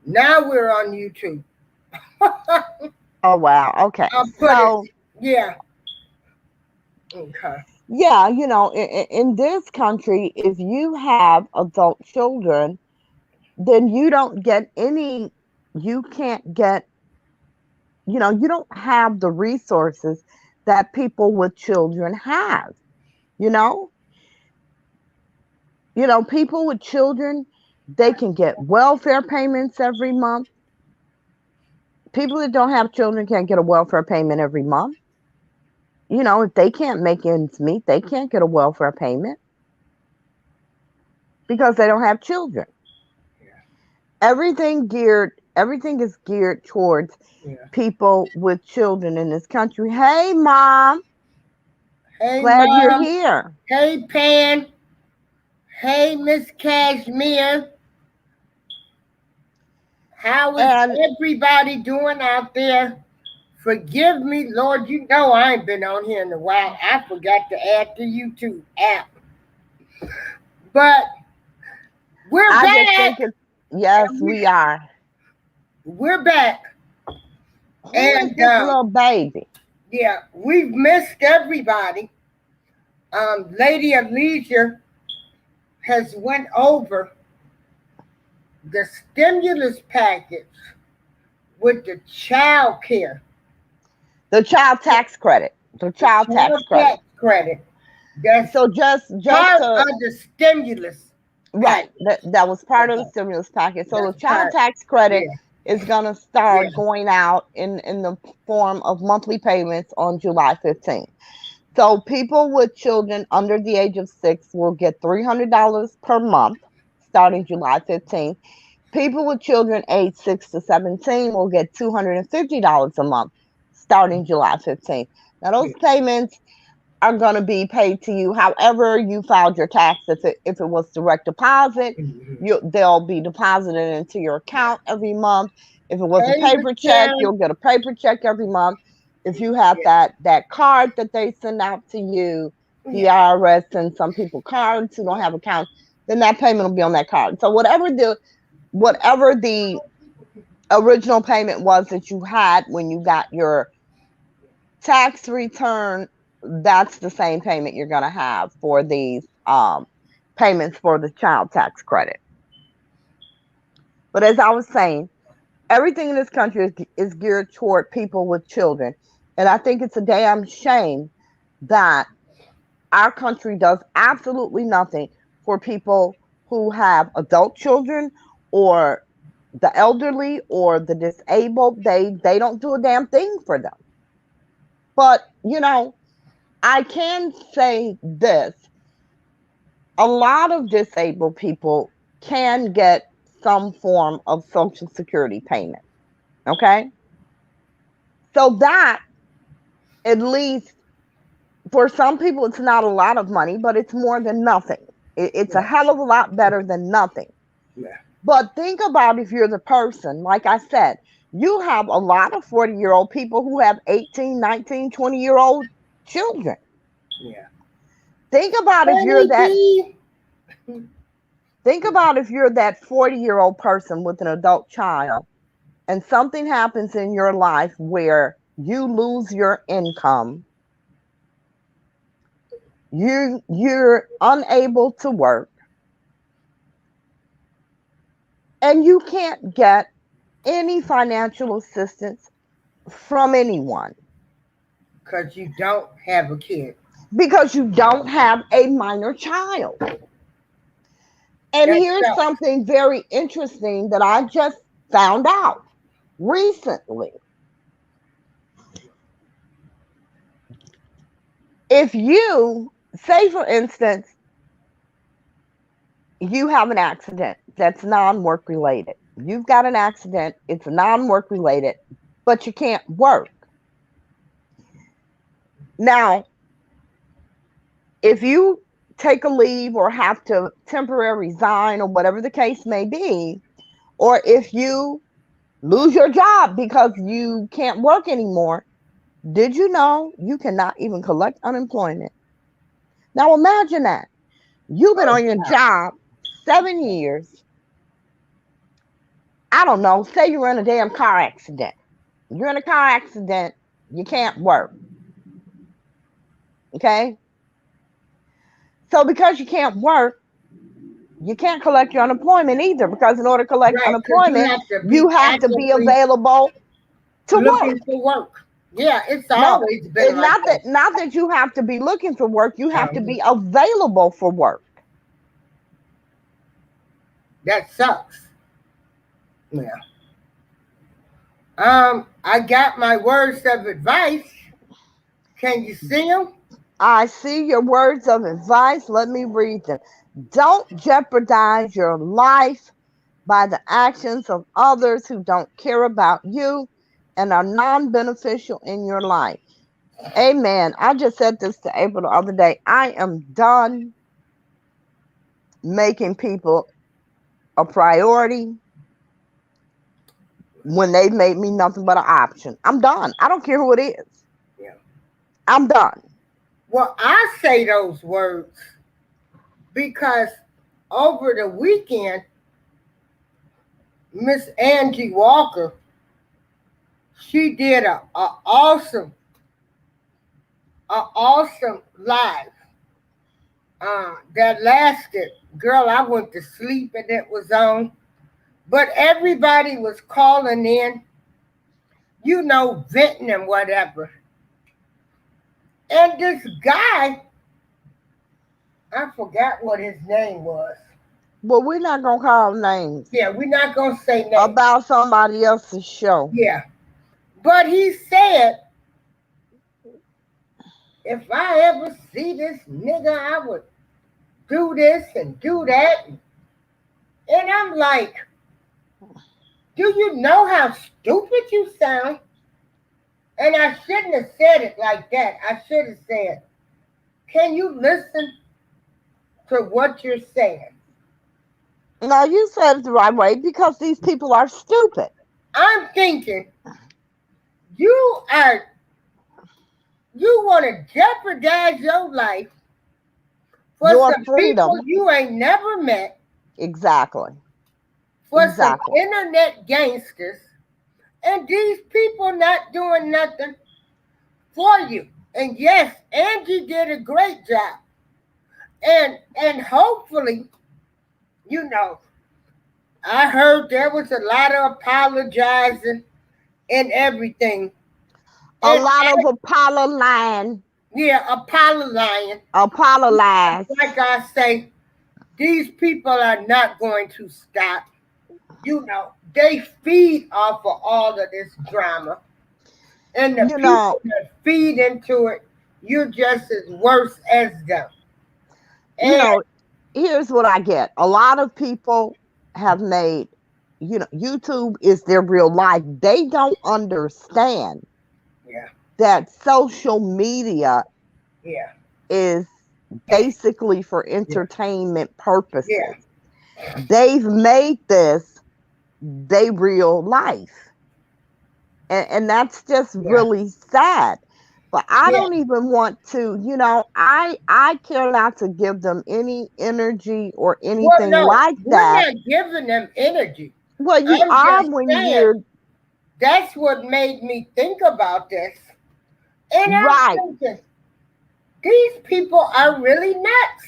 Now we're on YouTube. Oh wow. Okay. I'll put it. So Yeah. Okay. yeah, in this country, if you have adult children, then you don't get any. You can't get. You don't have the resources that people with children have. You know. People with children, they can get welfare payments every month. People that don't have children can't get a welfare payment every month. If they can't make ends meet, they can't get a welfare payment because they don't have children. Everything is geared towards Yeah. people with children in this country. Hey, Mom, Hey, glad you're Mom. here. Hey, Pan. Hey, Miss Cashmere. How is And everybody doing out there? Forgive me, Lord. You know I ain't been on here in a while. I forgot to add the YouTube app. But we're I just think back. it's, yes, And we are. we're back. Who is And this little baby? yeah, we've missed everybody. Lady of Leisure has went over the stimulus package with the child care, The child tax credit. The the child tax child credit. tax credit. That's So just part to of the stimulus right, package. that was part of the Uh-huh. stimulus package. So the That's child part. tax credit Yeah, is going to yeah, start going out in the form of monthly payments on July 15th. So people with children under the age of 6 will get $300 per month starting July 15th. People with children aged 6 to 17 will get $250 a month starting July 15th. Now, those yeah. payments are going to be paid to you however you filed your tax. If it was direct deposit, Mhm. they'll be deposited into your account every month. If it was a Hey, Miss paper check, Karen. you'll get a paper check every month. If you have Yeah, that card that they send out to you, the yeah, IRS sends some people cards who don't have accounts, then that payment will be on that card. So whatever the original payment was that you had when you got your tax return, that's the same payment you're going to have for these payments for the child tax credit. But as I was saying, everything in this country is geared toward people with children. And I think it's a damn shame that our country does absolutely nothing for people who have adult children or the elderly or the disabled. They don't do a damn thing for them. But, I can say this: a lot of disabled people can get some form of social security payment. Okay. So that, at least for some people, it's not a lot of money, but it's more than nothing. It's a right. hell of a lot better than nothing. Yeah. But think about if you're the person, like I said, you have a lot of 40-year-old people who have 18, 19, 20-year-old children. Yeah. Think about if you're Honey that bee. Think about if you're that 40-year-old person with an adult child and something happens in your life where you lose your income, you're unable to work, and you can't get any financial assistance from anyone Because you don't have a kid. because you don't have a minor child. And That's here's so. something very interesting that I just found out recently. If you say, for instance, you have an accident that's non-work related. You've got an accident, it's non-work related, but you can't work. Now, if you take a leave or have to temporarily resign or whatever the case may be, or if you lose your job because you can't work anymore, did you know you cannot even collect unemployment? Now imagine that. You've been Oh, on your wow. job 7 years. I don't know, say you're in a damn car accident. You're in a car accident, you can't work. Okay? So because you can't work, you can't collect your unemployment either, because in order to collect Right, because unemployment, you you have to be available to looking work. for work. Yeah, it's No, always been it's like that. not that you have to be looking for work, you have to Um, be available for work. that sucks. Yeah. I got my words of advice. Can you see them? I see your words of advice. Let me read them. Don't jeopardize your life by the actions of others who don't care about you and are non-beneficial in your life. Amen. I just said this to April the other day. I am done making people a priority when they've made me nothing but an option. I'm done. I don't care who it is. Yeah. I'm done. Well, I say those words because over the weekend, Miss Angie Walker, she did a awesome live that lasted. Girl, I went to sleep and it was on. But everybody was calling in, venting and whatever. And this guy, I forgot what his name was. Well, we're not going to call names. Yeah, we're not going to say names. About somebody else's show. Yeah. But he said, if I ever see this nigga, I would do this and do that. And I'm like, do you know how stupid you sound? And I shouldn't have said it like that. I should have said, can you listen to what you're saying? No, you said it the right way, because these people are stupid. I'm thinking, you want to jeopardize your life for your some freedom. people you ain't never met. Exactly. For some internet gangsters, and these people not doing nothing for you. And yes, Angie did a great job. And hopefully, I heard there was a lot of apologizing and everything. A lot of apologizing. Yeah, apologizing. Apologize. Like I say, these people are not going to stop. They feed off of all of this drama. And the people that feed into it, you're just as worse as them. And here's what I get. A lot of people have made, YouTube is their real life. They don't understand that social media is basically for entertainment purposes. They've made this their real life. And that's just really sad. But I don't even want to, I care not to give them any energy or anything like that. We're not giving them energy. Well, you are when you're. That's what made me think about this. And I'm thinking, these people are really nuts.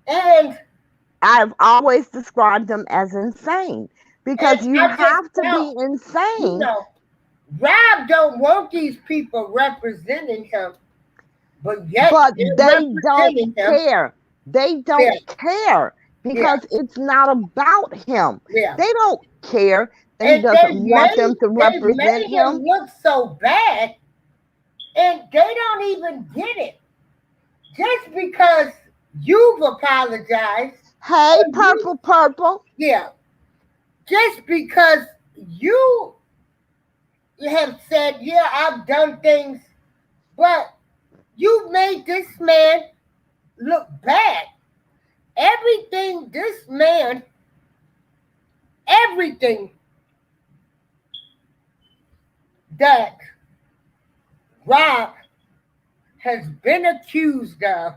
And I've always described them as insane, because you have to be insane. Rob don't want these people representing him, but yet they don't care. They don't care, because it's not about him. They don't care that he doesn't want them to represent him. Look so bad, and they don't even get it. Just because you've apologized. Hey, purple. Yeah. Just because you have said, yeah, I've done things, but you made this man look bad. Everything that Rob has been accused of,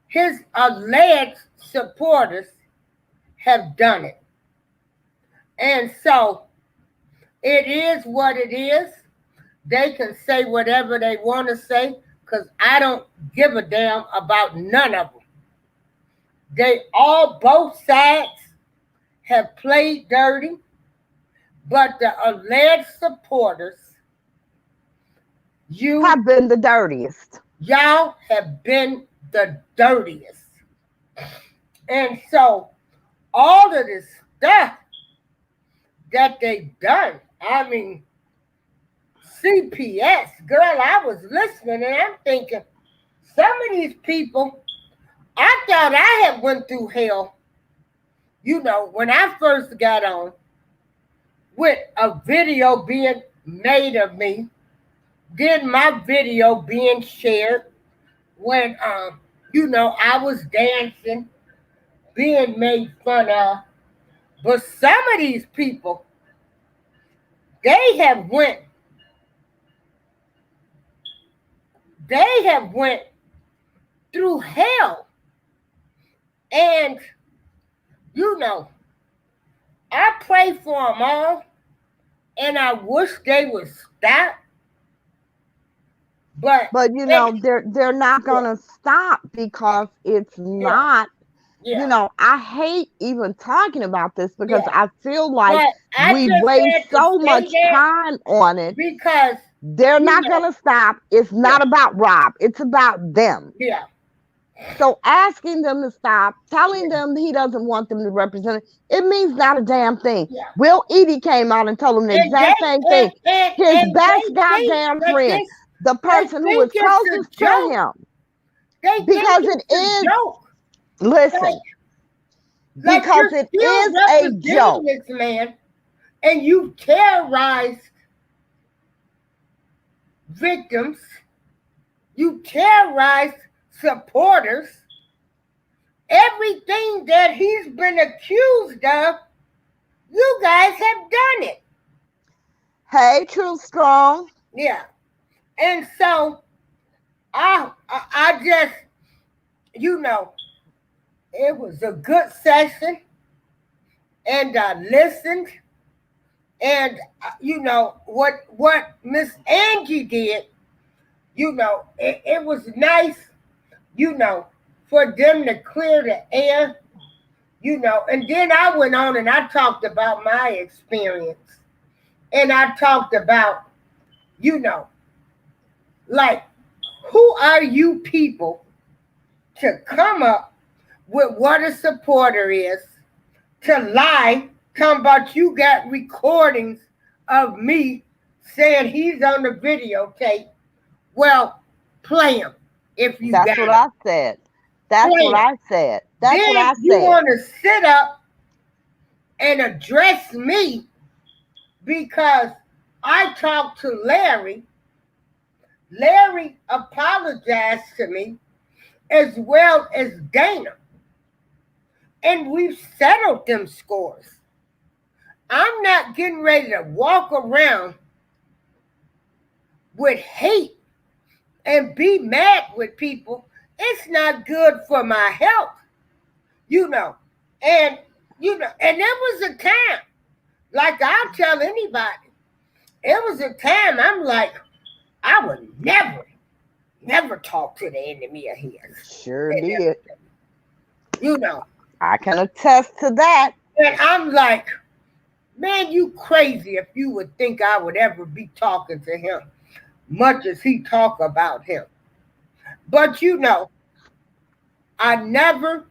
his alleged supporters have done it. And so it is what it is. They can say whatever they want to say because I don't give a damn about none of them. Both sides have played dirty, but the alleged supporters, have been the dirtiest. Y'all have been the dirtiest. And so all of this stuff that they've done, I mean, CPS, girl, I was listening and I'm thinking, some of these people, I thought I had went through hell, when I first got on, with a video being made of me, then my video being shared when, I was dancing, being made fun of. But some of these people, they have went through hell. And, I pray for them all, and I wish they would stop. But they're not gonna stop because it's not. I hate even talking about this because I feel like we waste so much time on it because they're not gonna stop. It's not about Rob. It's about them. Yeah. So asking them to stop, telling them he doesn't want them to represent it means not a damn thing. Yeah. Will Edie came out and told him the exact same thing. His best goddamn friend, the person who was closest to him. Because it is. Listen. Because it is a joke. This man, and you terrorized victims. You terrorized supporters. Everything that he's been accused of, you guys have done it. Hey, True Strong. Yeah. And so I just, it was a good session, and I listened, and what Miss Angie did, it was nice, for them to clear the air, and then I went on and I talked about my experience, and I talked about, like, who are you people to come up with what a supporter is, to lie, talking about you got recordings of me saying he's on the videotape. Well, play him if you got That's what I said. That's what I said. That's what I said. You want to sit up and address me because I talked to Larry. Larry apologized to me as well as Dana. And we've settled them scores. I'm not getting ready to walk around with hate and be mad with people. It's not good for my health, And, and there was a time, like I'll tell anybody, it was a time I'm like, I would never talk to the enemy of his. Sure did. I can attest to that. And I'm like, man, you crazy if you would think I would ever be talking to him much as he talk about him. But I never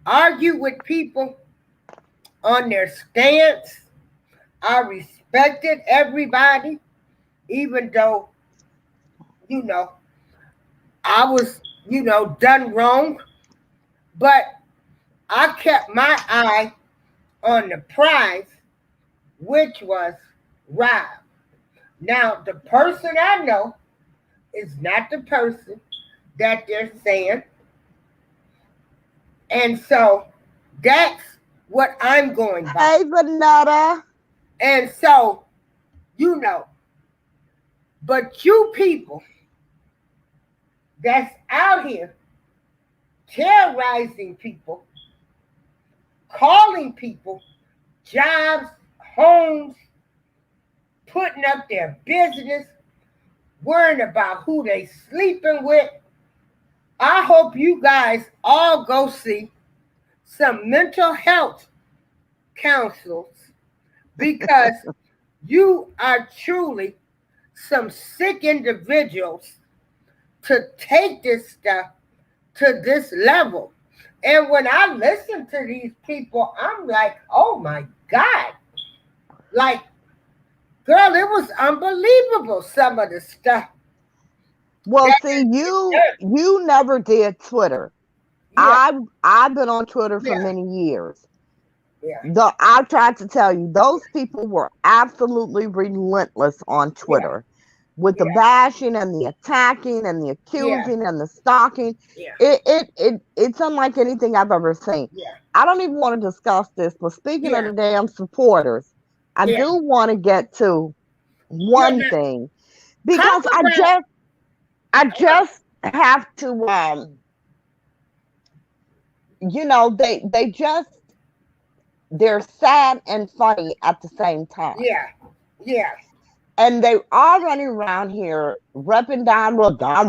argue with people on their stance. I respected everybody, even though, I was, done wrong. But I kept my eye on the prize, which was Rob. Now, the person I know is not the person that they're saying. And so that's what I'm going by. Hey, Vanetta. And so, but you people that's out here terrorizing people, calling people jobs homes, putting up their business, worrying about who they sleeping with. I hope you guys all go see some mental health counselors because you are truly some sick individuals to take this stuff to this level. And when I listen to these people, I'm like, oh my God. Like, girl, it was unbelievable, some of the stuff. Well, see, you never did Twitter. Yeah, I've been on Twitter for yeah, many years. yeah, I tried to tell you, those people were absolutely relentless on yeah, Twitter with the yeah, bashing and the attacking and the yeah, accusing and the stalking. yeah, It's unlike anything I've ever seen. yeah, I don't even want to discuss this, but speaking of yeah, the damn supporters, I yeah. do want to get to Yeah, one now, thing talk because about, I just have to they just they're sad and funny at the same time. yeah, yeah. And they all running around here repping Don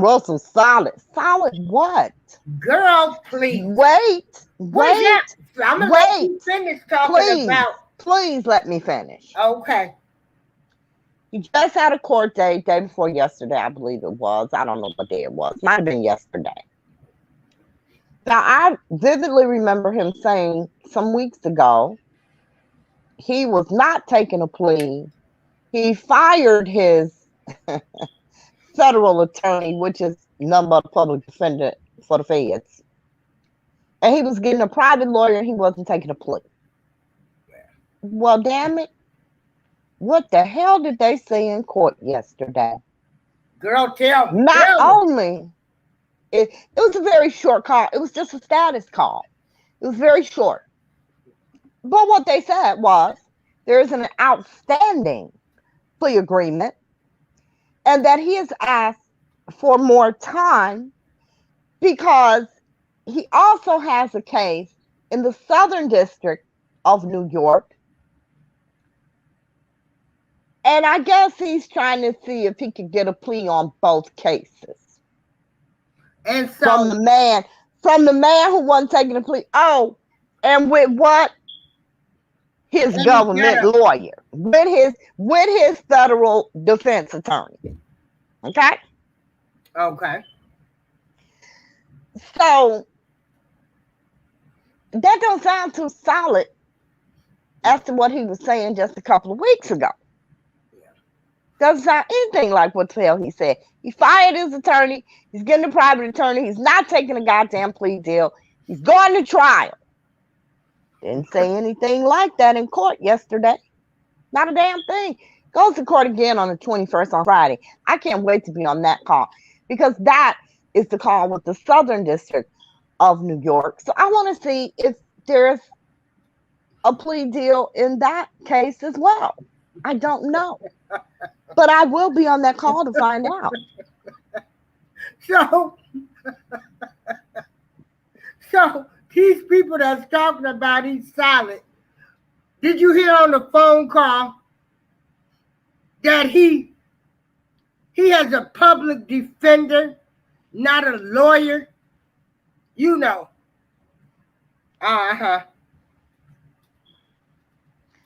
Russell solid. Solid what? Girl, please. Wait, Where's wait, that? I'm going to let wait. you finish talking Please, about. please let me finish. Okay. You just had a court date day before yesterday, I believe it was. I don't know what day it was. Might have been yesterday. Now, I vividly remember him saying some weeks ago he was not taking a plea. He fired his federal attorney, which is none but a public defender for the feds. And he was getting a private lawyer and he wasn't taking a plea. Well, damn it. What the hell did they say in court yesterday? Girl, tell me. Not Tell me. only, it was a very short call. It was just a status call. It was very short. But what they said was there is an outstanding plea agreement and that he has asked for more time because he also has a case in the Southern District of New York. And I guess he's trying to see if he could get a plea on both cases. And so, From the man who wasn't taking a plea. Oh, and with what? His government lawyer. With his federal defense attorney. Okay? okay. So that don't sound too solid after what he was saying just a couple of weeks ago. Doesn't sound anything like what the hell he said. He fired his attorney. He's getting a private attorney. He's not taking a goddamn plea deal. He's going to trial. Didn't say anything like that in court yesterday. Not a damn thing. Goes to court again on the 21st on Friday. I can't wait to be on that call because that is the call with the Southern District of New York. So I want to see if there's a plea deal in that case as well. I don't know. But I will be on that call to find out. So these people that's talking about he's solid, did you hear on the phone call that he has a public defender, not a lawyer? You know. Uh-huh.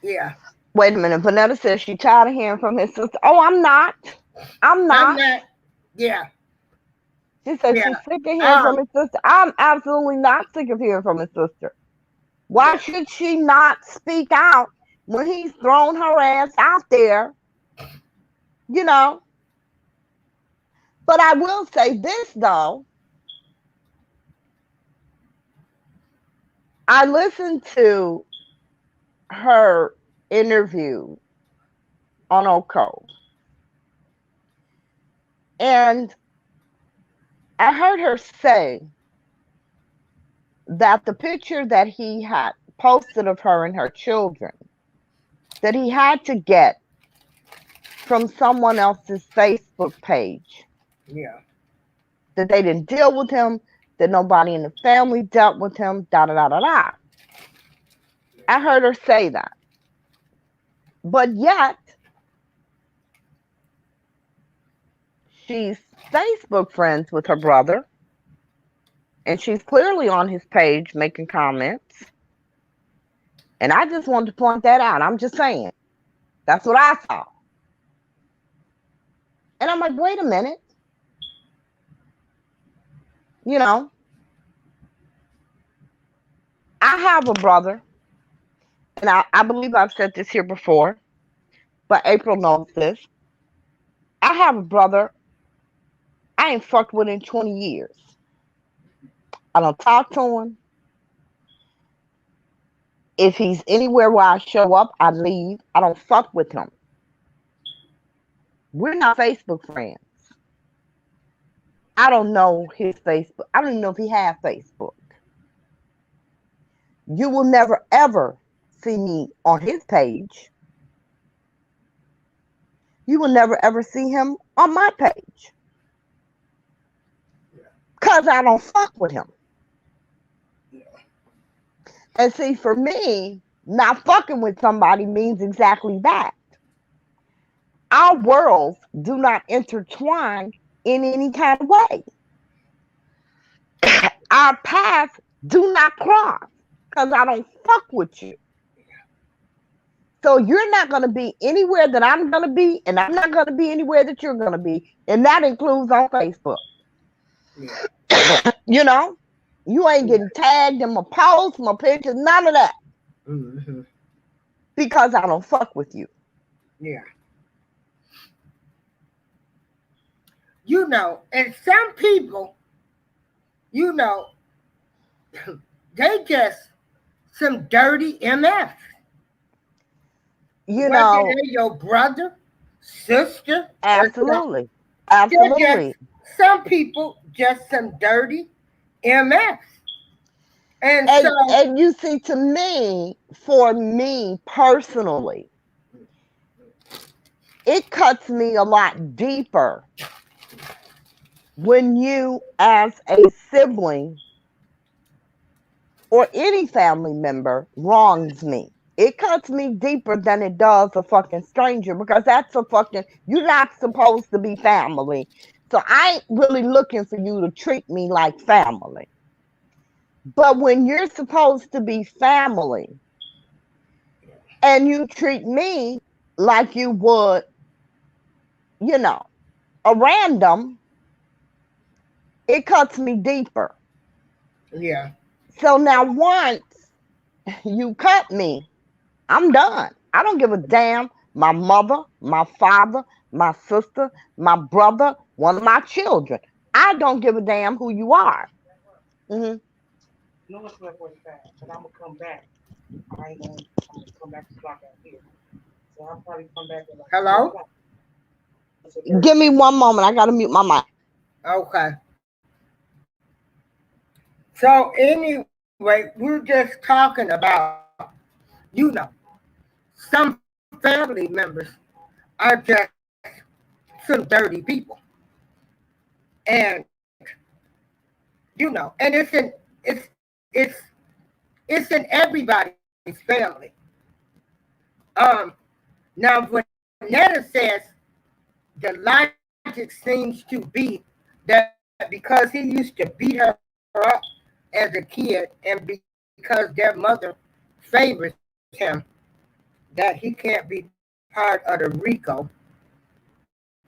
Yeah. Wait a minute. Vanetta says she's tired of hearing from his sister. Oh, I'm not. I'm not. Yeah. She said she's sick of hearing from his sister. I'm absolutely not sick of hearing from his sister. Why should she not speak out when he's thrown her ass out there? You know. But I will say this, though. I listened to her interview on Oko. And I heard her say that the picture that he had posted of her and her children, that he had to get from someone else's Facebook page. Yeah. That they didn't deal with him, that nobody in the family dealt with him, da da da da da. I heard her say that. But yet, she's Facebook friends with her brother, and she's clearly on his page making comments. And I just wanted to point that out. I'm just saying. That's what I saw. And I'm like, wait a minute. You know, I have a brother, and I believe I've said this here before, but April knows this. I have a brother I ain't fucked with in 20 years. I don't talk to him. If he's anywhere where I show up, I leave. I don't fuck with him. We're not Facebook friends. I don't know his Facebook. I don't even know if he has Facebook. You will never ever see me on his page. You will never ever see him on my page. Because I don't fuck with him. And see, for me, not fucking with somebody means exactly that. Our worlds do not intertwine in any kind of way. Our paths do not cross because I don't fuck with you. So you're not going to be anywhere that I'm going to be, and I'm not going to be anywhere that you're going to be. And that includes on Facebook. Yeah. You know, you ain't getting tagged in my posts, my pictures, none of that. Mm-hmm. Because I don't fuck with you. Yeah. You know, and some people, you know, they just some dirty MF. You know, whether they're your brother, sister. Absolutely. Absolutely. Some people just some dirty MF. And you see, to me, for me personally, it cuts me a lot deeper when you, as a sibling or any family member, wrongs me. It cuts me deeper than it does a fucking stranger, because that's a fucking, you're not supposed to be family. So I ain't really looking for you to treat me like family. But when you're supposed to be family and you treat me like you would, you know, a random, it cuts me deeper. Yeah. So now once you cut me, I'm done. I don't give a damn. My mother, my father, my sister, my brother, one of my children. I don't give a damn who you are. Mm-hmm. No, it's not 45, but I'm gonna come back. I'm gonna come back to clock out here. So I'll probably come back at like Hello? Give me one moment. I gotta mute my mic. Okay. So anyway, we're just talking about, you know, some family members are just some dirty people. And you know, and it's in everybody's family. Now when Netta says the logic seems to be that because he used to beat her up as a kid and because their mother favors him, that he can't be part of the RICO.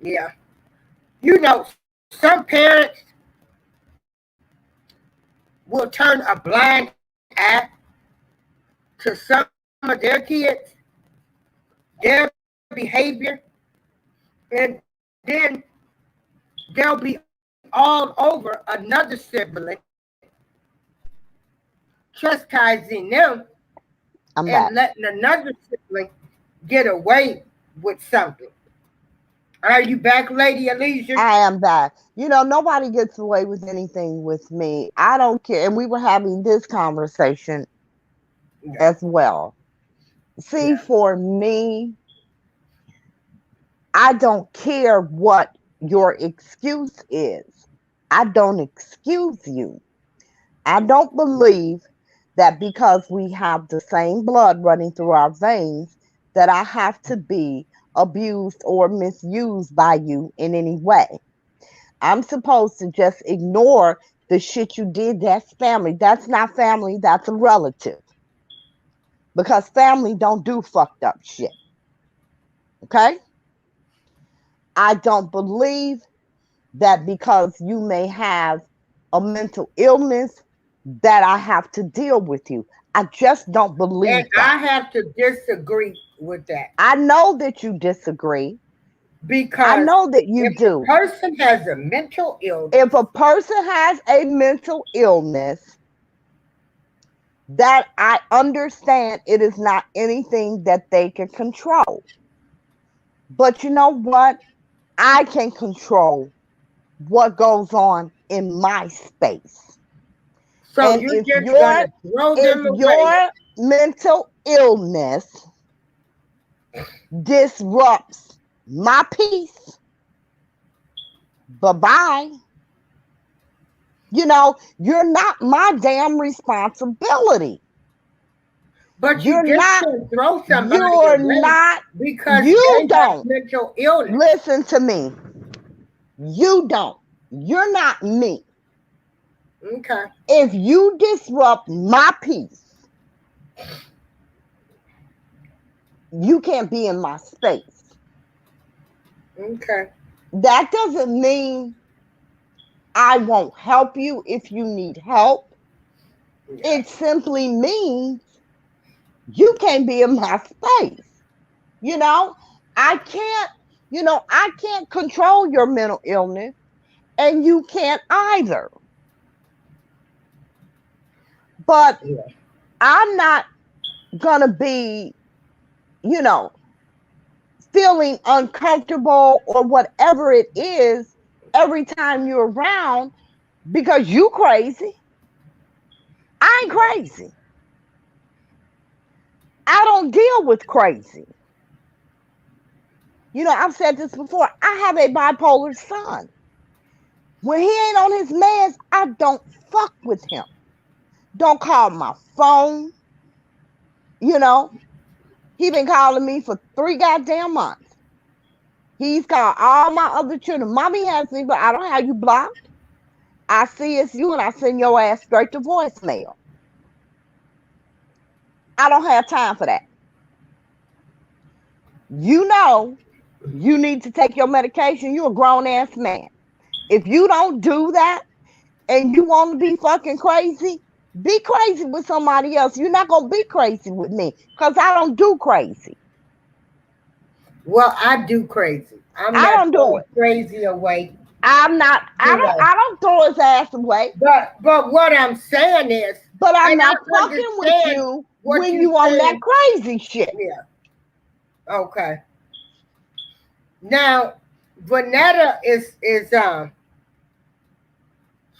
Yeah. You know, some parents will turn a blind eye to some of their kids, their behavior, and then they'll be all over another sibling, chastising them letting another sibling get away with something. Are you back, Lady Alicia? I am back. You know, nobody gets away with anything with me. I don't care. And we were having this conversation as well. See, for me, I don't care what your excuse is. I don't excuse you. I don't believe that because we have the same blood running through our veins that I have to be abused or misused by you in any way. I'm supposed to just ignore the shit you did. That's family. That's not family. That's a relative. Because family don't do fucked up shit. Okay? I don't believe that because you may have a mental illness that I have to deal with you. I just don't believe And that. I have to disagree with that I know that you disagree. I because know that you if a do. person has a mental illness, If a person has a mental illness, that I understand it is not anything that they can control. But you know what? I can control what goes on in my space. so And you're just gonna throw if them away. your mental illness disrupts my peace, bye-bye. You're not my damn responsibility. But you You're just not, can't throw somebody you're away not, because you they have don't. mental illness. Listen to me. You don't. You're not me. Okay. If you disrupt my peace, you can't be in my space. Okay. That doesn't mean I won't help you if you need help. Yeah. It simply means you can't be in my space. You know, I can't, I can't control your mental illness and you can't either. But Yeah. I'm not gonna be, you know, feeling uncomfortable or whatever it is every time you're around because you crazy. I ain't crazy. I don't deal with crazy. I've said this before. I have a bipolar son. When he ain't on his meds, I don't fuck with him. Don't call my phone. You know, he been calling me for 3 goddamn months. He's called all my other children. Mommy has me, but I don't have you blocked. I see it's you and I send your ass straight to voicemail. I don't have time for that. You need to take your medication. You're a grown ass man. If you don't do that and you want to be fucking crazy, be crazy with somebody else. You're not going to be crazy with me because I don't do crazy. Well, I do crazy. I'm I not don't do throwing it. crazy away. I'm not, I don't throw his ass away. But what I'm saying is, But I'm and not I fucking with understand you what when you're you on that saying. crazy shit. Yeah. Okay. Now, Vanetta is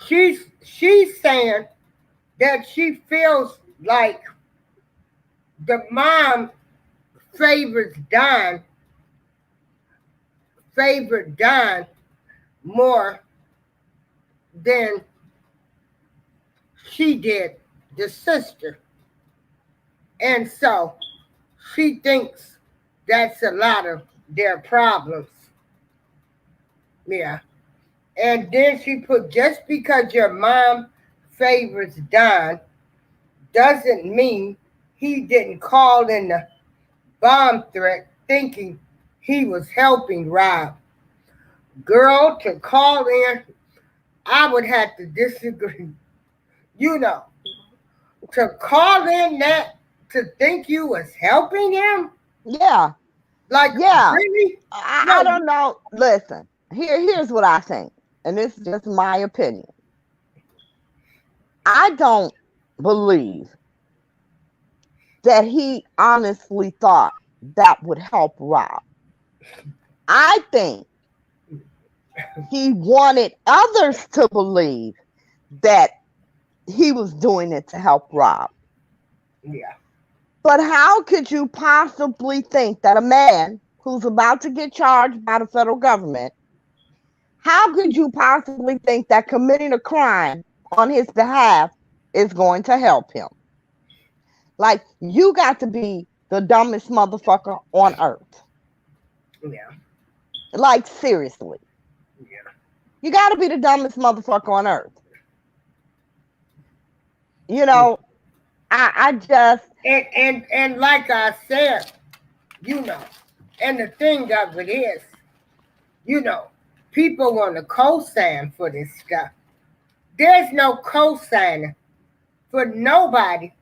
she's saying that she feels like the mom favored Don more than she did the sister. And so she thinks that's a lot of their problems. Yeah. And then she put, just because your mom favors Don doesn't mean he didn't call in the bomb threat thinking he was helping Rob. Girl, to call in, I would have to disagree. You know, to call in that to think you was helping him? Yeah. Like, Yeah. really? I don't know. Listen, here's what I think. And this is just my opinion. I don't believe that he honestly thought that would help Rob. I think he wanted others to believe that he was doing it to help Rob. Yeah. But how could you possibly think that a man who's about to get charged by the federal government, how could you possibly think that committing a crime on his behalf is going to help him? Like, you got to be the dumbest motherfucker on earth. Yeah. Like, seriously. Yeah. You got to be the dumbest motherfucker on earth. You know, I just... And like I said, and the thing of it is, people want to co-sign for this stuff. There's no co-signing for nobody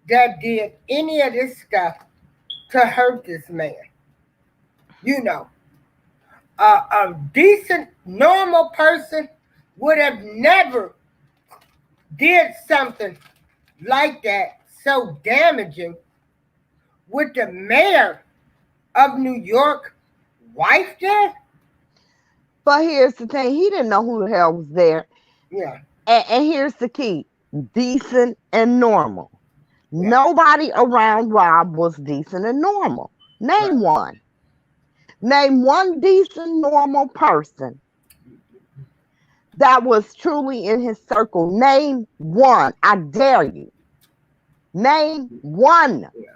that did any of this stuff to hurt this man. A decent, normal person would have never did something like that so damaging with the mayor of New York wife there. But here's the thing. He didn't know who the hell was there. Yeah. And here's the key. Decent and normal. Yeah. Nobody around Rob was decent and normal. Name one. Name one decent, normal person that was truly in his circle. Name one. I dare you. Name one. Yeah.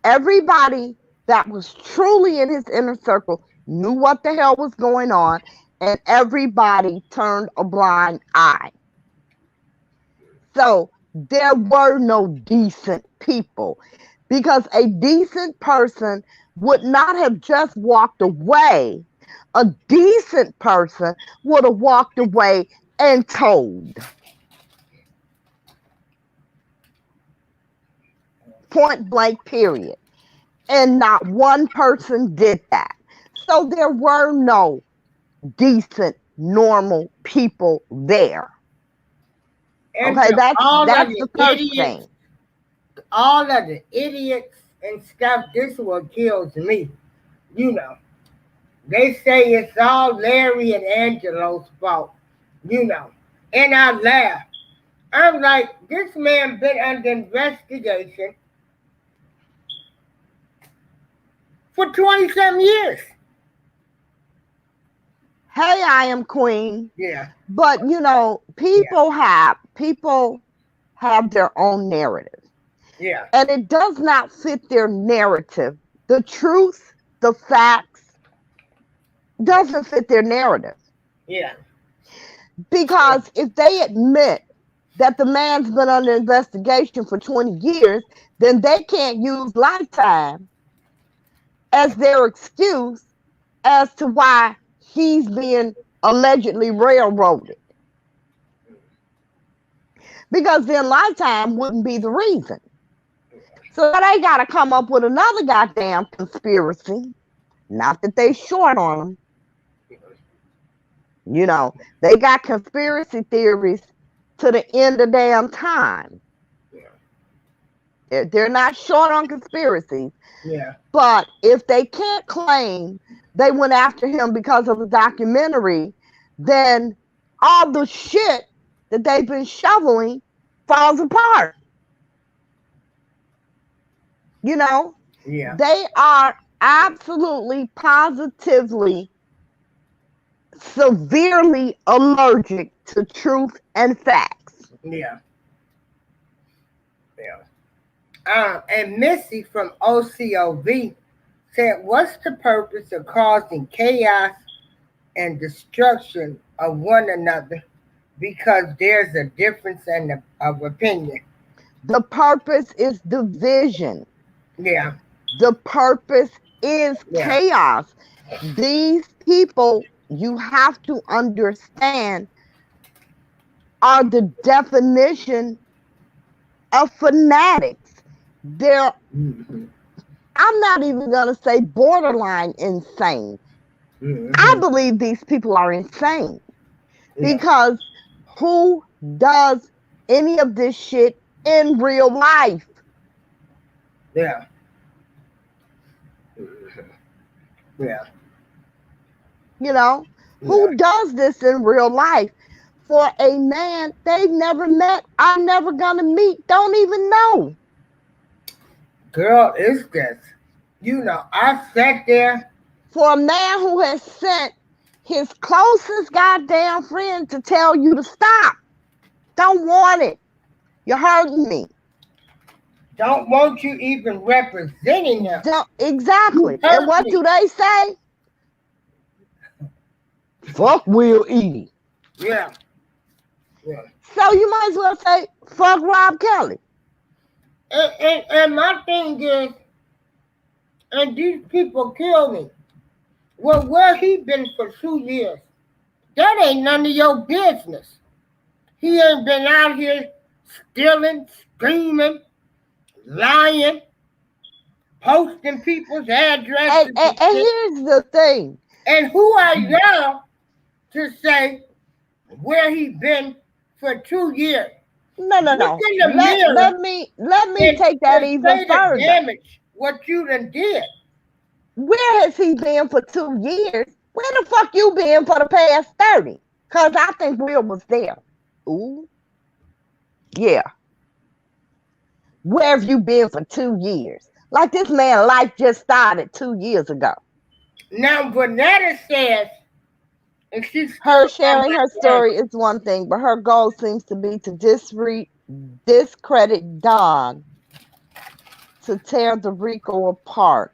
Everybody that was truly in his inner circle knew what the hell was going on, and everybody turned a blind eye. So there were no decent people, because a decent person would not have just walked away. A decent person would have walked away and told. Point blank, period. And not one person did that. So there were no decent, normal people there. And okay, that's the first thing. All of the idiots and stuff, this is what kills me. They say it's all Larry and Angelo's fault, and I laugh. I'm like, this man been under investigation for 20-something years. Hey, I am queen. Yeah. But people have their own narrative. Yeah. And it does not fit their narrative. The truth, the facts, doesn't fit their narrative. Yeah. Because if they admit that the man's been under investigation for 20 years, then they can't use Lifetime as their excuse as to why he's being allegedly railroaded. Because then Lifetime wouldn't be the reason. So they got to come up with another goddamn conspiracy. Not that they short on them. They got conspiracy theories to the end of damn time. They're not short on conspiracies. Yeah. But if they can't claim they went after him because of the documentary, then all the shit that they've been shoveling falls apart. Yeah. They are absolutely, positively, severely allergic to truth and facts. Yeah. And Missy from OCOV said, what's the purpose of causing chaos and destruction of one another because there's a difference of opinion? The purpose is division. Yeah. The purpose is chaos. These people, you have to understand, are the definition of fanatics. They're, I'm not even going to say borderline insane. I believe these people are insane. Because who does any of this shit in real life? Yeah. Yeah. Who does this in real life? For a man they've never met, are never gonna meet, don't even know. Girl, is this? I sat there. For a man who has sent his closest goddamn friend to tell you to stop. Don't want it. You're hurting me. don't want you even representing him. Exactly. You And hurt what me. do they say? Fuck Will Eady. Yeah. Yeah. So you might as well say fuck Rob Kelly. And my thing is, and these people kill me. Well, where he been for 2 years? That ain't none of your business. He ain't been out here stealing, screaming, lying, posting people's addresses and And shit. here's the thing. And who are y'all to say where he been for 2 years? No. Look in the mirror Let me take that and even say the further. damage what you done did. Where has he been for 2 years? Where the fuck you been for the past 30? Cause I think Will was there. Ooh, yeah. Where have you been for 2 years? Like this man's life just started 2 years ago. Now, Vanetta says, and she's Her still on sharing my her phone. story is one thing, but her goal seems to be to discredit Don, to tear the Rico apart.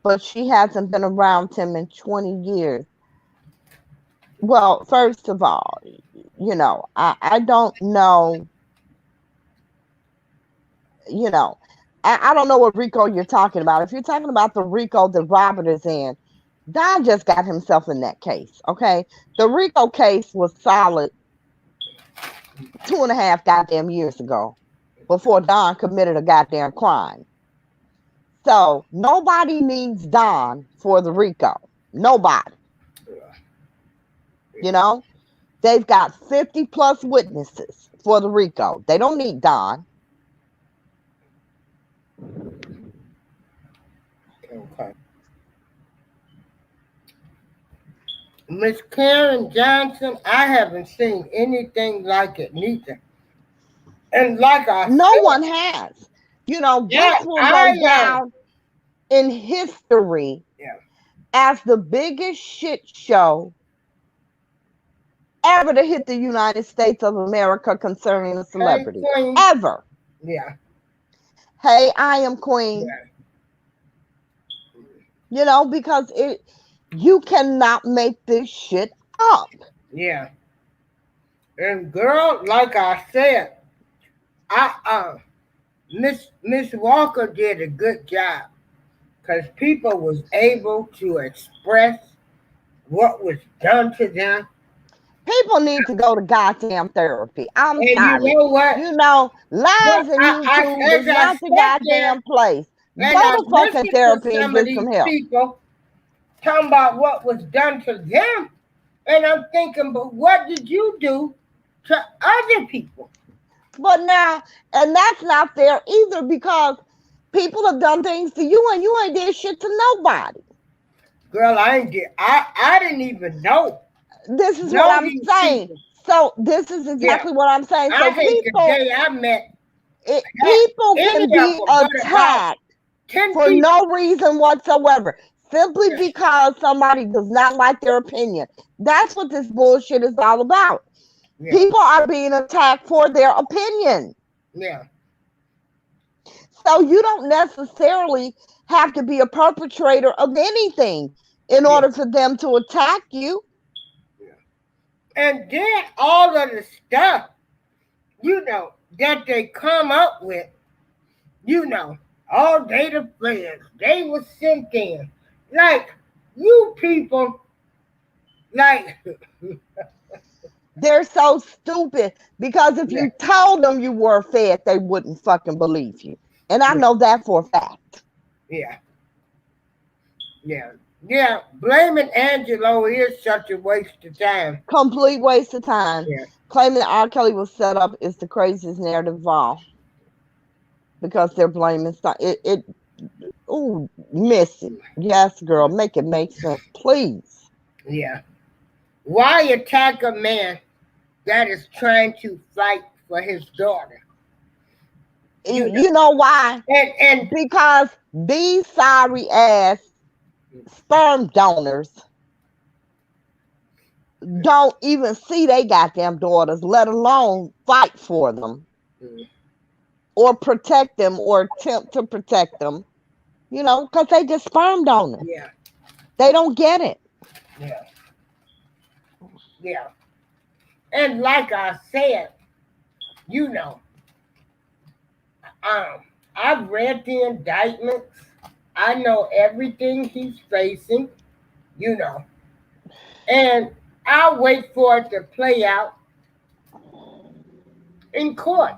But she hasn't been around him in 20 years. Well, first of all, I don't know, you know, I don't know what Rico you're talking about. If you're talking about the Rico that Robert is in, Don just got himself in that case, okay? The Rico case was solid 2.5 goddamn years ago before Don committed a goddamn crime. So nobody needs Don for the Rico. Nobody. You know? They've got 50 plus witnesses for the Rico. They don't need Don. Okay. Miss Karen Johnson, I haven't seen anything like it neither. And like I No said, one has. This yeah, will I go am. down in history Yeah. as the biggest shit show ever to hit the United States of America concerning a Hey, celebrity. Queen. Ever. Yeah. Hey, I am Queen. Yeah. Because you cannot make this shit up. Yeah. And girl, like I said, Miss Walker did a good job because people was able to express what was done to them. People need to go to goddamn therapy. I'm And you sorry. know what? Lies But and YouTube as is I not the sat there goddamn place. and Go I to fucking listened to therapy and some of get some these help. people talking about what was done to them, and I'm thinking, but what did you do to other people? But now, and that's not fair either, because people have done things to you and you ain't did shit to nobody. Girl, I ain't did. I didn't even This is what know I'm these saying. people. So this is Yeah, exactly what I'm saying. I So hate the day I met people any can of be them, but about attacked 10 for people. no reason whatsoever, simply Yeah, because somebody does not like their opinion. That's what this bullshit is all about. yeah, People are being attacked for their opinion. yeah, So you don't necessarily have to be a perpetrator of anything in yeah, order for them to attack you. yeah. And then all of the stuff, that they come up with, you know, all data friends, they were sent in. Like, you people, like, They're so stupid, because if yeah, you told them you were fed, they wouldn't fucking believe you. And I yeah, know that for a fact. yeah, yeah. Yeah, blaming Angelo is such a waste of time. Complete waste of time. Yeah, Claiming that R. Kelly was set up is the craziest narrative of all, because they're blaming stuff. Ooh, Missy. Yes, girl, make it make sense, please. yeah. Why attack a man that is trying to fight for his daughter? You know why? And Because these sorry ass sperm donors don't even see they goddamn daughters, let alone fight for them. or protect them or attempt to protect them, you know, because they just sperm donors. Yeah. They don't get it. Yeah. Yeah. And like I said, you know, I've read the indictments. I know everything he's facing, you know, and I'll wait for it to play out in court.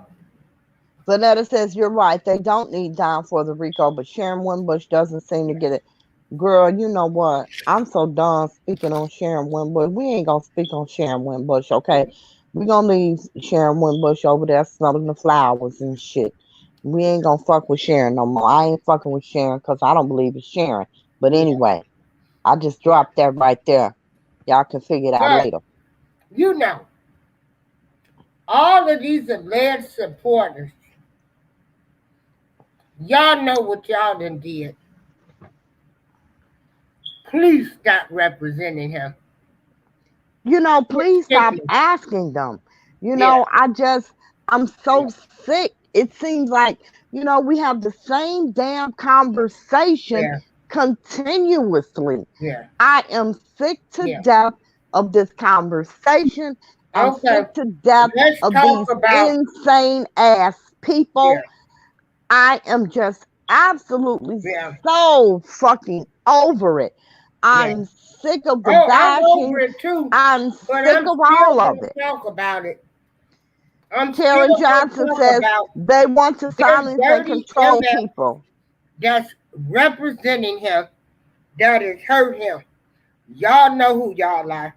Vanetta says, you're right. They don't need down for the RICO, but Sharon Winbush doesn't seem to get it. Girl, you know what? I'm so done speaking on Sharon Winbush. We ain't going to speak on Sharon Winbush, okay? We're going to leave Sharon Winbush over there smelling the flowers and shit. We ain't going to fuck with Sharon no more. I ain't fucking with Sharon because I don't believe it's Sharon. But anyway, I just dropped that right there. Y'all can figure it out But, later. you know, all of these alleged supporters, y'all know what y'all done did. Please stop representing him. You know, please stop asking them. You know, I'm so sick. It seems like, you know, we have the same damn conversation continuously. Yeah. I am sick to death of this conversation. I'm sick to death Let's of talk these about insane ass people. I am just absolutely so fucking over it. I'm sick of the bashing. I'm over it too. I'm sick of all of it. Talk about it. Karen Johnson says they want to silence and control people. That's representing him, that has hurt him. Y'all know who y'all are.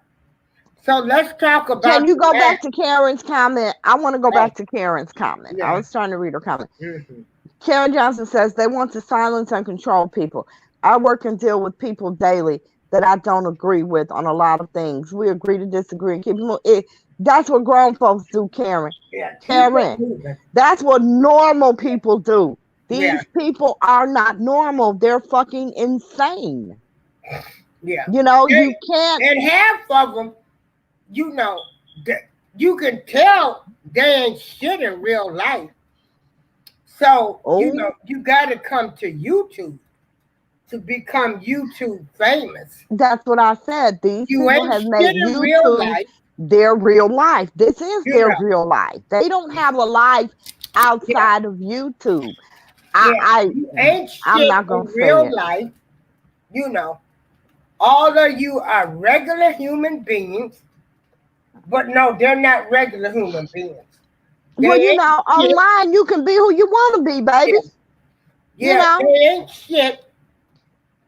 So let's talk about. Can you go back to Karen's comment? I want to go back to Karen's comment. I was trying to read her comment. Mm-hmm. Karen Johnson says they want to silence and control people. I work and deal with people daily that I don't agree with on a lot of things. We agree to disagree and keep it. That's what grown folks do, Karen. Karen, that's what normal people do. These people are not normal. They're fucking insane. Yeah. You know, you can't. And half of them, you know, you can tell they ain't shit in real life. So, you know, you got to come to YouTube to become YouTube famous. That's what I said. These people have made YouTube their real life. This is their real life. They don't have a life outside of YouTube. You ain't shit I'm not gonna in real life. You know, all of you are regular human beings, but no, they're not regular human beings. Well, you know, online you can be who you want to be, baby. Yeah, you know? They ain't shit.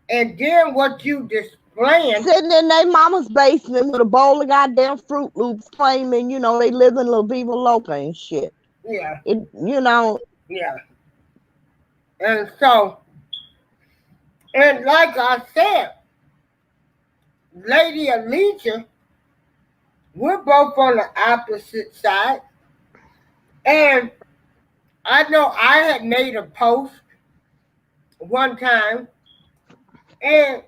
And then what you displaying, sitting in their mama's basement with a bowl of goddamn Fruit Loops, claiming, you know, they live in La Viva Loca and shit. Yeah. You know. Yeah. And so, and like I said, Lady Alicia, we're both on the opposite side. And I know I had made a post one time, and,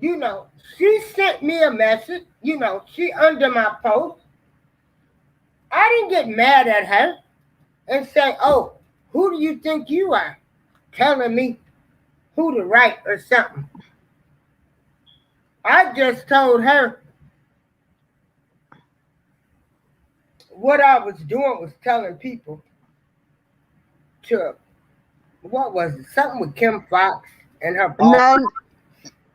you know, she sent me a message, you know, she under my post. I didn't get mad at her and say, oh, who do you think you are? Telling me who to write or something. I just told her what I was doing was telling people to, what was it? Something with Kim Fox and her boss.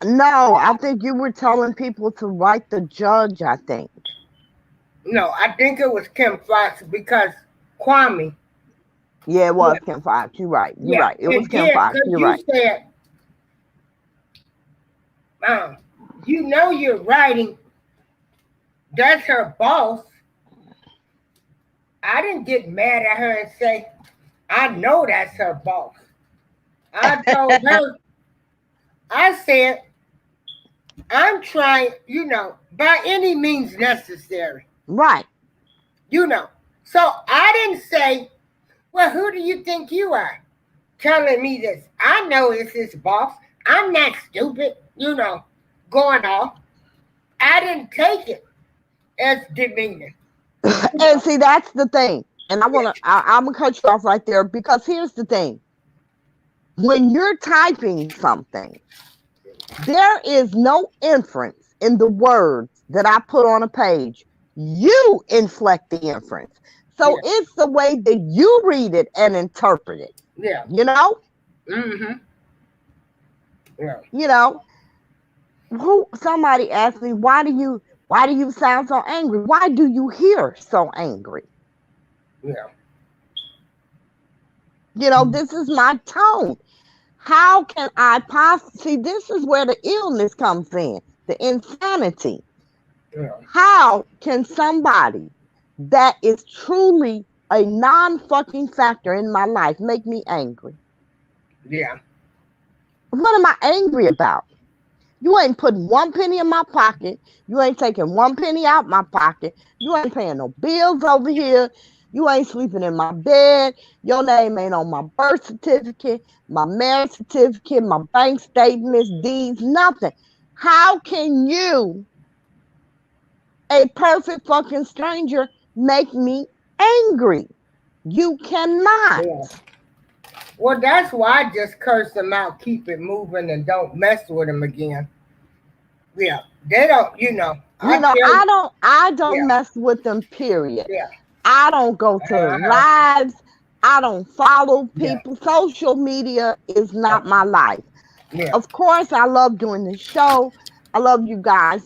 No, I think you were telling people to write the judge, I think. No, I think it was Kim Fox because Kwame. Yeah, it was Kim Fox. You're right. You're right. It was Kim Fox. You're right. You said, you know you're writing. That's her boss. I didn't get mad at her and say, I know that's her boss. I told her, I said, I'm trying, you know, by any means necessary. Right. You know. So I didn't say, well, who do you think you are? Telling me this. I know it's his boss. I'm not stupid, you know, going off. I didn't take it as demeaning. And see, that's the thing. and I'm gonna cut you off right there, because here's the thing. When you're typing something, there is no inference in the words that I put on a page. You inflect the inference. So Yeah. it's the way that you read it and interpret it. Yeah. You know? Mm-hmm. Yeah. You know, somebody asked me, why do you sound so angry? Why do you hear so angry? Yeah. You know, this is my tone. How can I possibly see? This is where the illness comes in, the insanity. Yeah. How can somebody that is truly a non-fucking factor in my life make me angry? Yeah. What am I angry about? You ain't putting one penny in my pocket. You ain't taking one penny out my pocket. You ain't paying no bills over here. You ain't sleeping in my bed. Your name ain't on my birth certificate, my marriage certificate, my bank statements, deeds, nothing. How can you, a perfect fucking stranger, make me angry? You cannot. Yeah. Well, that's why I just curse them out, keep it moving, and don't mess with them again. Yeah. They don't, You know, I don't Yeah. mess with them, period. Yeah. I don't go to Uh-huh. lives. I don't follow Yeah. people. Social media is not my life. Yeah. Of course, I love doing the show. I love you guys,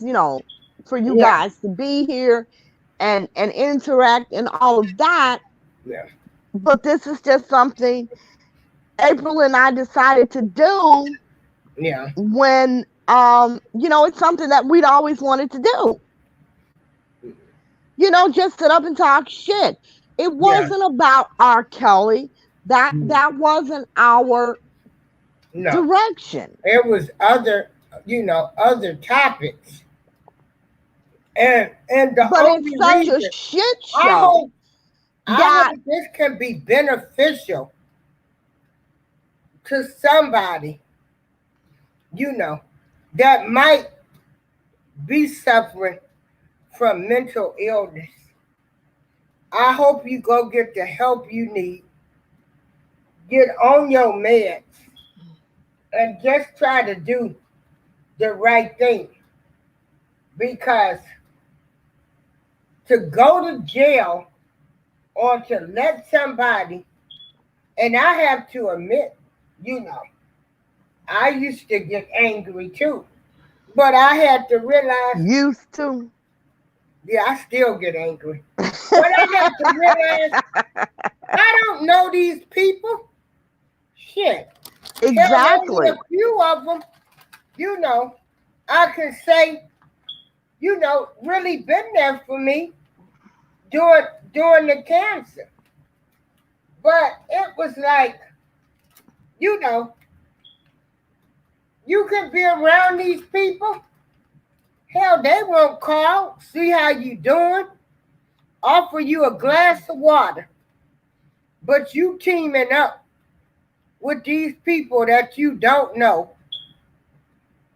for you Yeah. guys to be here and interact and all of that. Yeah. But this is just something April and I decided to do Yeah. when it's something that we'd always wanted to do. Just sit up and talk shit. It Yeah. wasn't about R. Kelly. That Mm. that wasn't our No. direction. It was other topics. And the But it's only such a reason shit I show hope I that hope this can be beneficial to somebody, that might be suffering from mental illness. I hope you go get the help you need. Get on your meds and just try to do the right thing. Because to go to jail or to let somebody, and I have to admit, I used to get angry too. But I had to realize, used to. yeah, I still get angry. But I had to realize I don't know these people. Shit. Hell, only a Exactly. few of them, I can say, really been there for me during the cancer. But it was like, you know, you can be around these people. Hell, they won't call, see how you doing, offer you a glass of water. But you teaming up with these people that you don't know,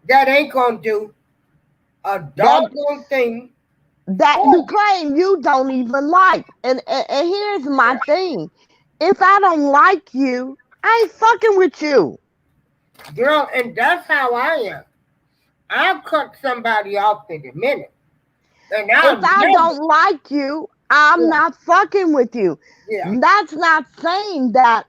that ain't gonna do a That doggone thing that for you you. claim you don't even like. And here's my thing. If I don't like you, I ain't fucking with you. Girl, and that's how I am. I'll cut somebody off in a minute. And If I'll I never, don't like you, I'm yeah, not fucking with you. yeah, That's not saying that,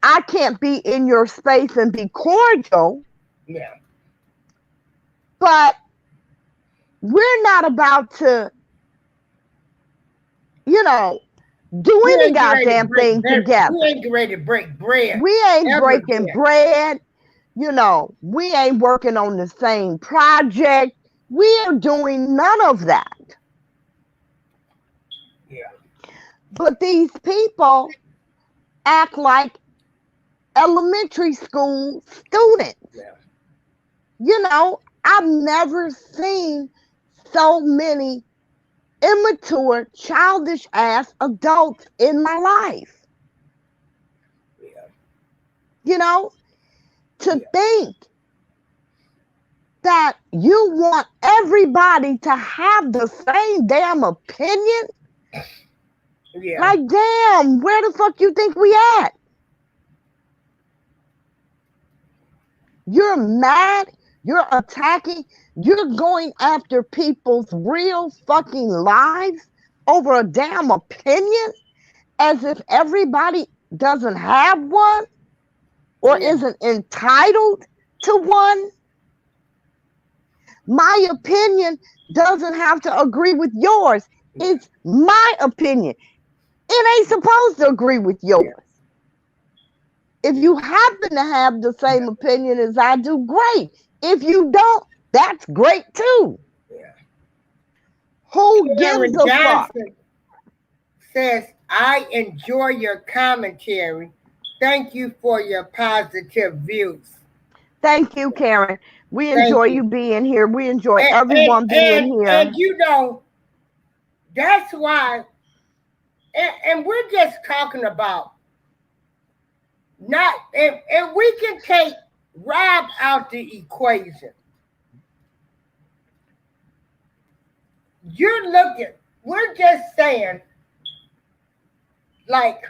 I can't be in your space and be cordial, yeah. but we're not about to, you know, do We any ain't getting ready to goddamn break thing bread. We together. ain't getting ready to break bread We ain't ever breaking again. bread. We ain't working on the same project. We are doing none of that. Yeah, But these people act like elementary school students. yeah, I've never seen so many immature, childish ass adults in my life. yeah, To yeah, think that you want everybody to have the same damn opinion Yeah. Like, damn, where the fuck you think we at? You're mad, you're attacking, you're going after people's real fucking lives over a damn opinion as if everybody doesn't have one or Yeah. isn't entitled to one. My opinion doesn't have to agree with yours. It's my opinion. It ain't supposed to agree with yours. If you happen to have the same opinion as I do, great. If you don't, that's great too. Yeah. Who gives Karen a fuck? Johnson says, I enjoy your commentary. Thank you for your positive views. Thank you, Karen. We Thank enjoy you. you being here. We enjoy And, everyone being here. and you know, that's why, and we're just talking about not, and we can take Rob out the equation. You're looking, we're just saying, like,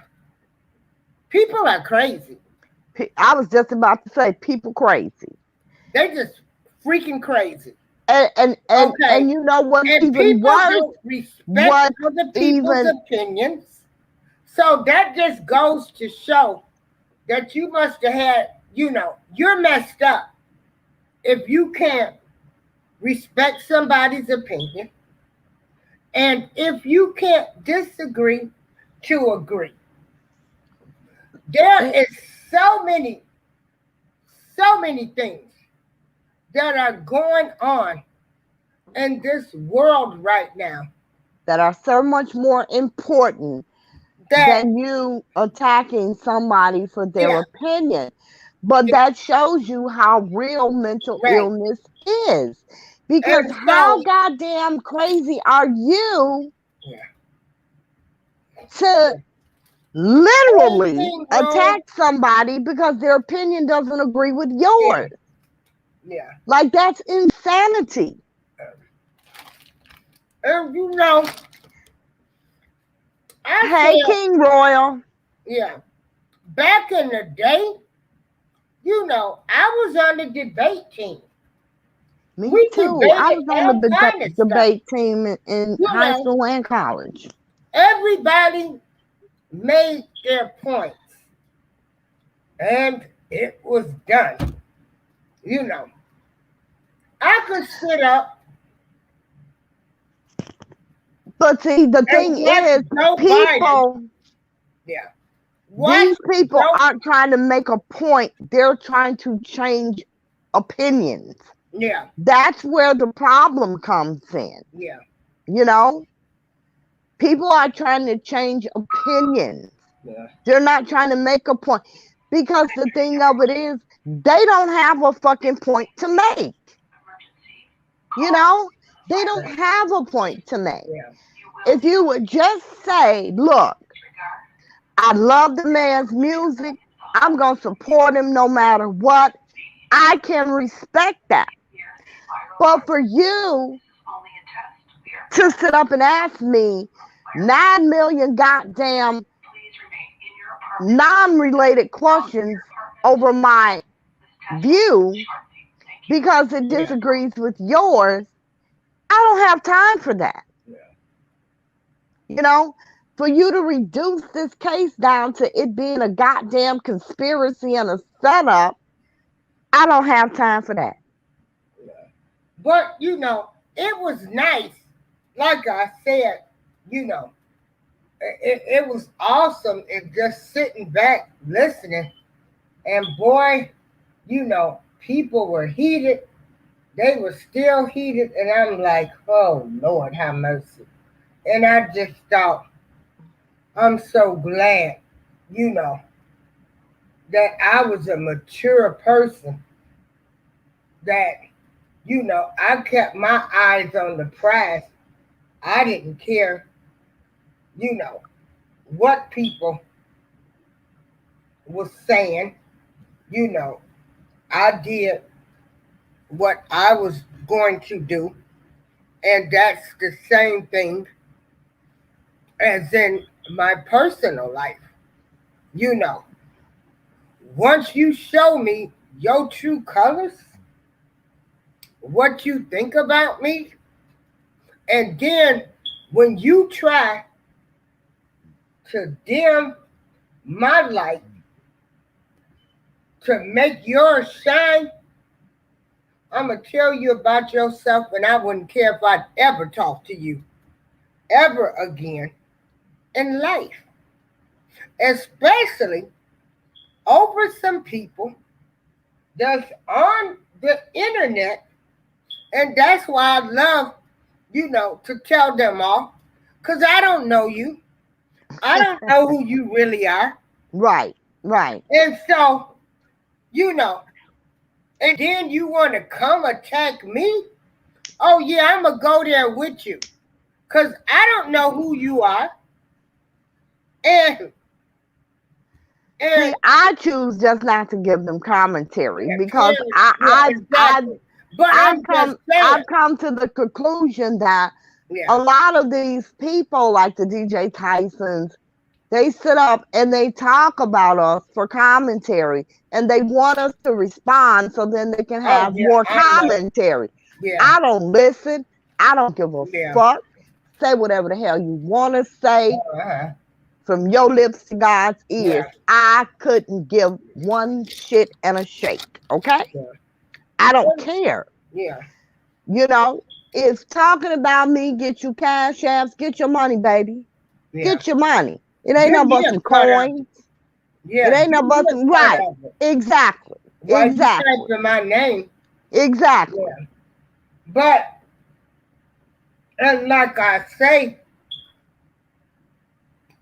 people are crazy. I was just about to say people crazy. They're just freaking crazy. And Okay. you know what's And even people worse? don't respect What other people's even opinions. So that just goes to show that you must have had, you're messed up if you can't respect somebody's opinion and if you can't disagree to agree. There is so many things that are going on in this world right now that are so much more important that than you attacking somebody for their yeah, opinion. But yeah, that shows you how real mental right. illness is. Because And how so goddamn crazy are you yeah, to literally anything wrong? attack somebody because their opinion doesn't agree with Yeah, yours? yeah. Like, that's insanity. And I Hey, said, King Royal. yeah, back in the day, I was on the debate team. Me We too. I debated was on all the kind of stuff. debate team in You high know, school and college. everybody made their points, and it was done. You know, I could sit up But see, the and thing watch is, Joe Biden. people, Yeah, watch these people Joe. aren't trying to make a point. They're trying to change opinions. Yeah, That's where the problem comes in. yeah, You know, people are trying to change opinions. yeah. They're not trying to make a point because the thing of it is, they don't have a fucking point to make. You know, they don't have a point to make. Yeah. If you would just say, look, I love the man's music, I'm going to support him no matter what, I can respect that. But for you to sit up and ask me 9 million goddamn non-related questions over my view because it disagrees with yours, I don't have time for that. Yeah. You know, for you to reduce this case down to it being a goddamn conspiracy and a setup, I don't have time for that. Yeah. But it was nice. Like I said, it was awesome. And just sitting back listening, and boy, people were heated. They were still heated, and I'm like, oh Lord, have mercy. And I just thought, I'm so glad, that I was a mature person, that, I kept my eyes on the prize. I didn't care, what people was saying. I did what I was going to do. And that's the same thing as in my personal life. You know, once you show me your true colors, what you think about me, and then when you try to dim my light to make yours shine, I'm going to tell you about yourself, and I wouldn't care if I'd ever talk to you ever again in life, especially over some people that's on the internet. And that's why I love, to tell them off, because I don't know you. I don't know who you really are. Right, right. And so, and then you want to come attack me? Oh, yeah, I'm going to go there with you. Because I don't know who you are. And See, I choose just not to give them commentary yeah, because exactly. But I'm just saying. I've come to the conclusion that Yeah. a lot of these people, like the DJ Tysons, they sit up and they talk about us for commentary, and they want us to respond so then they can have more commentary. Yeah. I don't listen. I don't give a Yeah. fuck. Say whatever the hell you want to say. Uh-huh. From your lips to God's ears. Yeah. I couldn't give one shit and a shake. Okay? Yeah. I don't care. Yeah. If talking about me get you cash apps, get your money, baby. Yeah. Get your money. It ain't no but some coins. Yeah. It ain't no but some right. Exactly. Well, exactly. You typed my name. Exactly. Yeah. But and like I say,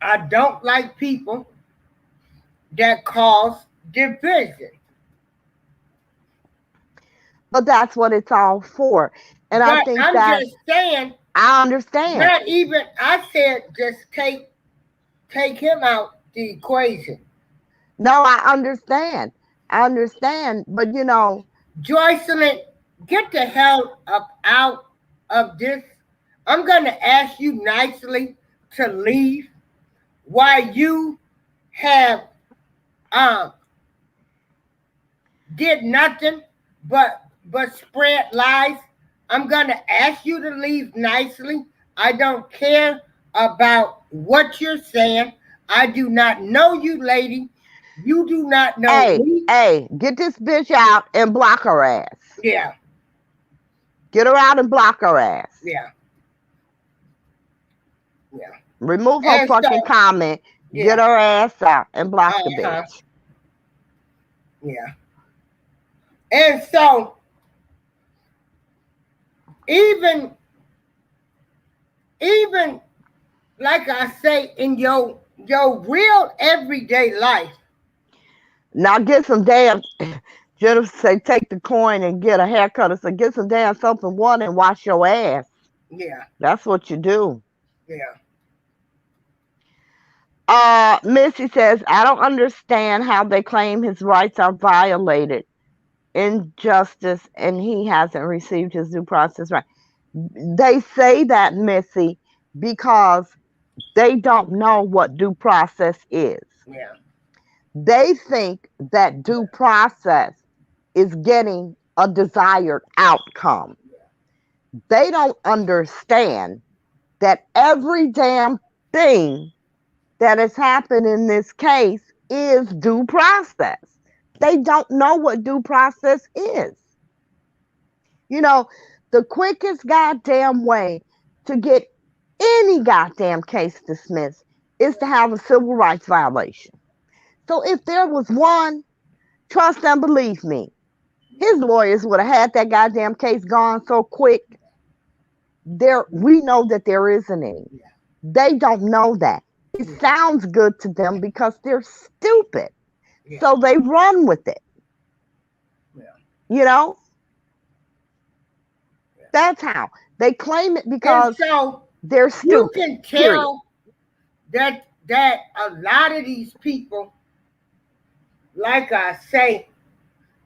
I don't like people that cause division. But that's what it's all for. And but I think I'm that just saying, I understand. Not even I said just take him out the equation. No, I understand. But Joycelyn, get the hell up out of this. I'm gonna ask you nicely to leave while you have did nothing but spread lies. I'm gonna ask you to leave nicely. I don't care about what you're saying. I do not know you, lady. You do not know me. Hey, get this bitch out and block her ass. Yeah. Get her out and block her ass. Yeah. Yeah. Remove her fucking comment. Yeah. Get her ass out and block the bitch. Yeah. And so, even like I say, in your real everyday life. Now get some damn, Jennifer say take the coin and get a haircut. So get some damn soap and water and wash your ass. Yeah. That's what you do. Yeah. Missy says, I don't understand how they claim his rights are violated. Injustice, and he hasn't received his due process right. They say that, Missy, because they don't know what due process is. Yeah. They think that due process is getting a desired outcome. They don't understand that every damn thing that has happened in this case is due process. They don't know what due process is. The quickest goddamn way to get any goddamn case dismissed is to have a civil rights violation. So if there was one, trust and believe me, his lawyers would have had that goddamn case gone so quick. We know that there isn't any. They don't know that. It sounds good to them because they're stupid. Yeah. So they run with it. Yeah. That's how. They claim it because they're stupid. You can tell that a lot of these people, like I say,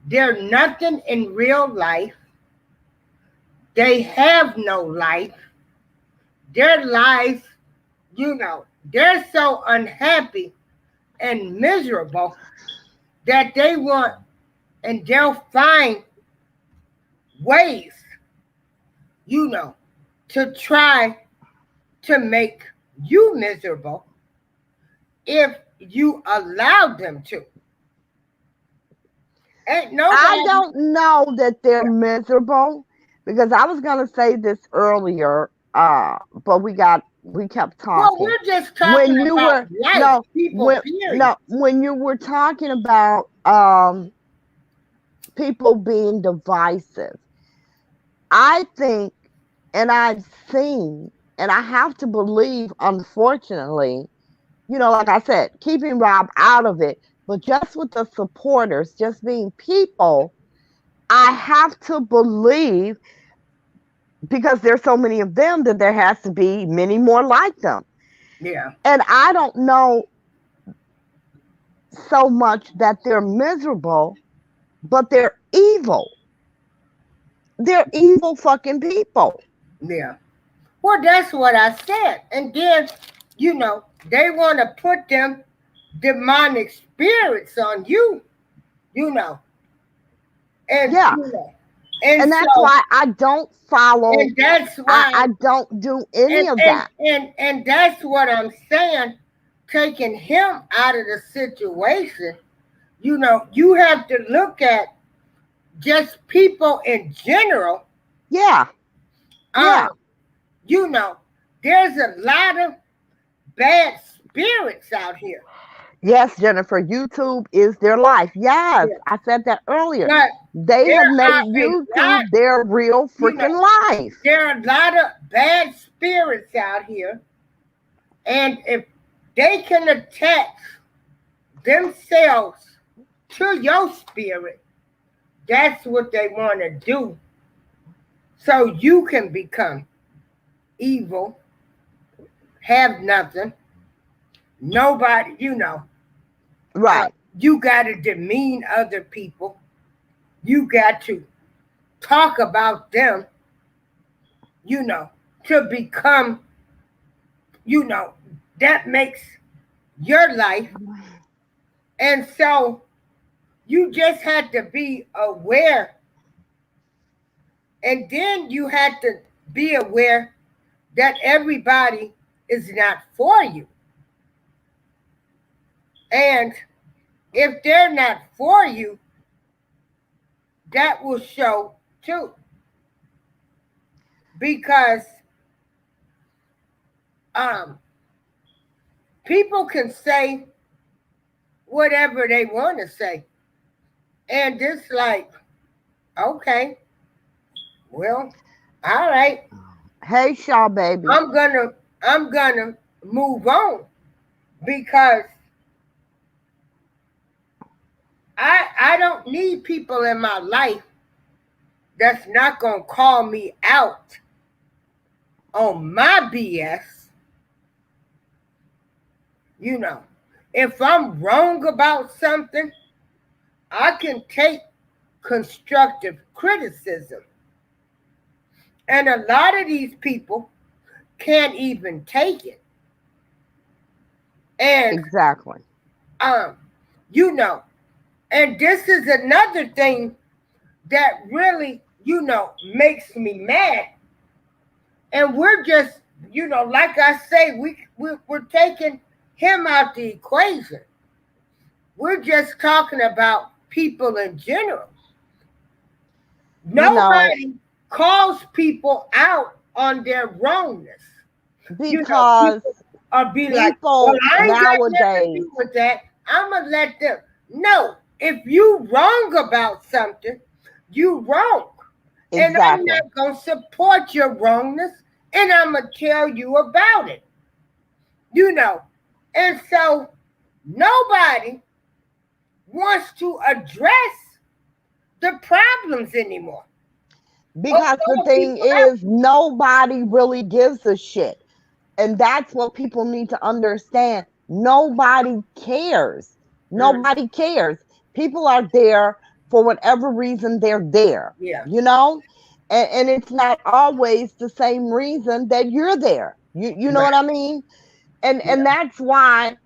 they're nothing in real life. They have no life. Their life, they're so unhappy and miserable that they want, and they'll find ways, you know, to try to make you miserable if you allow them to. Ain't I nobody. don't know that they're miserable because I was gonna say this earlier, but we kept Well, talking. we're just talking When you about were life, no people, when period. no when you were talking about people being divisive, I think, and I've seen, and I have to believe, unfortunately, like I said, keeping Rob out of it, but just with the supporters, just being people, I have to believe, because there's so many of them, that there has to be many more like them. Yeah, And I don't know so much that they're miserable, but they're evil. They're evil fucking people. yeah. Well, that's what I said. And then, they want to put them demonic spirits on you, you know, and Yeah. you know, and And that's so, why I don't follow, and that's I why, don't do any and of and that. and that's what I'm saying. Taking him out of the situation, you have to look at just people in general. Yeah. Um, Yeah. you know, there's a lot of bad spirits out here. Yes, Jennifer, YouTube is their life. Yes, Yeah. I said that earlier. But They there have made are a lot, YouTube their real you know, freaking life. there are a lot of bad spirits out here. And if they can attach themselves to your spirit, that's what they want to do. So you can become evil, have nothing, nobody, uh, Right. you got to demean other people. You got to talk about them, you know, to become, you know, that makes your life. And so you just had to be aware. And then you had to be aware that everybody is not for you. And if they're not for you, that will show too. Because um, people can say whatever they want to say. And it's like, okay, well, all right, Hey, Shaw, baby. I'm gonna I'm gonna move on because I don't need people in my life that's not gonna call me out on my BS. You know, if I'm wrong about something, I can take constructive criticism. And a lot of these people can't even take it. And Exactly. um, you know, and this is another thing that really, makes me mad. And we're just, like I say, we're taking him out the equation. We're just talking about people in general. You know, Nobody calls people out on their wrongness. because People are be like, well, people I ain't got nothing to nowadays, do with that. I'm gonna let them. No, if you wrong about something, you wrong. And I'm exactly. not gonna support your wrongness, and I'm gonna tell you about it. You know. And so nobody wants to address the problems anymore. Because the Although thing people have, is, nobody really gives a shit. And that's what people need to understand. Nobody cares. mm, Nobody cares. People are there for whatever reason they're there, yeah, you know? And it's not always the same reason that you're there. You know what right, I mean? And that's why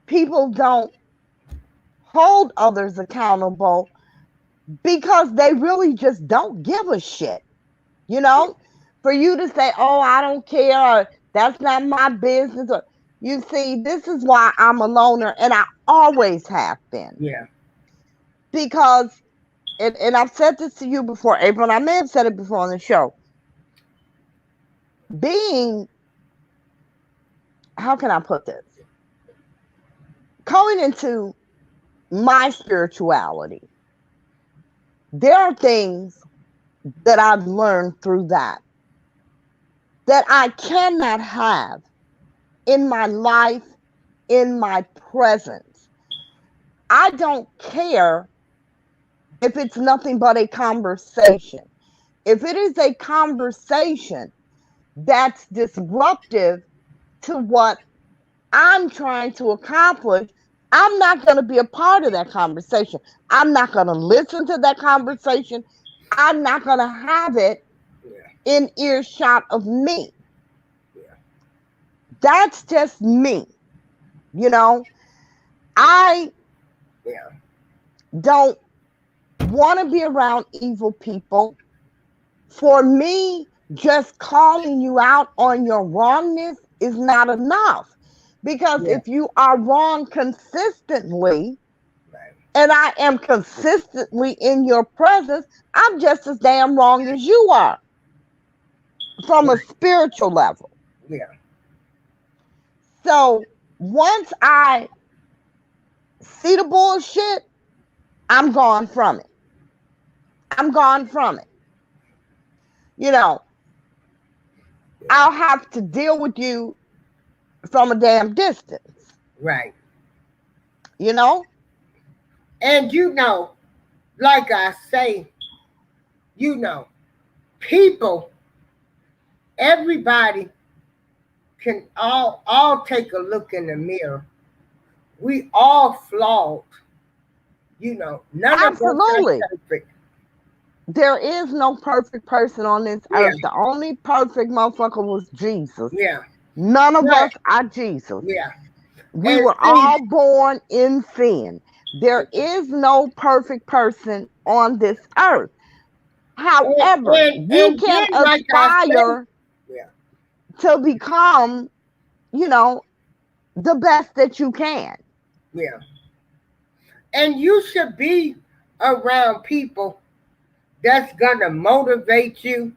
people don't hold others accountable, because they really just don't give a shit. You know, for you to say, "Oh, I don't care," or "That's not my business," or you see, this is why I'm a loner, and I always have been. Yeah. Because, and I've said this to you before, April, and I may have said it before on the show. Being, how can I put this? Going into my spirituality, there are things that I've learned through that I cannot have in my life, in my presence. I don't care if it's nothing but a conversation. If it is a conversation that's disruptive to what I'm trying to accomplish, I'm not going to be a part of that conversation. I'm not going to listen to that conversation. I'm not going to have it in earshot of me. That's just me. You know, I don't want to be around evil people. For me, just calling you out on your wrongness is not enough. Because if you are wrong consistently, and I am consistently in your presence, I'm just as damn wrong as you are from a spiritual level. Yeah. So once I see the bullshit, I'm gone from it. I'm gone from it. You know, I'll have to deal with you from a damn distance. Right. You know? And you know, like I say, you know, people, everybody can all take a look in the mirror. We all flawed. You know, none Absolutely. of us are perfect. There is no perfect person on this earth. The only perfect motherfucker was Jesus. Yeah. None of us are Jesus. Yeah. We were all born in sin. There is no perfect person on this earth. However, you can aspire to become, you know, the best that you can. Yeah. And you should be around people that's gonna motivate you,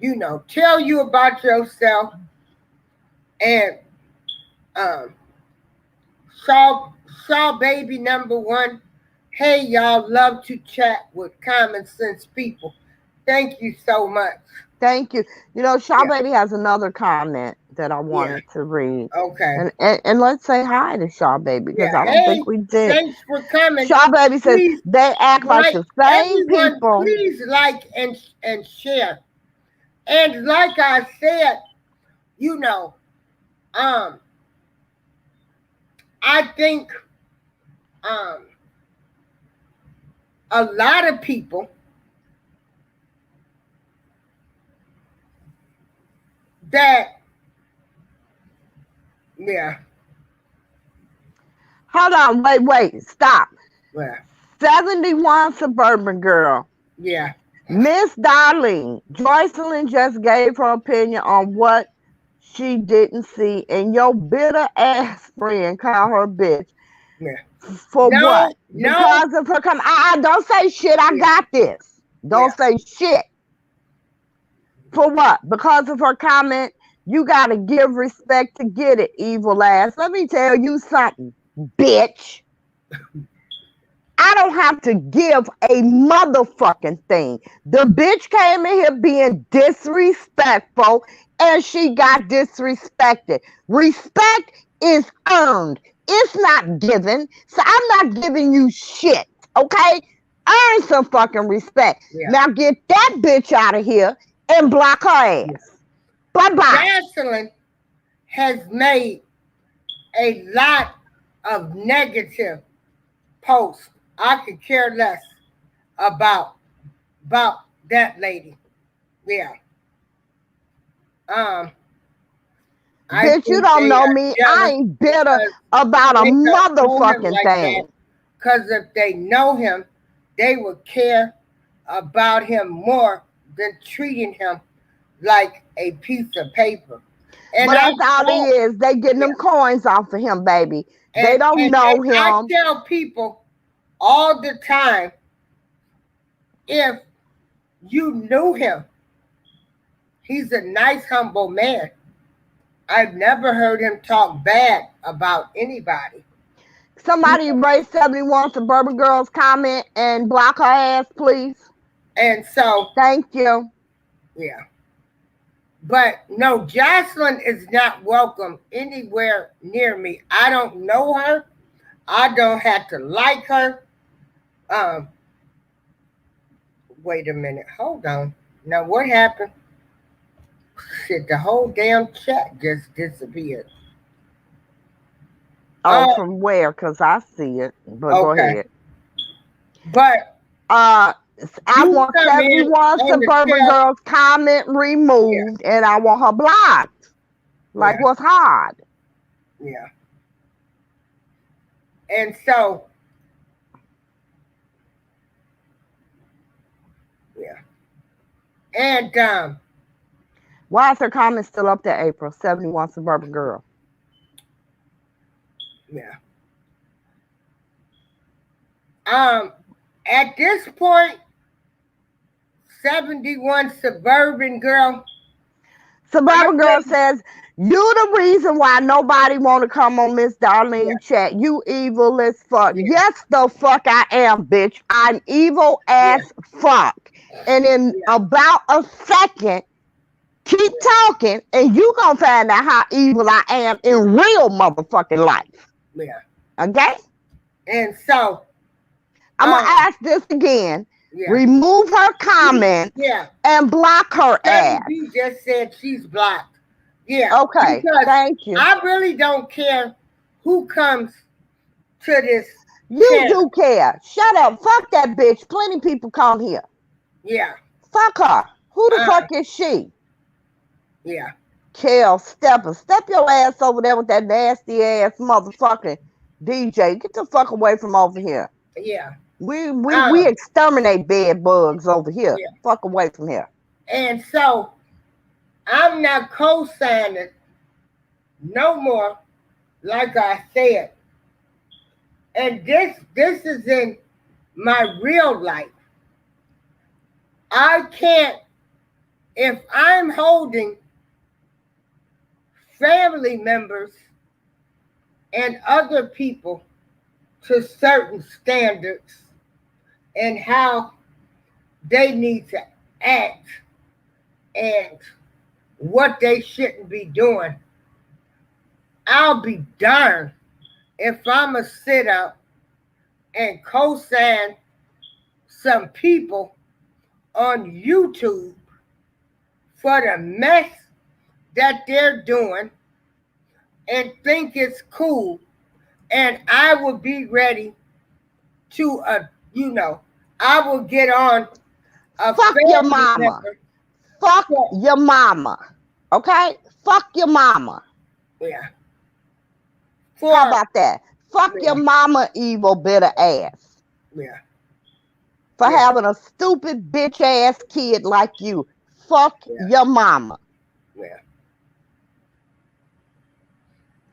you know, tell you about yourself, and Shaw Baby #1. Hey y'all, love to chat with common sense people. Thank you so much. Thank you. You know, Shaw Baby has another comment that I wanted to read. Okay. And let's say hi to Shaw Baby, because I don't think we did. Thanks for coming. Shaw Baby says they act like the same people. Please like and share. And like I said, you know, I think a lot of people that Hold on, wait, stop. 71 Suburban Girl. Yeah. Miss Darlene, Joycelyn just gave her opinion on what she didn't see, and your bitter ass friend called her bitch. Yeah. For what? Because of her comment. Don't say shit. I got this. Don't say shit. For what? Because of her comment, you got to give respect to get it, evil ass. Let me tell you something, bitch. I don't have to give a motherfucking thing. The bitch came in here being disrespectful, and she got disrespected. Respect is earned. It's not given. So I'm not giving you shit, okay? Earn some fucking respect. Now get that bitch out of here and block her ass. Bye-bye. Jocelyn has made a lot of negative posts. I could care less about that lady. Yeah. I Bitch, you think don't they know are me. jealous I ain't bitter because about a they don't know him motherfucking like that. thing. Because if they know him, they would care about him more than treating him like a piece of paper. And But I that's all he don't, is. They getting yeah. them coins off of him, baby. They don't And know I him. tell people all the time, if you knew him, he's a nice, humble man. I've never heard him talk bad about anybody. Somebody erase 71 Suburban Girls comment and block her ass, please. And so, Thank you. yeah. But no, Jocelyn is not welcome anywhere near me. I don't know her. I don't have to like her. Um, Wait a minute. Hold on. Now, what happened? Shit, the whole damn chat just disappeared. Oh, from where? Because I see it. But go Okay. ahead. But I you want come in 71 on the Suburban chat. Girls comment removed, and I want her blocked. Like, Yeah. what's hard? Yeah. And so, yeah. And Why is her comment still up there, April? 71 Suburban Girl. yeah. At this point, 71 Suburban Girl. Suburban Girl says, you the reason why nobody want to come on Miss Darlene chat. You evil as fuck. Yeah. Yes, the fuck I am, bitch. I'm evil as fuck. And in about a second, keep talking, and you gonna find out how evil I am in real motherfucking life. Yeah. Okay? And so, I'm gonna ask this again. yeah. Remove her comments and block her ass. He just said she's blocked. Yeah. Okay. Because thank you. I really don't care who comes to this. You channel. do care. Shut up. Fuck that bitch. Plenty people come here. Yeah. Fuck her. Who the fuck is she? Yeah. Kel Stepper. Step your ass over there with that nasty ass motherfucking DJ. Get the fuck away from over here. Yeah. We exterminate bed bugs over here. Yeah. Fuck away from here. And so I'm not co-signing no more, like I said. And this is in my real life. I can't, if I'm holding family members and other people to certain standards and how they need to act and what they shouldn't be doing, I'll be darned if I'm going to sit up and co-sign some people on YouTube for the mess that they're doing and think it's cool. And I will be ready to, I will get on a fuck your mama. Member. Fuck your mama. Okay? Fuck your mama. Yeah. How about that? Fuck your mama, evil, bitter ass. Yeah. For having a stupid bitch ass kid like you. Fuck your mama. Yeah.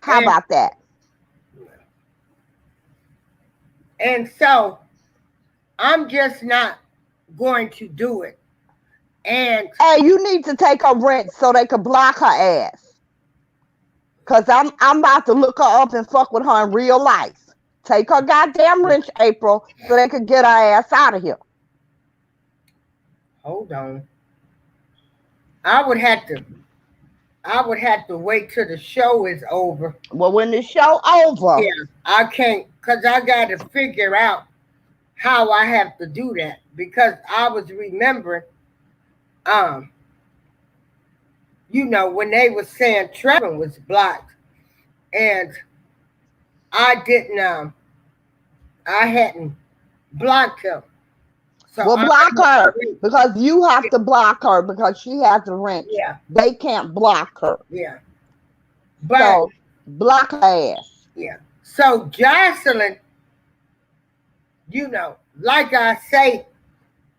How about that? And so I'm just not going to do it. And hey, you need to take her rent so they could block her ass. Cause I'm about to look her up and fuck with her in real life. Take her goddamn rent, April, so they could get her ass out of here. Hold on. I would have to wait till the show is over. Well, when the show over. Yeah, I can't, because I got to figure out how I have to do that. Because I was remembering, when they were saying Trevor was blocked. And I hadn't blocked him. So well, block her because you have to block her because she has the rent. Yeah. They can't block her. Yeah. But So block her ass. yeah. So Jocelyn, like I say,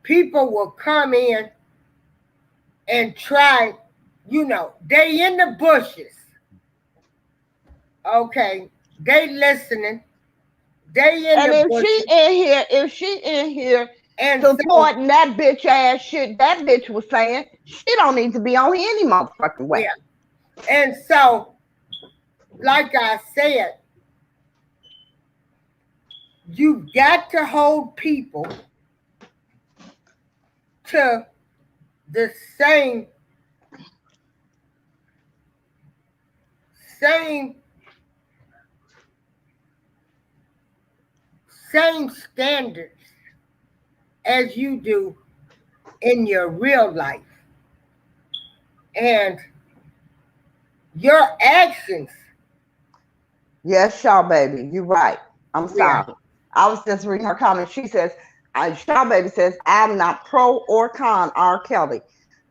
people will come in and try, they in the bushes. Okay. They listening. They in And the bushes. if she in here And so, supporting that bitch ass shit that bitch was saying, she don't need to be on here any motherfucking way. yeah. And so, like I said, you got to hold people to the same same standards as you do in your real life. And your actions. Yes, Shaw baby, you're right. I'm Yeah. sorry. I was just reading her comment. She says, Shaw baby says, I'm not pro or con R. Kelly,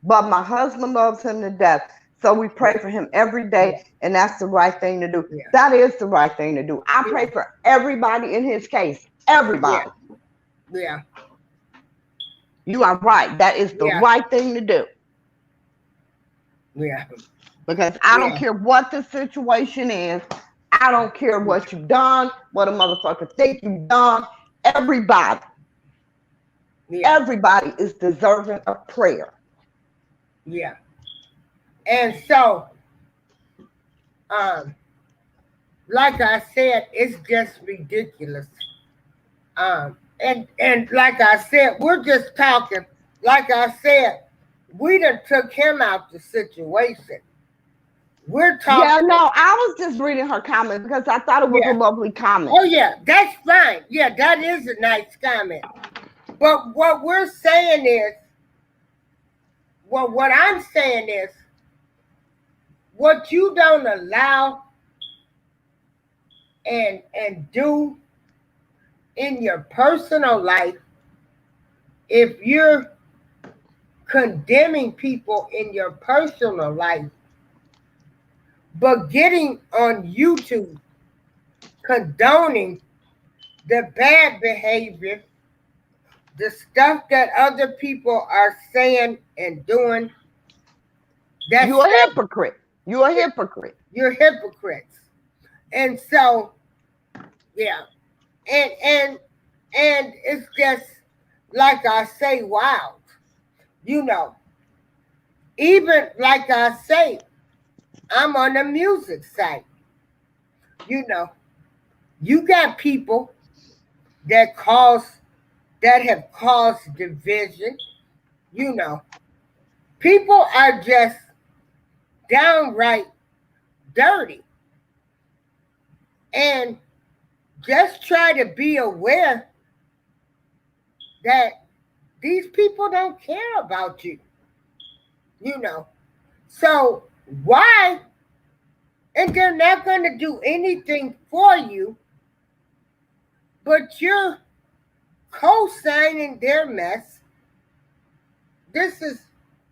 but my husband loves him to death. So we pray for him every day, Yeah. and that's the right thing to do. Yeah. That is the right thing to do. I pray for everybody in his case. Everybody. Yeah. You are right. That is the Yeah. right thing to do. Yeah. Because I don't care what the situation is. I don't care what you've done, what a motherfucker think you've done. Everybody is deserving of prayer. Yeah. And so, like I said, it's just ridiculous. And like I said, we're just talking. Like I said, we done took him out the situation. We're talking. Yeah, no, I was just reading her comment because I thought it was a lovely comment. Oh yeah, that's fine. Yeah, that is a nice comment. But what we're saying is, what I'm saying is, what you don't allow and do in your personal life, if you're condemning people in your personal life, but getting on YouTube condoning the bad behavior, the stuff that other people are saying and doing, You're a hypocrite. You're a hypocrite. You're hypocrites. And so, yeah. And it's just like I say, wow. Even like I say, I'm on the music side. You got people that have caused division. People are just downright dirty. And just try to be aware that these people don't care about you. So why? And they're not going to do anything for you, but you're co-signing their mess. This is,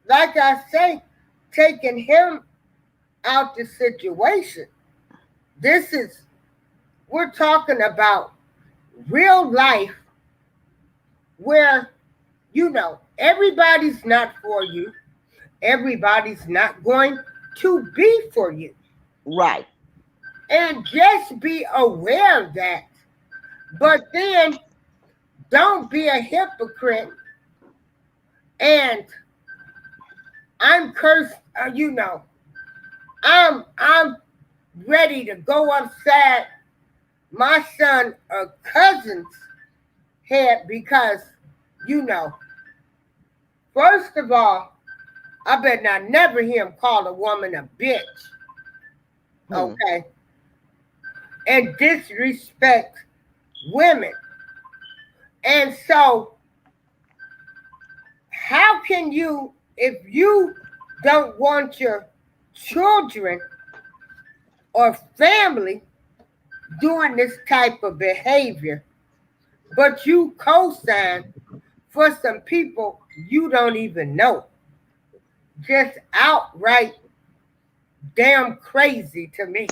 like I say, taking him out the situation. We're talking about real life where, everybody's not for you. Everybody's not going to be for you. Right. And just be aware of that. But then don't be a hypocrite. And I'm cursed, I'm ready to go upside my son or cousin's head because, first of all, I better not never hear him call a woman a bitch. Okay? And disrespect women. And so, how can you, if you don't want your children or family doing this type of behavior, but you co-sign for some people you don't even know, just outright damn crazy to me.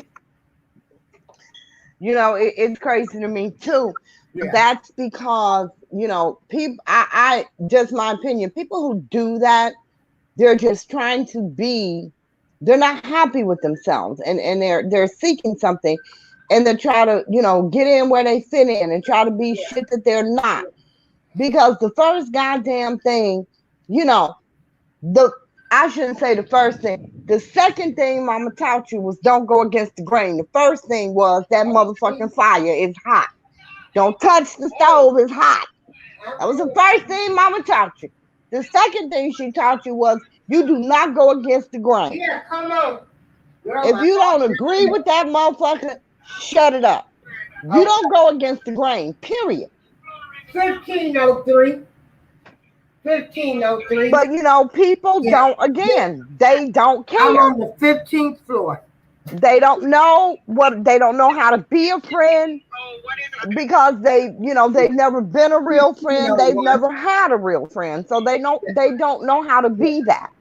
It's crazy to me too. Yeah. That's because, people, I just my opinion, people who do that, they're just trying to be, they're not happy with themselves, and they're seeking something, and they try to, get in where they fit in and try to be shit that they're not. Because the first goddamn thing, you know, the I shouldn't say the first thing. The second thing mama taught you was don't go against the grain. The first thing was that motherfucking fire is hot. Don't touch the stove, it's hot. That was the first thing mama taught you. The second thing she taught you was you do not go against the grain. Yeah, come on. Girl, If you don't agree with that motherfucker, shut it up. You don't go against the grain, period. 1503. 1503. But people don't, again, they don't care. I'm on the 15th floor. They don't know how to be a friend because they've never been a real friend. They've never had a real friend. So they don't know how to be that.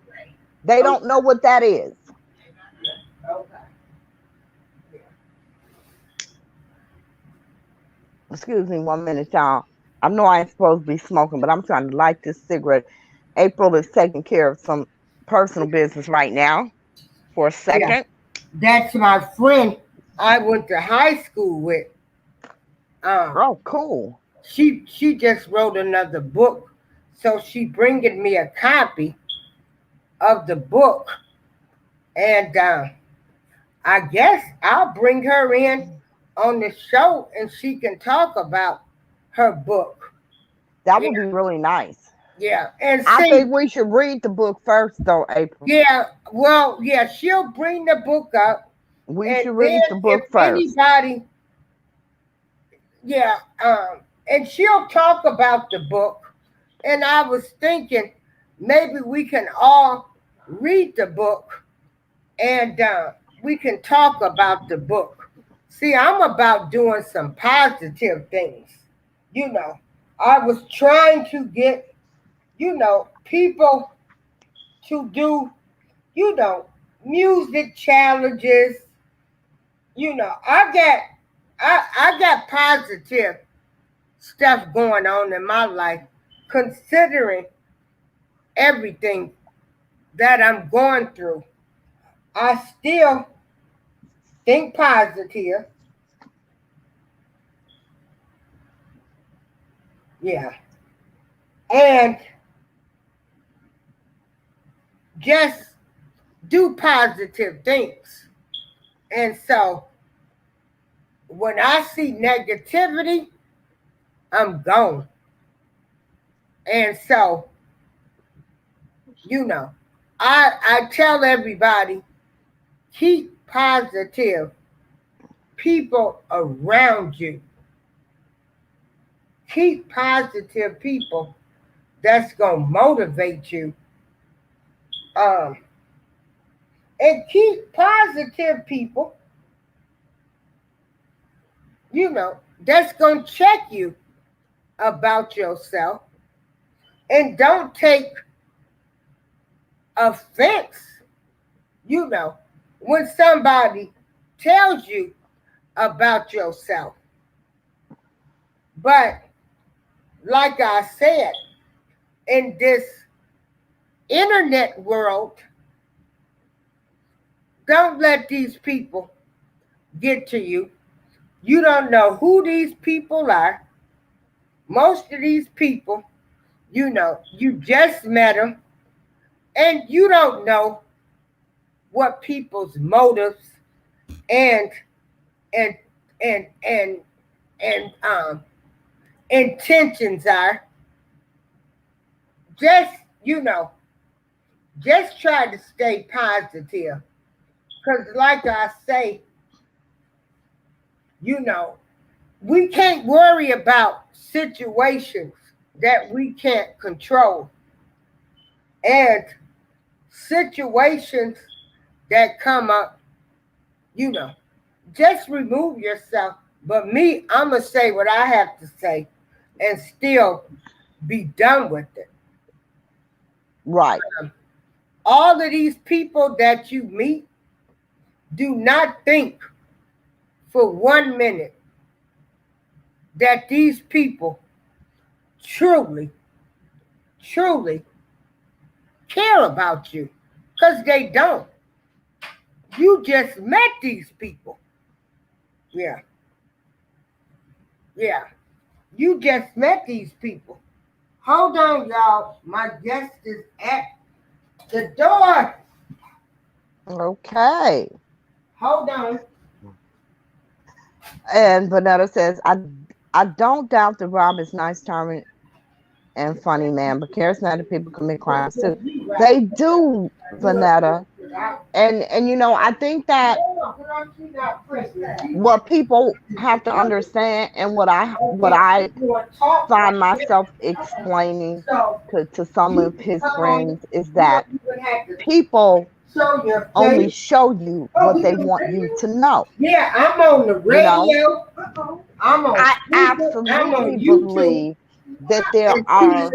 They don't know what that is. Okay. Excuse me 1 minute, y'all. I know I ain't supposed to be smoking, but I'm trying to light this cigarette. April is taking care of some personal business right now for a second. Yeah. That's my friend I went to high school with. Oh, cool. She just wrote another book, so she bringing me a copy of the book, and I guess I'll bring her in on the show and she can talk about her book. That would be really nice. Yeah, and I think we should read the book first, though, April. Yeah, well, yeah, she'll bring the book up. We should read the book first. Anybody, yeah, and she'll talk about the book. And I was thinking maybe we can all read the book and we can talk about the book. See, I'm about doing some positive things. I was trying to get, people to do, music challenges. I got positive stuff going on in my life, considering everything that I'm going through. I still think positive. Yeah. And just do positive things. And so when I see negativity, I'm gone. And so, I tell everybody, keep positive people around you. Keep positive people that's going to motivate you. And keep positive people, that's going to check you about yourself. And don't take offense, when somebody tells you about yourself. But like I said, in this internet world, don't let these people get to you. You don't know who these people are. Most of these people, you just met them, and you don't know what people's motives and intentions are. Just try to stay positive. Because like I say, we can't worry about situations that we can't control. And situations that come up, just remove yourself. But me, I'm going to say what I have to say and still be done with it. Right. All of these people that you meet, do not think for 1 minute that these people truly, truly care about you, because they don't. You just met these people. Yeah. Yeah. You just met these people. Hold on, y'all. My guest is at the door. Okay. Hold on. And Vanetta says, I don't doubt that Rob is nice, charming, and funny man, but charismatic people commit crimes too. They do, Vanetta. And you know, I think that what people have to understand, and what I find myself explaining to some of his friends, is that people only show you what they want you to know. Yeah, I'm on the radio. You know? I'm on. I I'm absolutely on YouTube. believe that there are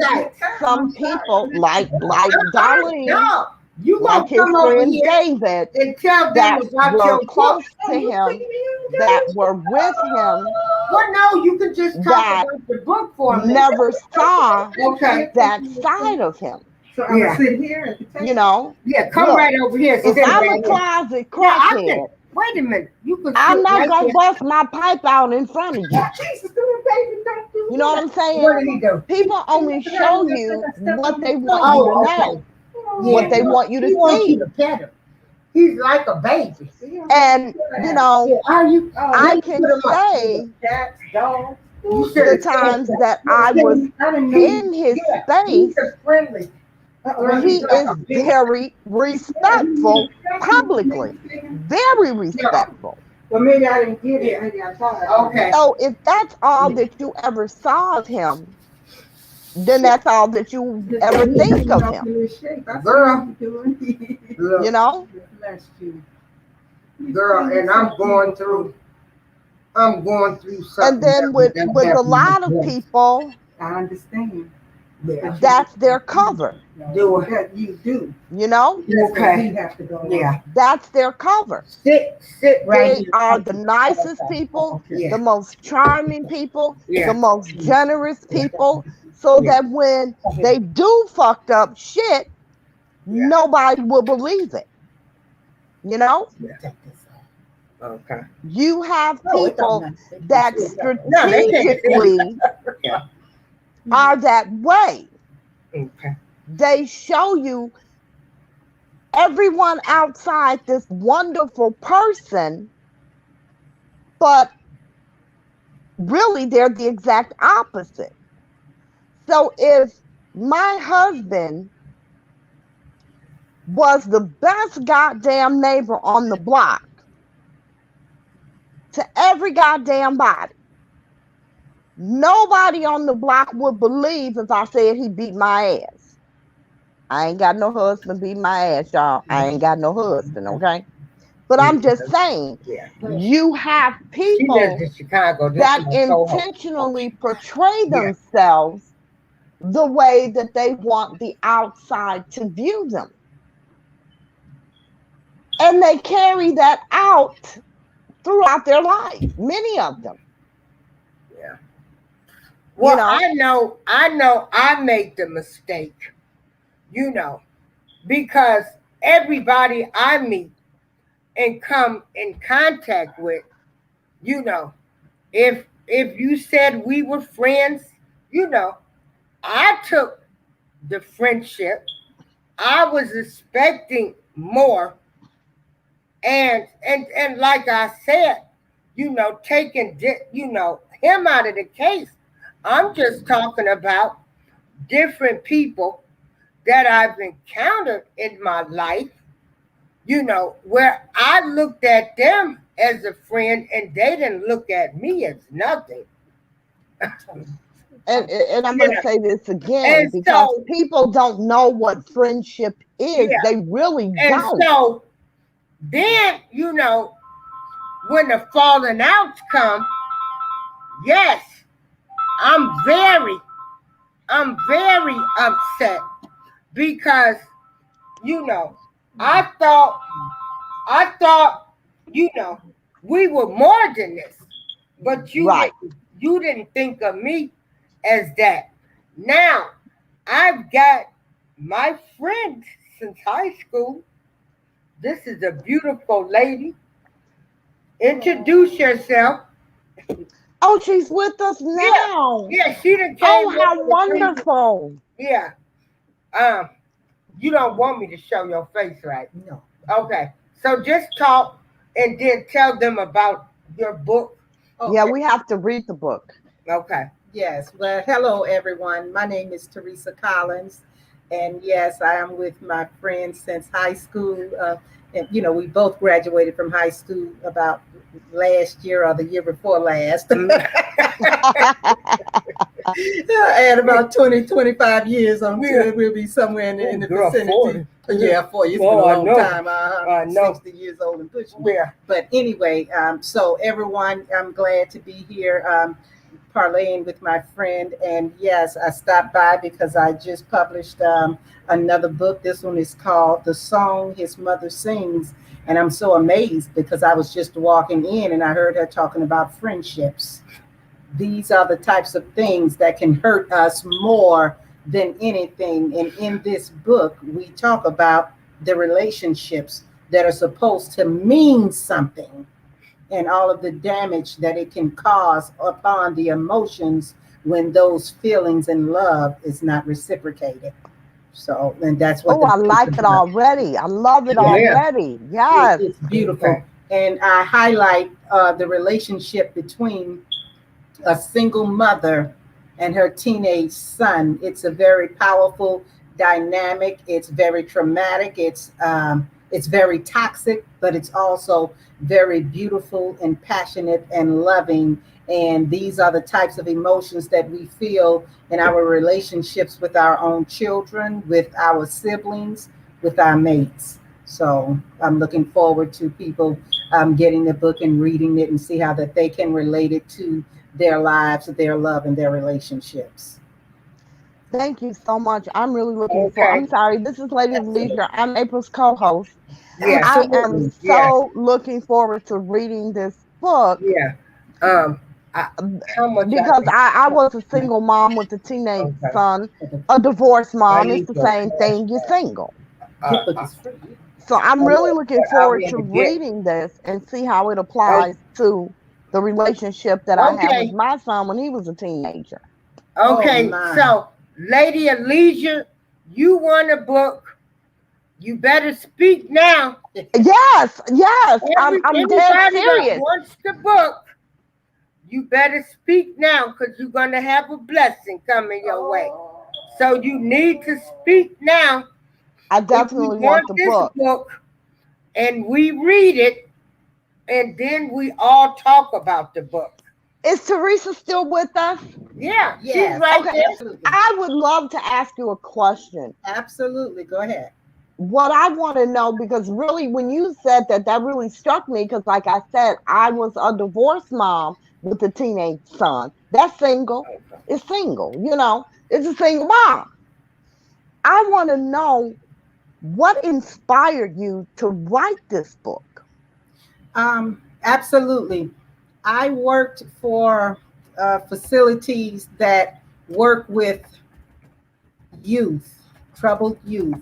some people like Darlene, No, you like gonna his come over friend here David, and tell them that about were your close book. to him, that were with him, Well, no, you can just talk that about the book for me. never saw Okay. that side of him. So I'm gonna sit here at the table. You know, Yeah, come look, right over here. if Sit I'm right a here. closet Yeah, I crackhead, can. Wait a minute. You can. I'm sit not right gonna here. bust my pipe out in front of you. Jesus, baby, don't do You know what I'm What saying? did he do? People only show you what they want Oh, you to okay. know, Yeah, what they want you he to wants you see. to pet him. He's like a baby. And you know, Yeah, are you? I can say Cats, dogs. You the times that I was in his space, He's friendly. he is very respectful publicly. Very respectful. Well, maybe I didn't get it. Maybe I thought. Okay. So if that's all that you ever saw of him, then that's all that you ever think of him. Girl. You know? Girl, and I'm going through something. And then with a lot of people, I understand. Yeah. that's their cover. Do That you do. You know? Okay. We have to go. Yeah. That's their cover. Sit right They here. are the nicest people, Yeah. the most charming people, Yeah. the most generous people, so that when they do fucked up shit, nobody will believe it. You know? Okay. You have people that No, they can't. strategically Yeah. are that way. Okay. They show you everyone outside this wonderful person, but really they're the exact opposite. So if my husband was the best goddamn neighbor on the block to every goddamn body, nobody on the block would believe if I said he beat my ass. I ain't got no husband beat my ass, y'all. I ain't got no husband, okay? But I'm just saying, you have people that intentionally portray themselves the way that they want the outside to view them. And they carry that out throughout their life, many of them. Yeah. Well, You know? I know I made the mistake, because everybody I meet and come in contact with, if you said we were friends, I took the friendship. I was expecting more, and like I said, taking him out of the case. I'm just talking about different people that I've encountered in my life, where I looked at them as a friend and they didn't look at me as nothing. And I'm going to say this again, And because so, people don't know what friendship is. They really and don't. so then, when the falling outs come, yes, I'm very upset because, I thought you know, we were more than this. But Right. you didn't think of me as that. Now I've got my friend since high school. This is a beautiful lady. Introduce yourself. Oh, she's with us Yeah, now. yeah, she done Oh, came up how with a reason. wonderful. Yeah. Um, you don't want me to show your face, right? No. Okay. So just talk and then tell them about your book. Yeah, Okay. we have to read the book. Okay. Yes. Well, hello, everyone. My name is Teresa Collins. And yes, I am with my friends since high school. And, we both graduated from high school about last year or the year before last. And about 20, 25 years, I'm sure we'll be somewhere in the Girl, vicinity. 40. Yeah, 40. It's been Oh, a I long know. time. I know. 60 years old and pushing. Yeah. But anyway, so everyone, I'm glad to be here parlaying with my friend. And yes, I stopped by because I just published another book. This one is called The Song His Mother Sings. And I'm so amazed because I was just walking in and I heard her talking about friendships. These are the types of things that can hurt us more than anything. And in this book, we talk about the relationships that are supposed to mean something and all of the damage that it can cause upon the emotions when those feelings and love is not reciprocated. So, and that's what Oh, the I book is like it about. already. I love it Yeah. already. Yes. It's beautiful. Okay. And I highlight the relationship between a single mother and her teenage son. It's a very powerful dynamic. It's very traumatic. It's very toxic, but it's also very beautiful and passionate and loving. And these are the types of emotions that we feel in our relationships with our own children, with our siblings, with our mates. So I'm looking forward to people getting the book and reading it and see how that they can relate it to their lives, their love, and their relationships. Thank you so much. I'm really looking for. I'm Okay. sorry. This is Lady of Leisure. I'm April's co-host. Yeah. I am Absolutely. Yeah. so looking forward to reading this book Yeah. Um. I, how much I because can. I was a single mom with a teenage Okay. son, a divorced I mom. It's need the your same cash. thing. You're single. This book I is free. So I'm really know, looking but I forward mean to to get. reading this and see how it Oh, applies to the relationship that I had with okay. my son when he was a teenager. Oh Okay. my. So, Lady of Leisure, you won a book. You better speak now. Yes, yes. I'm dead Anybody that serious. wants the book, you better speak now because you're gonna have a blessing coming your way. Oh. So you need to speak now I if you definitely want want the this book. book and we read it and then we all talk about the book. Is Teresa still with us? Yeah, she's Yes, right Okay. there. absolutely. I would love to ask you a question. Absolutely. Go ahead. What I want to know, because really, when you said that, that really struck me. Because, like I said, I was a divorced mom with a teenage son. That's single. It's single, it's a single mom. I want to know what inspired you to write this book. Absolutely. I worked for facilities that work with youth, troubled youth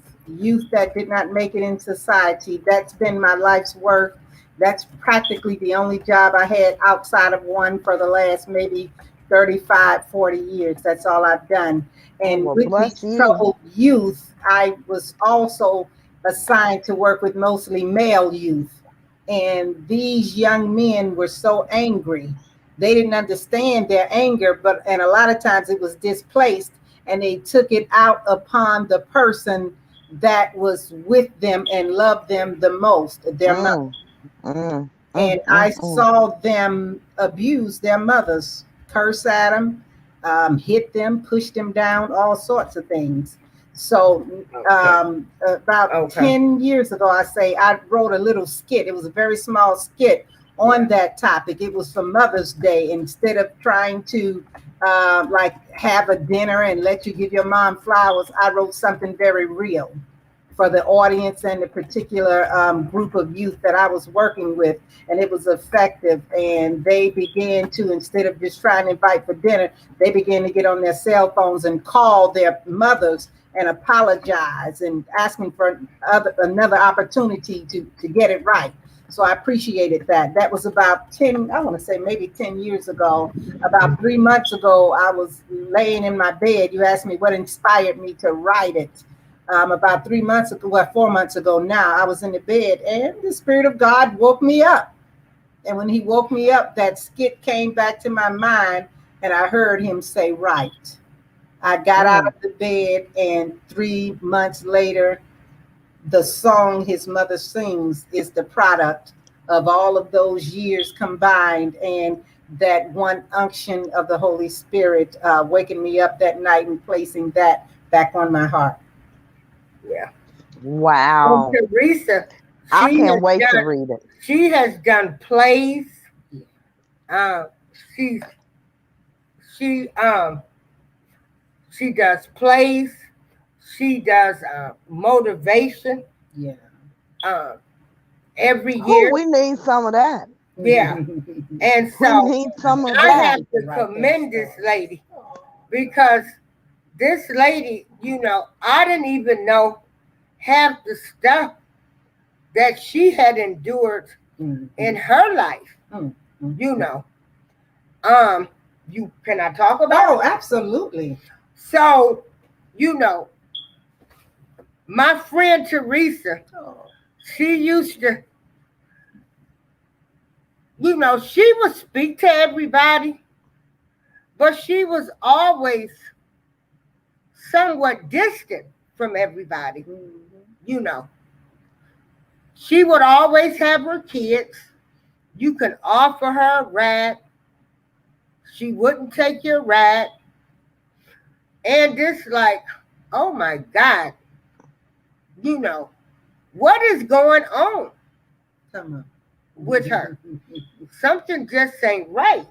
that did not make it in society. That's been my life's work. That's practically the only job I had outside of one for the last maybe 35, 40 years. That's all I've done. Oh, And well, with bless these you. troubled youth, I was also assigned to work with mostly male youth. And these young men were so angry. They didn't understand their anger, and a lot of times it was displaced and they took it out upon the person that was with them and loved them the most, their mother. Mm, mm, And I saw them abuse their mothers, curse at them, hit them, push them down, all sorts of things. So about Okay. 10 years ago, I wrote a little skit. It was a very small skit on that topic. It was for Mother's Day. Instead of trying to like have a dinner and let you give your mom flowers, I wrote something very real for the audience and the particular group of youth that I was working with, and it was effective. And they began to, instead of just trying to invite for dinner, they began to get on their cell phones and call their mothers and apologize and asking for another opportunity to get it right. So I appreciated that. That was about 10, I want to say maybe 10 years ago. About 3 months ago, I was laying in my bed. You asked me what inspired me to write it. About 3 months ago, well, 4 months ago now, I was in the bed and the Spirit of God woke me up. And when he woke me up, that skit came back to my mind and I heard him say, "Right." I got out of the bed, and 3 months later, the song his mother sings is the product of all of those years combined, and that one unction of the Holy Spirit waking me up that night and placing that back on my heart. Yeah. Wow. And Teresa, I can't wait to read it. She has done plays. She does plays. She does motivation. Yeah. Every year. Oh, we need some of that. Yeah. And so we need some of I that. have to commend this lady, because this lady, I didn't even know half the stuff that she had endured in her life. Can I talk about it? Absolutely. So, my friend Teresa, she used to, she would speak to everybody, but she was always somewhat distant from everybody. She would always have her kids. You can offer her a ride. She wouldn't take your ride. And it's like, oh my God, what is going on with her? Something just ain't right.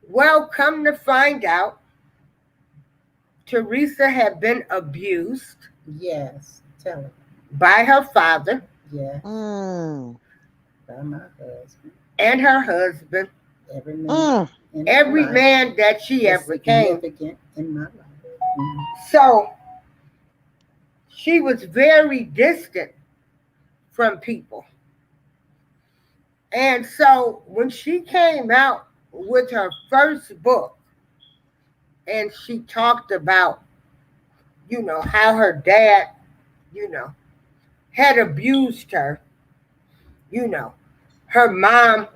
Well, come to find out, Teresa had been abused. Yes, tell her. By her father. Yeah. By my husband. And her husband. Every man. Every man that she ever came. In my life. So she was very distant from people. And so when she came out with her first book, and she talked about, how her dad, had abused her, her mom,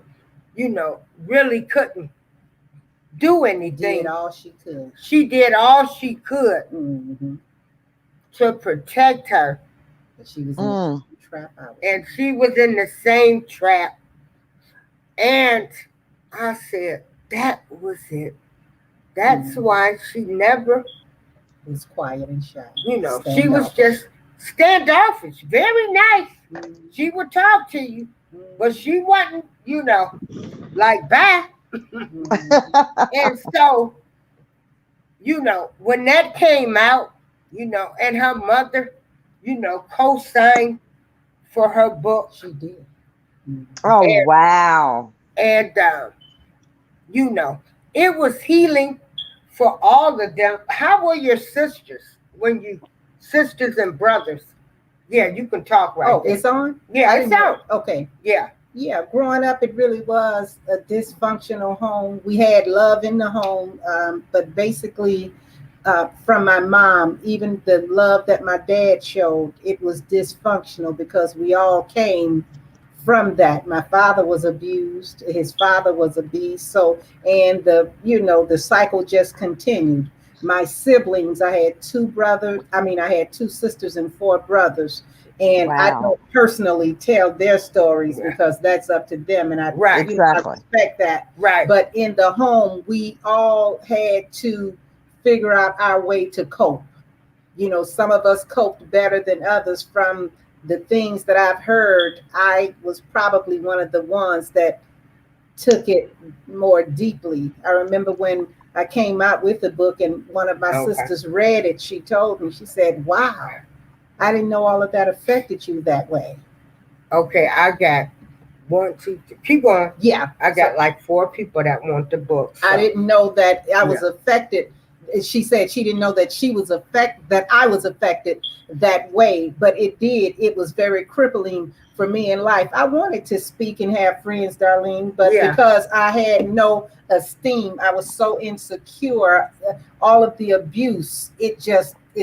really couldn't do anything. Did all she could. She did all she could to protect her. But she was in the trap. And she was in the same trap. And I said, that was it. That's why she never was quiet and shy. She was just standoffish, very nice. She would talk to you, but she wasn't, like bye. And so, when that came out, and her mother, co-signed for her book. She did. Oh, wow. And, it was healing for all of them. How were your sisters sisters and brothers? Yeah, you can talk right there. It's on? Yeah, it's on. Okay. Yeah. Yeah, growing up, it really was a dysfunctional home. We had love in the home, but basically from my mom, even the love that my dad showed, it was dysfunctional because we all came from that. My father was abused. His father was a beast. So, and the cycle just continued. My siblings, I had two sisters and 4 brothers. And I don't personally tell their stories because that's up to them. And I respect that. Right. But in the home, we all had to figure out our way to cope. Some of us coped better than others. From the things that I've heard, I was probably one of the ones that took it more deeply. I remember when I came out with the book and one of my sisters read it, she told me, she said, wow, I didn't know all of that affected you that way. Okay, I got one, two, three. Keep going. Yeah. I got like 4 people that want the book. So. I didn't know that I was affected. She said she didn't know that she was that I was affected that way, but it did. It was very crippling for me in life. I wanted to speak and have friends, Darlene, but because I had no esteem, I was so insecure. All of the abuse, it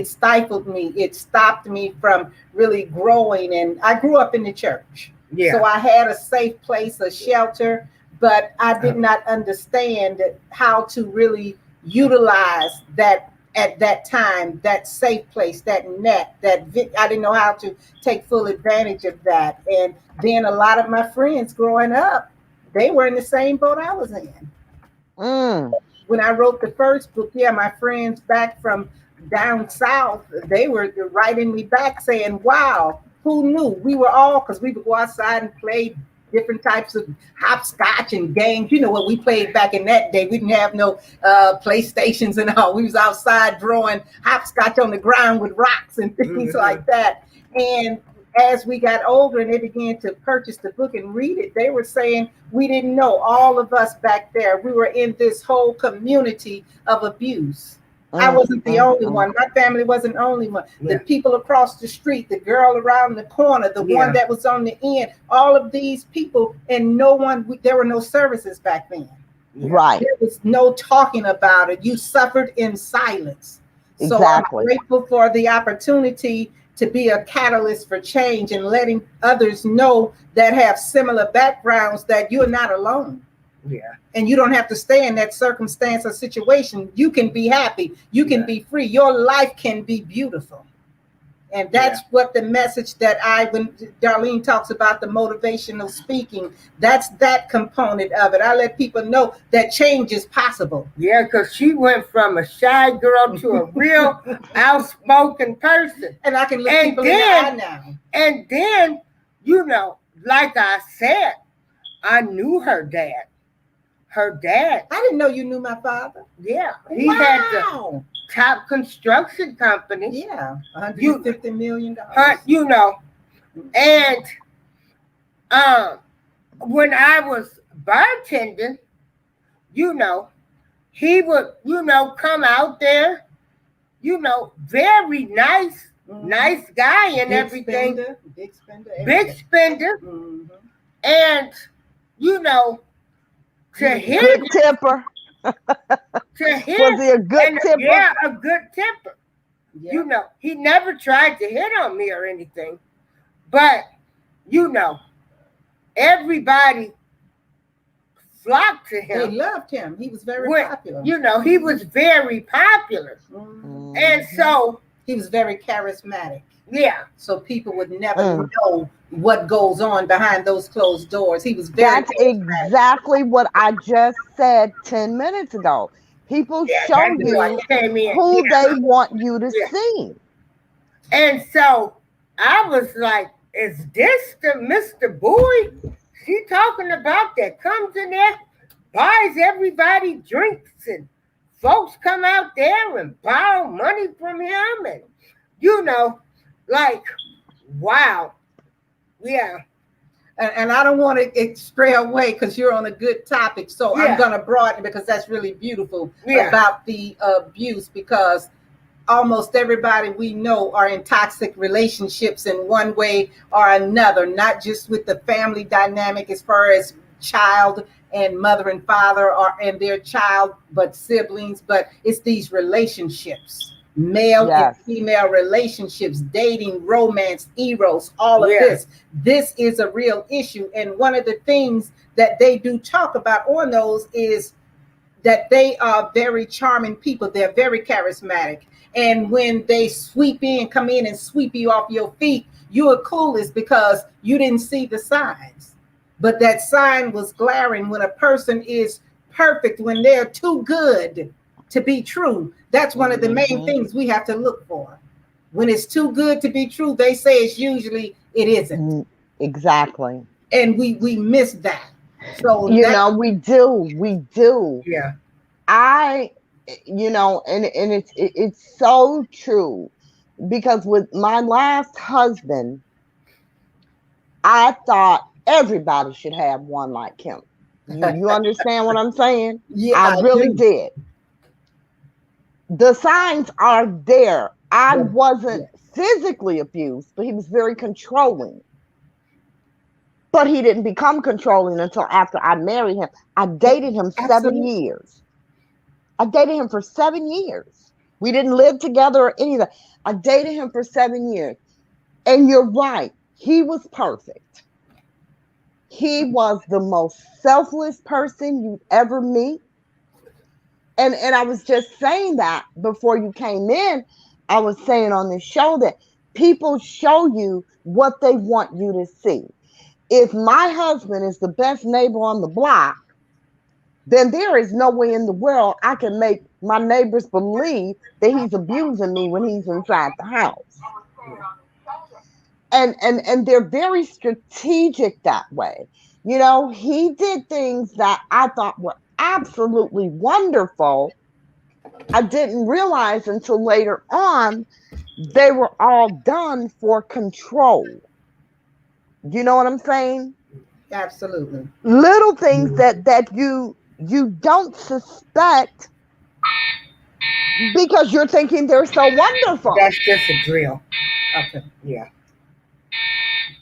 stifled me. It stopped me from really growing. And I grew up in the church. Yeah. So I had a safe place, a shelter, but I did not understand how to really utilize that at that time, that safe place, that net, I didn't know how to take full advantage of that. And then a lot of my friends growing up, they were in the same boat I was in. When I wrote the first book, my friends back from down south, they were writing me back saying, wow, who knew? We were all, because we would go outside and play different types of hopscotch and games. You know what we played back in that day. We didn't have no PlayStations and all. We was outside throwing hopscotch on the ground with rocks and things like that. And as we got older and they began to purchase the book and read it, they were saying, we didn't know, all of us back there, we were in this whole community of abuse. I wasn't the only one. My family wasn't the only one. The people across the street, the girl around the corner, the one that was on the end, all of these people, and there were no services back then. Right. There was no talking about it. You suffered in silence. So Exactly. I'm grateful for the opportunity to be a catalyst for change and letting others know that have similar backgrounds that you're not alone. Yeah. And you don't have to stay in that circumstance or situation. You can be happy. You can be free. Your life can be beautiful. And that's what the message that when Darlene talks about the motivational speaking, that's that component of it. I let people know that change is possible. Yeah, because she went from a shy girl to a real outspoken person. And I can look people in the eye now. And then, like I said, I knew her dad. Her dad. I didn't know you knew my father. Yeah. He had the top construction company. Yeah. $150 million. And when I was bartending, he would, come out there, very nice, nice guy and big everything. Big spender. And, to him. Good tipper. To him. Was he a good tipper? Yeah, a good tipper. Yeah. He never tried to hit on me or anything. But, everybody flocked to him. They loved him. He was very popular. He was very popular. And so. He was very charismatic. Yeah. So people would never know what goes on behind those closed doors. He was very That's exactly what I just said 10 minutes ago. People show you who they want you to see. And so I was like, is this the Mr. Boy she talking about that comes in there, buys everybody drinks, and folks come out there and borrow money from him, and like, wow. Yeah. And I don't want to stray away because you're on a good topic. So I'm going to broaden because that's really beautiful about the abuse, because almost everybody we know are in toxic relationships in one way or another, not just with the family dynamic as far as child and mother and father and their child, but siblings, but it's these relationships. Male and female relationships, dating, romance, eros, all of this. This is a real issue. And one of the things that they do talk about on those is that they are very charming people. They're very charismatic. And when they come in and sweep you off your feet, you are coolest because you didn't see the signs. But that sign was glaring when a person is perfect, when they're too good to be true. That's one of the main things we have to look for. When it's too good to be true, they say it isn't. Exactly. And we miss that. So we do. Yeah. And it's so true. because with my last husband, I thought everybody should have one like him. You understand what I'm saying? Yeah, I I really do. did. The signs are there. I Yeah. wasn't physically abused, but he was very controlling. But he didn't become controlling until after I married him. I dated him 7 Absolutely. years. I dated him for 7 years. We didn't live together or any of that. I dated him for 7 years. And you're right. He was perfect. He was the most selfless person you'd ever meet. And I was just saying that before you came in. I was saying on this show that people show you what they want you to see. If my husband is the best neighbor on the block, then there is no way in the world I can make my neighbors believe that he's abusing me when he's inside the house. And they're very strategic that way. You know, he did things that I thought were absolutely wonderful. I didn't realize until later on they were all done for control. You know what I'm saying? Absolutely. Little things that you don't suspect because you're thinking they're so wonderful. That's just a drill. Okay. Yeah.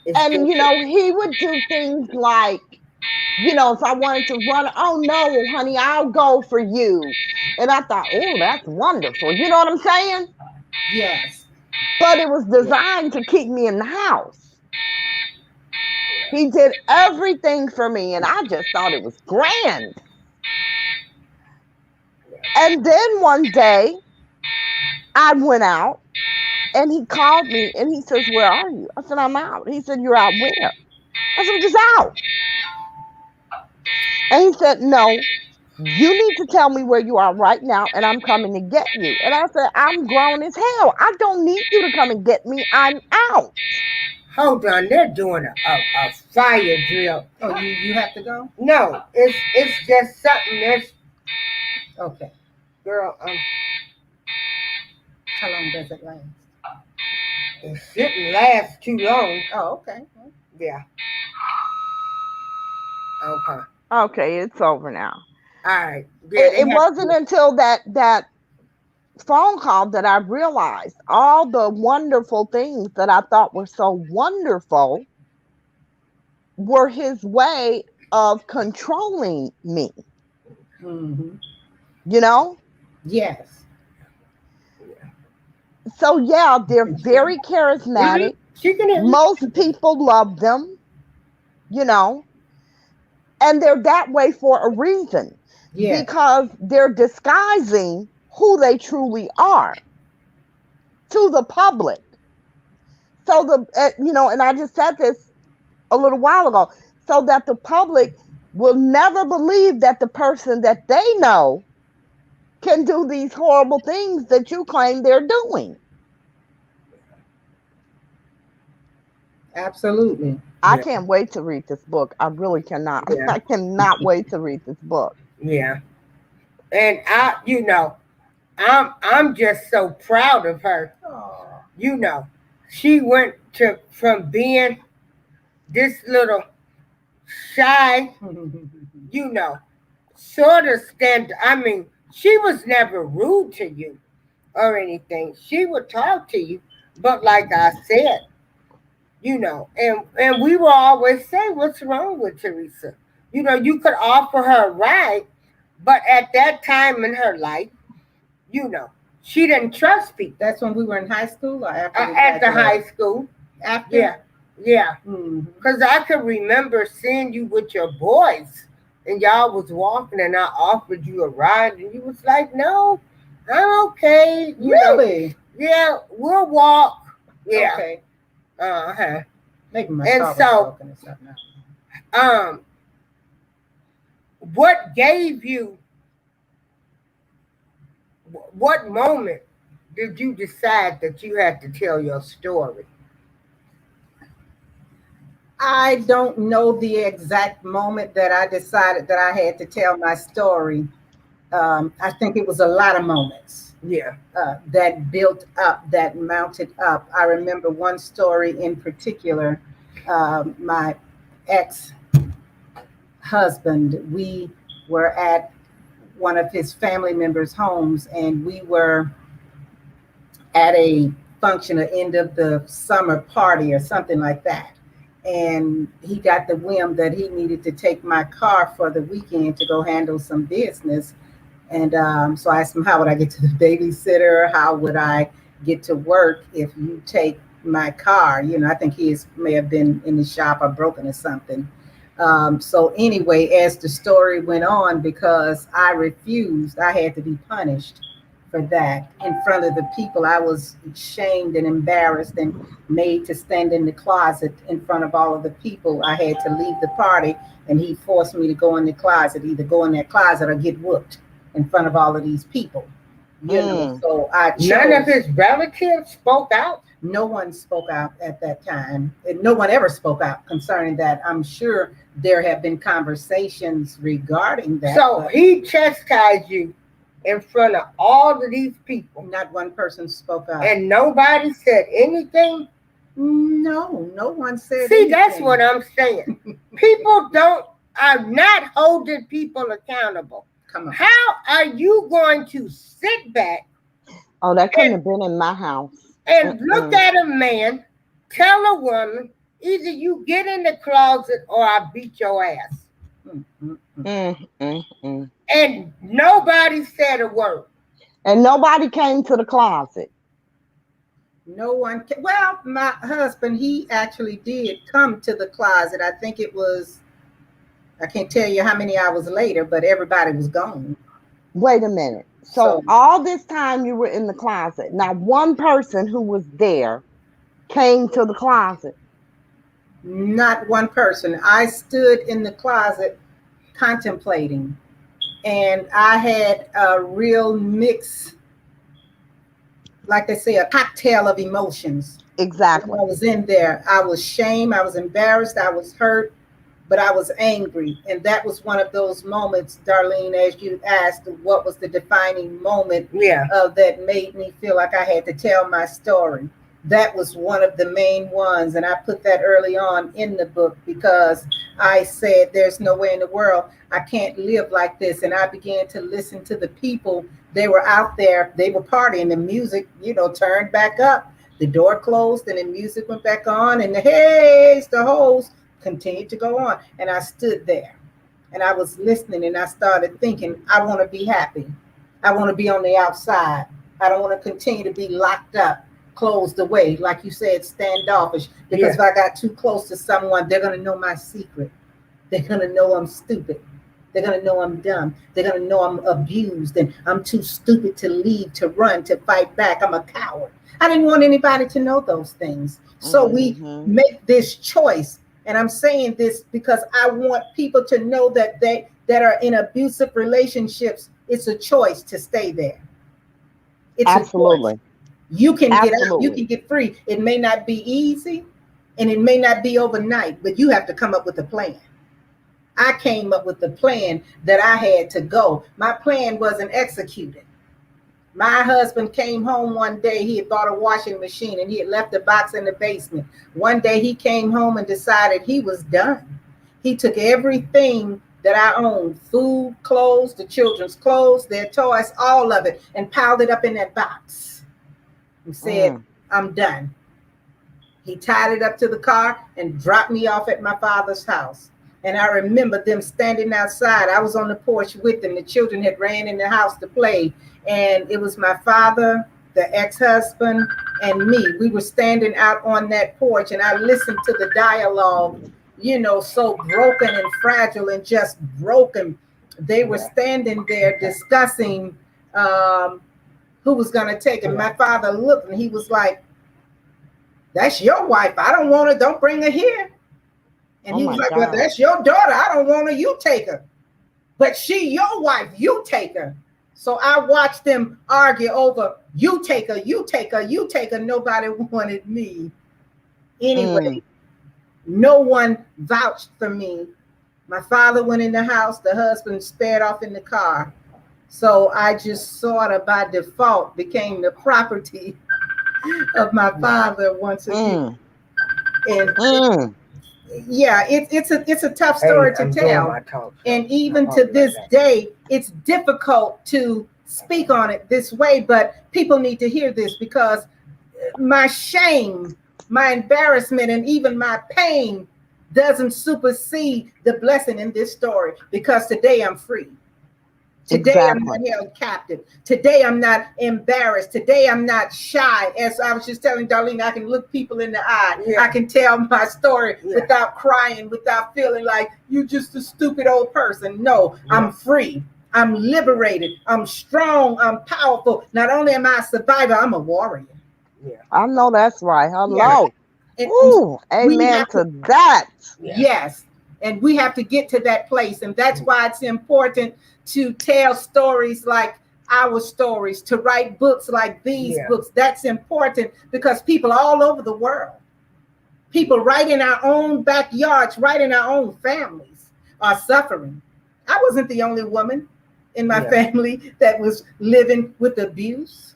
It's And just you know, he would do things like, you know, if I wanted to run, oh no, honey, I'll go for you. And I thought, oh, that's wonderful. You know what I'm saying? Yes. But it was designed to keep me in the house. He did everything for me, and I just thought it was grand. And then one day, I went out, and he called me, and he says, "Where are you?" I said, "I'm out." He said, "You're out where?" I said, "I'm just out." And he said, "No, you need to tell me where you are right now, and I'm coming to get you." And I said, "I'm grown as hell. I don't need you to come and get me. I'm out." hold on. They're doing a fire drill. Oh, you have to go? No, it's just something that's Okay. girl. How long does it last? It shouldn't last too long. Oh, okay. Yeah. Okay. Okay, it's over now. All right. Yeah, It wasn't until that phone call that I realized all the wonderful things that I thought were so wonderful were his way of controlling me, Mm-hmm. you know? Yes. So, yeah, they're very charismatic. She can hear you. Most people love them, you know, and they're that way for a reason Yes. because they're disguising who they truly are to the public. So, you know, and I just said this a little while ago, so that the public will never believe that the person that they know can do these horrible things that you claim they're doing. Absolutely. I Yeah. can't wait to read this book. I really cannot. Yeah. I cannot wait to read this book. Yeah. And I'm just so proud of her. Oh. You know, she went to from being this little shy, you know, sort of stand. I mean, she was never rude to you or anything. She would talk to you, but like I said, you know, and we will always say, "What's wrong with Teresa?" You know, you could offer her a ride, but at that time in her life, you know, she didn't trust people. That's when we were in high school or after we At the high graduated? school. After? Yeah, yeah. Mm-hmm. Because I could remember seeing you with your boys and y'all was walking and I offered you a ride and you was like, no, I'm okay. You know, Really? yeah, we'll walk. Yeah. Okay. Uh-huh. Maybe my And car was so- broken or something. What gave you, what moment did you decide that you had to tell your story? I don't know the exact moment that I decided that I had to tell my story. I think it was a lot of moments Yeah. that built up, that mounted up. I remember one story in particular. My ex-husband, we were at one of his family members' homes, and we were at a function, an end of the summer party or something like that. And he got the whim that he needed to take my car for the weekend to go handle some business. And so I asked him, how would I get to the babysitter? How would I get to work if you take my car? You know, I think may have been in the shop or broken or something. So anyway, as the story went on, because I refused, I had to be punished for that in front of the people. I was shamed and embarrassed and made to stand in the closet in front of all of the people. I had to leave the party, and he forced me to go in the closet, either go in that closet or get whooped in front of all of these people. You know, so I chose. None of his relatives spoke out. No one spoke out at that time. And no one ever spoke out concerning that. I'm sure there have been conversations regarding that. So he chastised you in front of all of these people. Not one person spoke out. And nobody said anything? No, no one said See, anything. that's what I'm saying. People are not holding people accountable. Come on. How are you going to sit back? Oh, that couldn't have been in my house. And look at a man, tell a woman, either you get in the closet or I beat your ass. And nobody said a word. And nobody came to the closet. No one. Well, my husband, he actually did come to the closet. I think it was, I can't tell you how many hours later, but everybody was gone. Wait a minute. So all this time you were in the closet. Not one person who was there came to the closet. Not one person. I stood in the closet contemplating, and I had a real mix, like they say, a cocktail of emotions. Exactly. When I was in there, I was shamed, I was embarrassed, I was hurt, but I was angry. And that was one of those moments, Darlene, as you asked, what was the defining moment that made me feel like I had to tell my story. That was one of the main ones. And I put that early on in the book because I said, there's no way in the world I can't live like this. And I began to listen to the people. They were out there, they were partying, the music, turned back up. The door closed and the music went back on, and the heys, the hoes continued to go on. And I stood there and I was listening, and I started thinking, I want to be happy. I want to be on the outside. I don't want to continue to be locked up, closed away, like you said, standoffish. Because if I got too close to someone, they're going to know my secret. They're going to know I'm stupid. They're going to know I'm dumb. They're going to know I'm abused, and I'm too stupid to leave, to run, to fight back. I'm a coward. I didn't want anybody to know those things. So we make this choice. And I'm saying this because I want people to know that they that are in abusive relationships, it's a choice to stay there. It's absolutely. You can get out, you can get free. It may not be easy and it may not be overnight, but you have to come up with a plan. I came up with the plan that I had to go. My plan wasn't executed. My husband came home one day. He had bought a washing machine and he had left the box in the basement. One day he came home and decided he was done. He took everything that I owned, food, clothes, the children's clothes, their toys, all of it, and piled it up in that box. He said, I'm done. He tied it up to the car and dropped me off at my father's house. And I remember them standing outside. I was on the porch with them. The children had ran in the house to play. And it was my father, the ex-husband, and me. We were standing out on that porch, and I listened to the dialogue, so broken and fragile and just broken. They were standing there discussing who was going to take it. My father looked, and he was like, that's your wife. I don't want her. Don't bring her here. And he was like, well, that's your daughter. I don't want her. You take her. But she your wife. You take her. So I watched them argue over, you take her, you take her, you take her. Nobody wanted me. Anyway, no one vouched for me. My father went in the house. The husband sped off in the car. So I just sort of by default became the property of my father once again. And yeah, it's a tough story to tell. And even to this day, it's difficult to speak on it this way, but people need to hear this because my shame, my embarrassment, and even my pain doesn't supersede the blessing in this story, because today I'm free. Today I'm not held captive. Today I'm not embarrassed. Today I'm not shy. As I was just telling Darlene, I can look people in the eye. Yeah. I can tell my story without crying, without feeling like you just a stupid old person. No, I'm free. I'm liberated. I'm strong. I'm powerful. Not only am I a survivor, I'm a warrior. Yeah, I know that's right. Hello. Yeah. Ooh, amen to that. Yes. And we have to get to that place. And that's why it's important to tell stories like our stories, to write books like these books. That's important because people all over the world, people right in our own backyards, right in our own families, are suffering. I wasn't the only woman in my family that was living with abuse.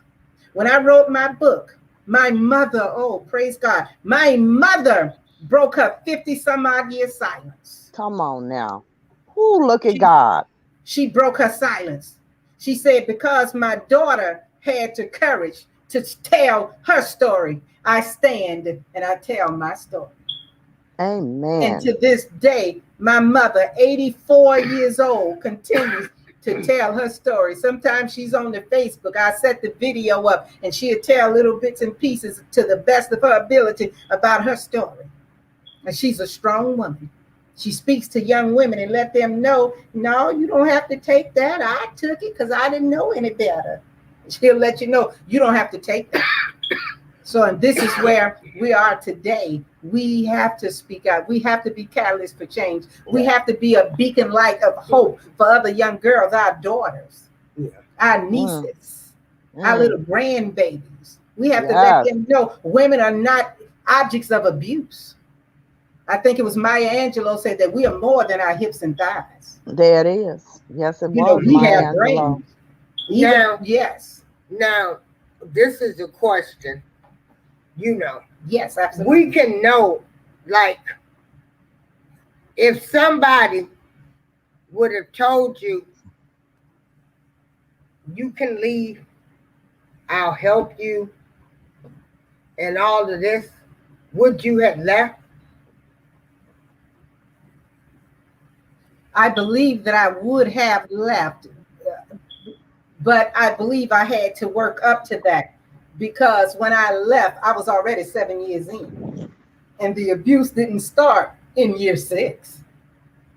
When I wrote my book, my mother, oh, praise God, my mother broke her 50 some odd year silence. Come on now. Ooh, look at God. She broke her silence. She said, because my daughter had the courage to tell her story, I stand and I tell my story. Amen. And to this day, my mother, 84 years old, continues to tell her story. Sometimes she's on the Facebook. I set the video up and she'll tell little bits and pieces to the best of her ability about her story. And she's a strong woman. She speaks to young women and let them know, no, you don't have to take that. I took it because I didn't know any better. She'll let you know you don't have to take that. So, and this is where we are today. We have to speak out. We have to be catalysts for change. We have to be a beacon light of hope for other young girls, our daughters, our nieces, our little grandbabies. We have to let them know women are not objects of abuse. I think it was Maya Angelou said that we are more than our hips and thighs. There it is. Yes, it was. We have brains. Now, yes. Now, this is a question. Yes, absolutely. We can know, like, if somebody would have told you, you can leave, I'll help you, and all of this, would you have left? I believe that I would have left, but I believe I had to work up to that, because when I left, I was already 7 years in, and the abuse didn't start in year 6.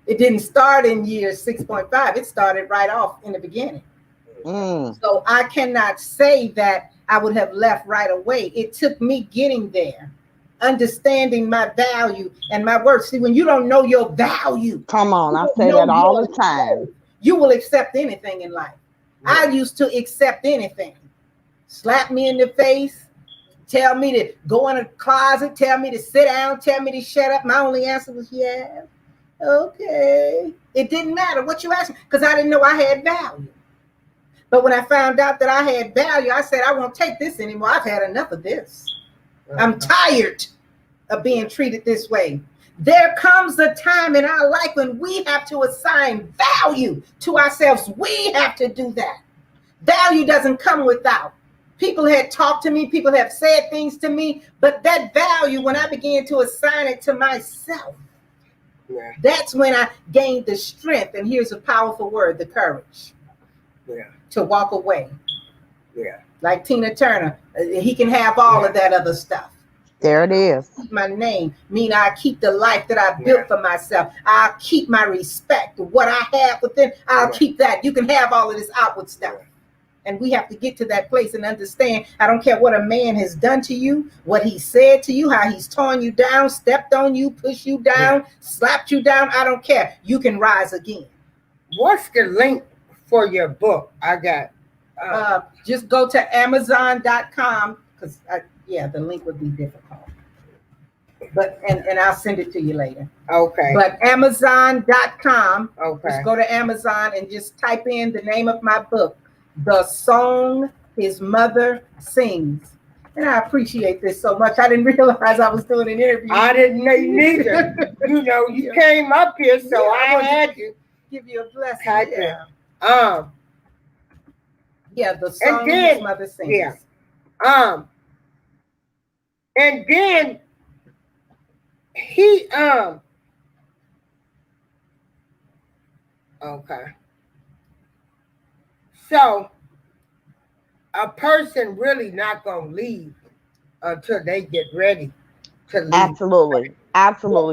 It didn't start in year 6.5. It started right off in the beginning. So I cannot say that I would have left right away. It took me getting there, understanding my value and my worth. See, when you don't know your value, come on, I say that all the time. You will accept anything in life. I used to accept anything. Slap me in the face, tell me to go in a closet, tell me to sit down, tell me to shut up. My only answer was yes. Okay. It didn't matter what you asked me because I didn't know I had value. But when I found out that I had value, I said, I won't take this anymore. I've had enough of this. I'm tired of being treated this way. There comes a time in our life when we have to assign value to ourselves. We have to do that. Value doesn't come without. People had talked to me, people have said things to me, but that value, when I began to assign it to myself, that's when I gained the strength. And here's a powerful word, the courage to walk away. Like Tina Turner, he can have all of that other stuff. There it is. Keep my name, mean I keep the life that I built for myself. I'll keep my respect. What I have within, I'll keep that. You can have all of this outward stuff. And we have to get to that place and understand, I don't care what a man has done to you, what he said to you, how he's torn you down, stepped on you, pushed you down, slapped you down. I don't care. You can rise again. What's the link for your book? I got. Just go to Amazon.com because, the link would be difficult. But and I'll send it to you later. Okay. But Amazon.com, Okay. just go to Amazon and just type in the name of my book, The Song His Mother Sings. And I appreciate this so much. I didn't realize I was doing an interview. I didn't know neither. You know, you came up here, so I had to give you a blessing. type Yeah. it. Yeah, The Song His Mother Sings. Yeah. And then he okay. So a person really not gonna leave until they get ready to leave. Absolutely.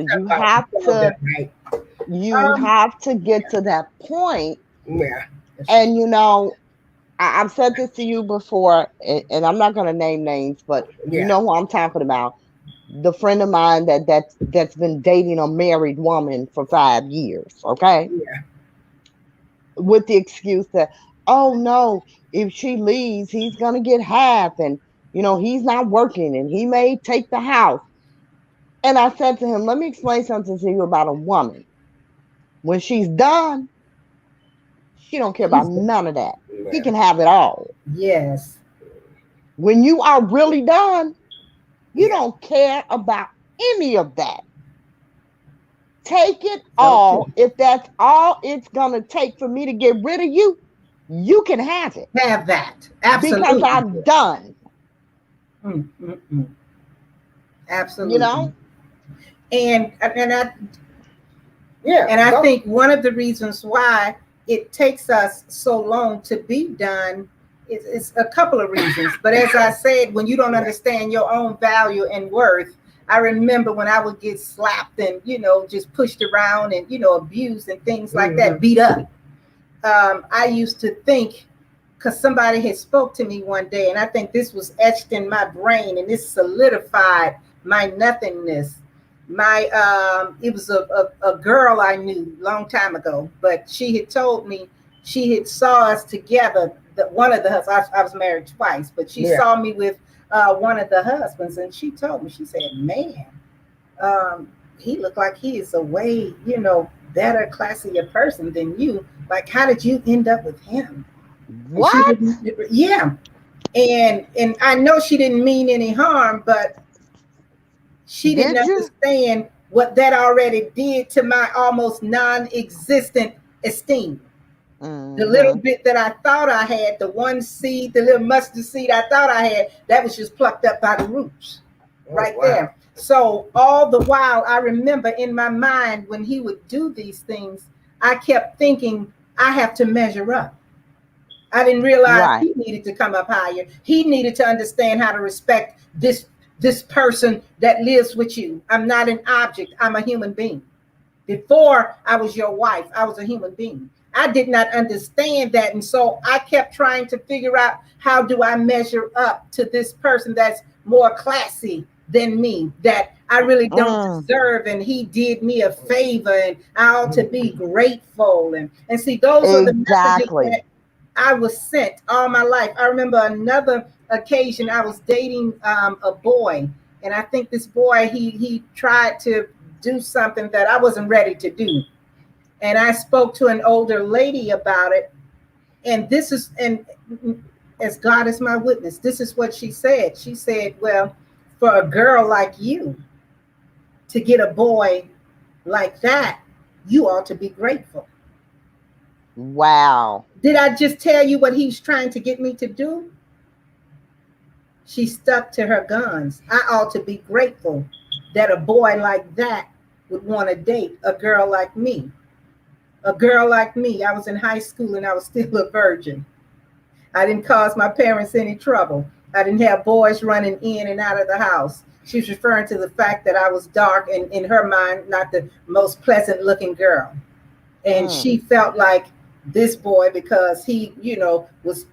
You have to have to get to that point. Yeah. And you know, I've said this to you before, and I'm not going to name names, but you know who I'm talking about. The friend of mine that's been dating a married woman for 5 years, okay? Yeah. With the excuse that, oh no, if she leaves, he's going to get half, and you know, he's not working and he may take the house. And I said to him, let me explain something to you about a woman. When she's done, she don't care about none of that. Yeah. He can have it all. Yes. When you are really done, you don't care about any of that. Take it all. If that's all it's going to take for me to get rid of you, you can have it. Have that. Absolutely. Because I'm done. Absolutely. You know? And I think one of the reasons why it takes us so long to be done is a couple of reasons. But as I said, when you don't understand your own value and worth, I remember when I would get slapped and, you know, just pushed around and, you know, abused and things like that, beat up. I used to think, because somebody had spoke to me one day, and I think this was etched in my brain and this solidified my nothingness. It was a girl I knew a long time ago, but she had told me she had saw us together. One of the husbands, I was married twice, but she saw me with one of the husbands, and she told me, she said, man, he looked like he is a way, you know, better, classier person than you. Like, how did you end up with him? What? Yeah. And I know she didn't mean any harm, but she didn't understand what that already did to my almost non-existent esteem. The little bit that I thought I had, the one seed, the little mustard seed I thought I had, that was just plucked up by the roots there. So all the while, I remember in my mind when he would do these things, I kept thinking, I have to measure up. I didn't realize he needed to come up higher. He needed to understand how to respect this person that lives with you. I'm not an object. I'm a human being. Before I was your wife, I was a human being. I did not understand that. And so I kept trying to figure out, how do I measure up to this person that's more classy than me, that I really don't deserve, and he did me a favor, and I ought to be grateful. And see, those are the messages that I was sent all my life. I remember another occasion, I was dating a boy, and I think this boy, he tried to do something that I wasn't ready to do. And I spoke to an older lady about it. And as God is my witness, this is what she said. She said, well, for a girl like you to get a boy like that, you ought to be grateful. Wow. Did I just tell you what he's trying to get me to do? She stuck to her guns. I ought to be grateful that a boy like that would want to date a girl like me. A girl like me. I was in high school and I was still a virgin. I didn't cause my parents any trouble. I didn't have boys running in and out of the house. She was referring to the fact that I was dark and, in her mind, not the most pleasant looking girl. And she felt like this boy, because he, was,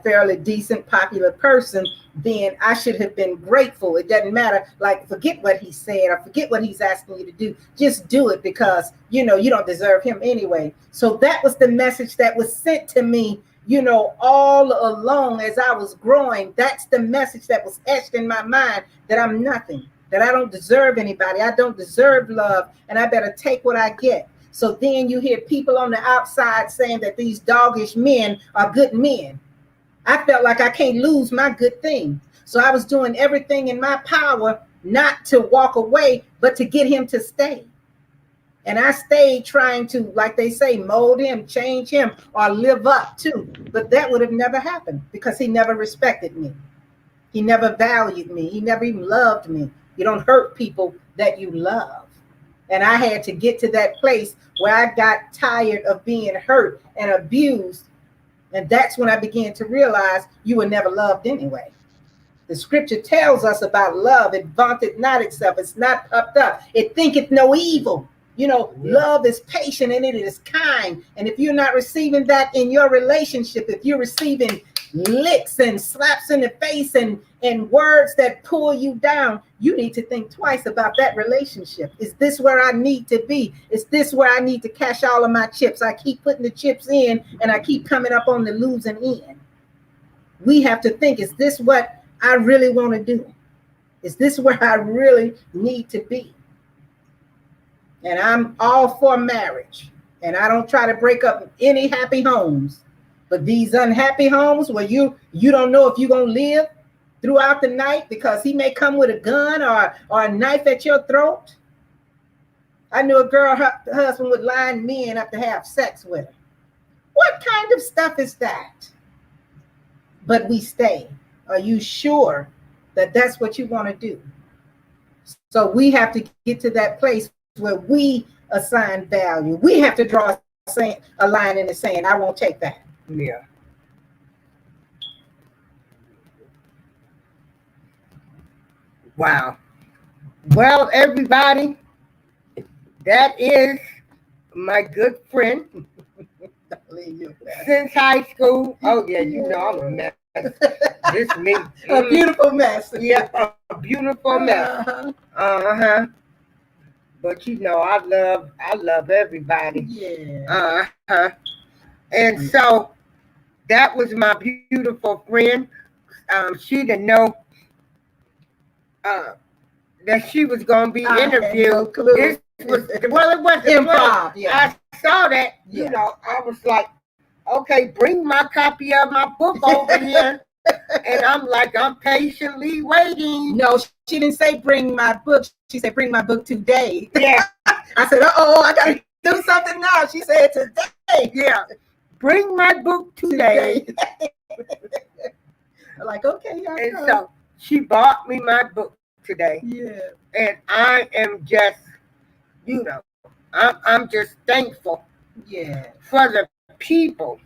fairly decent, popular person, then I should have been grateful. It doesn't matter. Like, forget what he said or forget what he's asking you to do. Just do it, because, you don't deserve him anyway. So that was the message that was sent to me, all along as I was growing. That's the message that was etched in my mind, that I'm nothing. that I don't deserve anybody. I don't deserve love, and I better take what I get. So then you hear people on the outside saying that these doggish men are good men. I felt like I can't lose my good thing. So I was doing everything in my power not to walk away, but to get him to stay. And I stayed trying to, like they say, mold him, change him, or live up to. But that would have never happened because he never respected me. He never valued me. He never even loved me. You don't hurt people that you love. And I had to get to that place where I got tired of being hurt and abused. And that's when I began to realize you were never loved anyway. The scripture tells us about love. It vaunteth not itself. It's not puffed up. It thinketh no evil. You know, love is patient and it is kind. And if you're not receiving that in your relationship, if you're receiving licks and slaps in the face and words that pull you down, you need to think twice about that relationship. Is this where I need to be? Is this where I need to cash all of my chips? I keep putting the chips in and I keep coming up on the losing end. We have to think, is this what I really want to do? Is this where I really need to be? And I'm all for marriage. And I don't try to break up any happy homes. But these unhappy homes where you don't know if you're going to live throughout the night because he may come with a gun or a knife at your throat. I knew a girl, her husband would line men up to have sex with her. What kind of stuff is that? But we stay. Are you sure that that's what you want to do? So we have to get to that place where we assign value. We have to draw a line in the sand. I won't take that. Yeah. Wow. Well, everybody, that is my good friend since high school. Oh, yeah, you know I'm a mess. This me. A beautiful mess. Yeah, a beautiful mess. Uh-huh. But you know, I love everybody. Yeah. Uh-huh. And so that was my beautiful friend. She didn't know that she was going to be interviewed. This was, well, it wasn't improv. Yeah. I saw that. Yeah. You know, I was like, okay, bring my copy of my book over here. And I'm like, I'm patiently waiting. No, she didn't say bring my book. She said bring my book today. Yeah. I said, I got to do something now. She said today. Yeah. Bring my book today. I'm like, okay. And so she bought me my book today. Yeah. And I am just, you know, I'm just thankful. Yeah. For the people.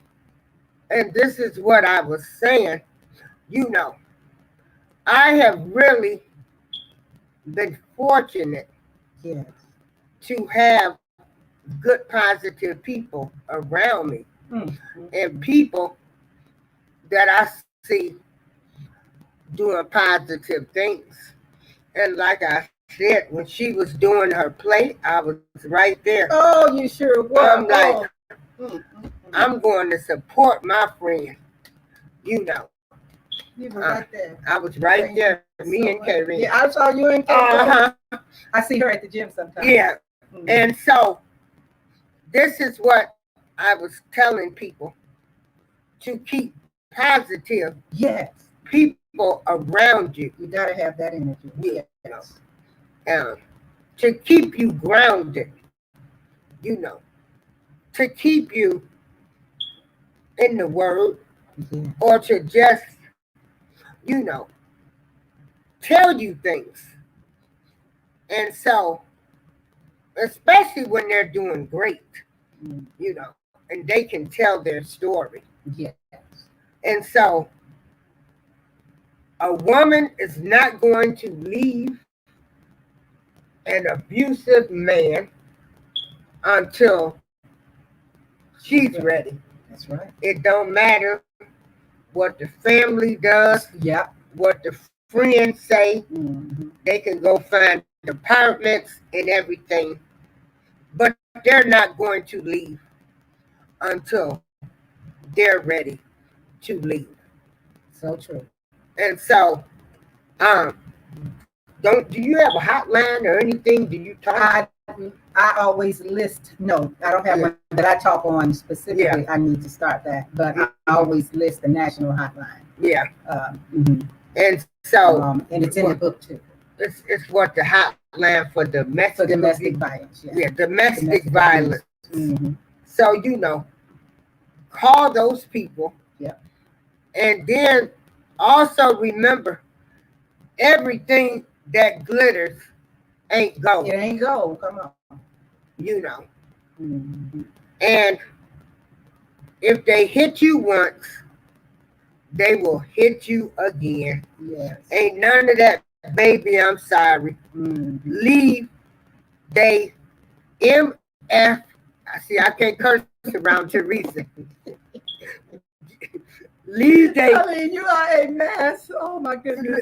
And this is what I was saying. You know, I have really been fortunate to have good, positive people around me. Mm-hmm. And people that I see doing positive things. And like I said, when she was doing her play, I was right there. Oh, you sure were. I'm like, I'm going to support my friend. You know. You were right there. I was right there. Me and Karen. Yeah, I saw you and Karen. Uh-huh. I see her at the gym sometimes. Yeah. Mm-hmm. And so this is what I was telling people, to keep positive. Yes. People around you. You got to have that energy. Yes. To keep you grounded, you know, to keep you in the word, or to just, you know, tell you things. And so, especially when they're doing great, you know, and they can tell their story. Yes. And so, a woman is not going to leave an abusive man until she's ready. That's right. It don't matter what the family does, what the friends say. Mm-hmm. They can go find apartments and everything, but they're not going to leave until they're ready to leave. So true. And so, Do you have a hotline or anything? Do you talk? I always list. No, I don't have Yeah. one that I talk on specifically. Yeah. I need to start that, but I always list the national hotline. Yeah. Mhm. And so And it's in the book too. it's what the hotline for For domestic domestic abuse. violence. Yeah, domestic Domestic violence. Mhm. So call those people. Yeah. And then also remember, everything that glitters ain't It gold. ain't gold. Come on. You know. Mhm. And if they hit you once, they will hit you again. Yes. Ain't none of that, baby, I'm sorry. Mhm. Leave they MF. See, I can't curse around Teresa. Leave they I mean, you are a mess. Oh my goodness.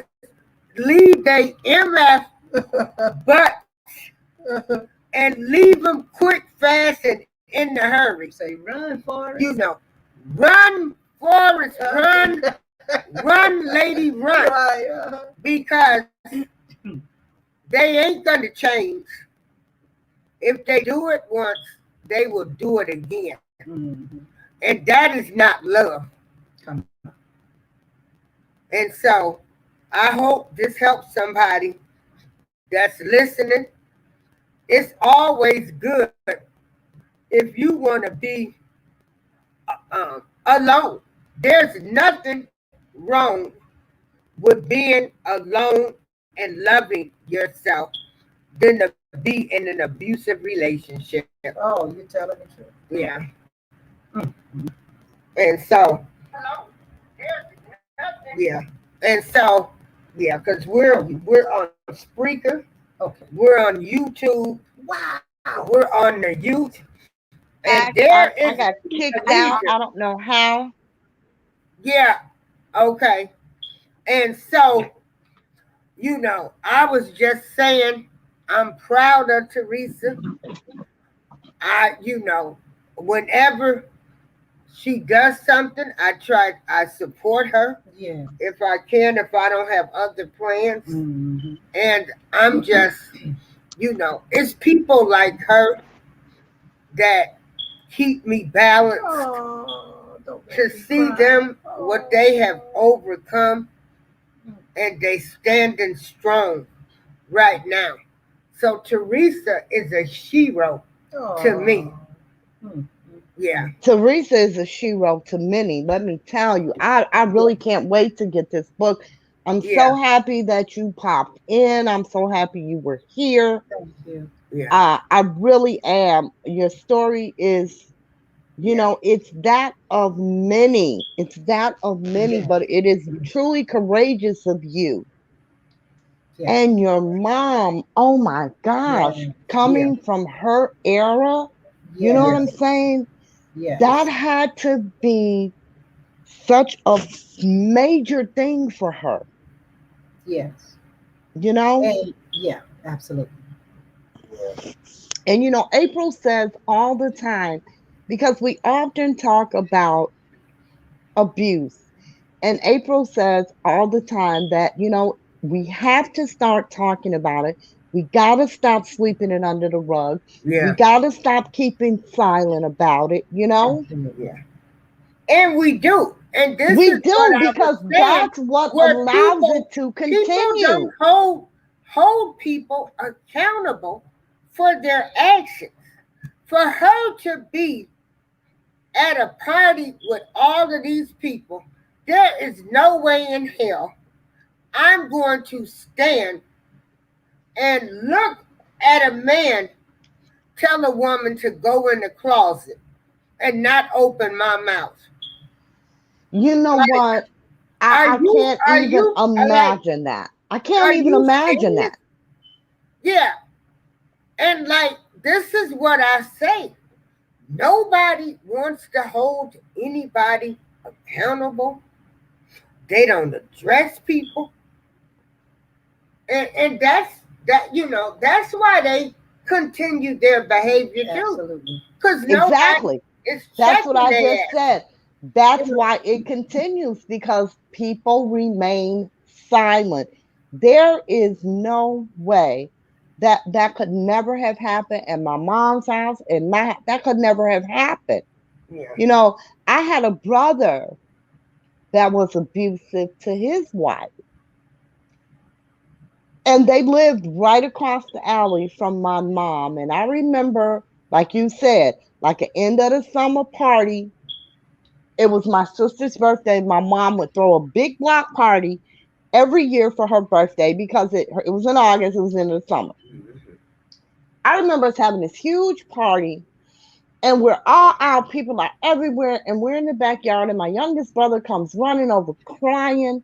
leave they MF but and leave them quick, fast, and in the hurry. Say run, Forrest. Run, Forrest, run, run, lady, run. Right. Because they ain't gonna change. If they do it once, they will do it again. Mhm. And that is not love. Come on. And so I hope this helps somebody that's listening. It's always good if you want to be alone. There's nothing wrong with being alone and loving yourself than to be in an abusive relationship. Oh, you're telling the truth. Yeah. Mhm. And so, yeah. And so, yeah, because we're on Spreaker, Okay. we're on YouTube, Wow. we're on the youth, and I there is got kicked out. I don't know how. yeah, okay. And so, I was just saying, I'm proud of Teresa. Whenever she does something, I support her Yeah. if I can, if I don't have other plans. Mm-hmm. And I'm just, it's people like her that keep me balanced. Oh, don't To make me see cry. them, what they have overcome, and they standing strong right now. So Teresa is a hero to me. Mm-hmm. Yeah. Teresa is a shero to many. Let me tell you, I really can't wait to get this book. I'm so Yeah. happy that you popped in. I'm so happy you were here. Thank you. Yeah. I really am. Your story is, Yeah. it's that of many. It's that of many, Yeah. but it is truly courageous of you. Yeah. And your mom, oh my gosh, Yeah. Yeah. coming from her era, you know what I'm Yes. saying? Yes. That had to be such a major thing for her, Yes. you know? And yeah, absolutely. And April says all the time, because we often talk about abuse, and April says all the time that, we have to start talking about it. We got to stop sweeping it under the rug. We Yeah. got to stop keeping silent about it. Absolutely. Yeah. And we do. And this We is what do, I was because saying, that's what where allows it to people don't continue. hold people accountable for their actions. For her to be at a party with all of these people, there is no way in hell I'm going to stand and look at a man tell a woman to go in the closet and not open my mouth. You know Like, what? are I you can't are even you like imagine that. I can't are even you imagine serious? that. Yeah. And like, this is what I say. Nobody wants to hold anybody accountable. They don't address people. And that's why they continue their behavior too. Absolutely. Because nobody Exactly. is That's what checking I their just ass. said. That's why it continues, because people remain silent. There is no way that that could never have happened at my mom's house, and that could never have happened. Yeah. You know, I had a brother that was abusive to his wife, and they lived right across the alley from my mom. And I remember, like you said, like an end of the summer party. It was my sister's birthday. My mom would throw a big block party every year for her birthday because it was in August, it was in the summer. I remember us having this huge party, and we're all out, people are everywhere, and we're in the backyard, and my youngest brother comes running over crying.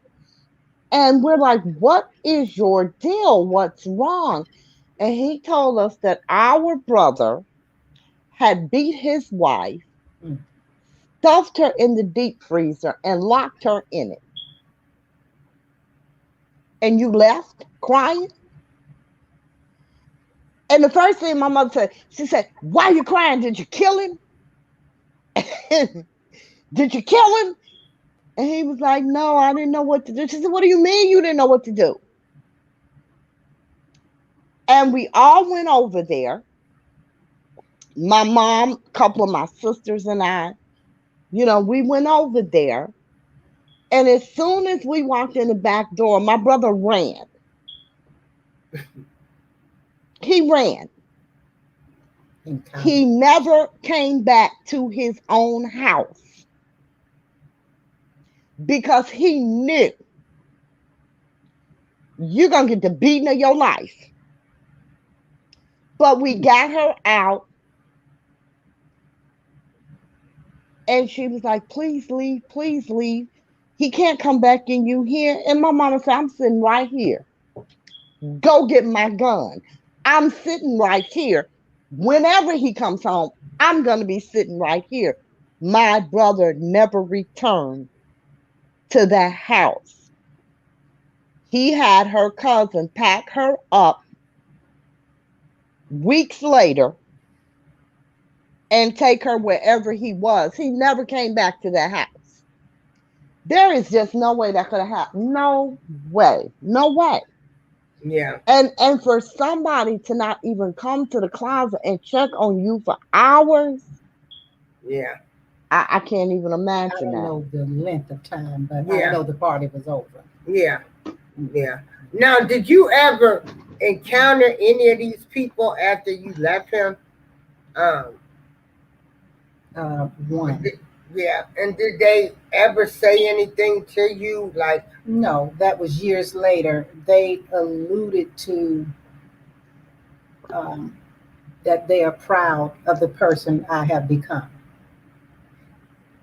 And we're like, what is your deal? What's wrong? And he told us that our brother had beat his wife, Mm. stuffed her in the deep freezer, and locked her in it. And you left crying? And the first thing my mother said, she said, why are you crying? Did you kill him? Did you kill him? And he was like, no, I didn't know what to do. She said, what do you mean you didn't know what to do? And we all went over there. My mom, a couple of my sisters, and I, we went over there. And as soon as we walked in the back door, my brother ran. He ran. He never came back to his own house because he knew you're going to get the beating of your life. But we got her out, and she was like, please leave, please leave. He can't come back in you here. And my mama said, I'm sitting right here. Go get my gun. I'm sitting right here. Whenever he comes home, I'm going to be sitting right here. My brother never returned to that house. He had her cousin pack her up weeks later and take her wherever he was. He never came back to that house. There is just no way that could have happened. No way. No way. Yeah. And for somebody to not even come to the closet and check on you for hours. Yeah. I can't even imagine I don't that. know the length of time, but Yeah. I know the party was over. Yeah. Yeah. Now, did you ever encounter any of these people after you left him? One. Yeah. And did they ever say anything to you? Like, No, that was years later. They alluded to that they are proud of the person I have become.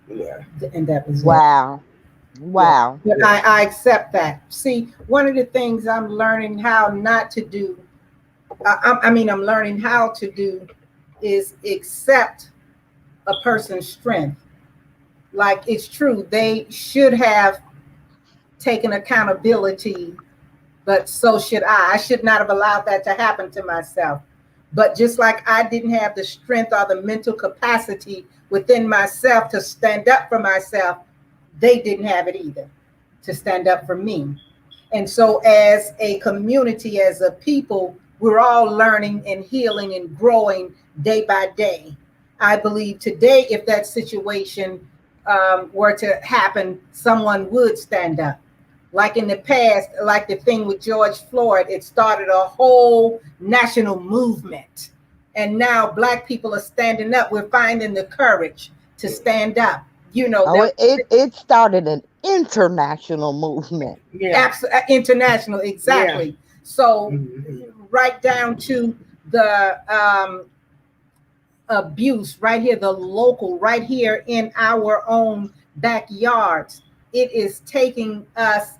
yeah. And that was it. Wow. Wow. But I accept that. See, one of the things I'm learning how not to do, I'm learning how to do is accept a person's strength. Like, it's true, they should have taken accountability, but so should I. I should not have allowed that to happen to myself. But just like I didn't have the strength or the mental capacity within myself to stand up for myself, they didn't have it either to stand up for me. And so as a community, as a people, we're all learning and healing and growing day by day. I believe today, if that situation were to happen, someone would stand up. Like in the past, like the thing with George Floyd, it started a whole national movement. And now Black people are standing up. We're finding the courage to stand up. It started an international movement. Yeah. International, exactly. Yeah. So Mhm. right down to the abuse right here, the local, right here in our own backyards. It is taking us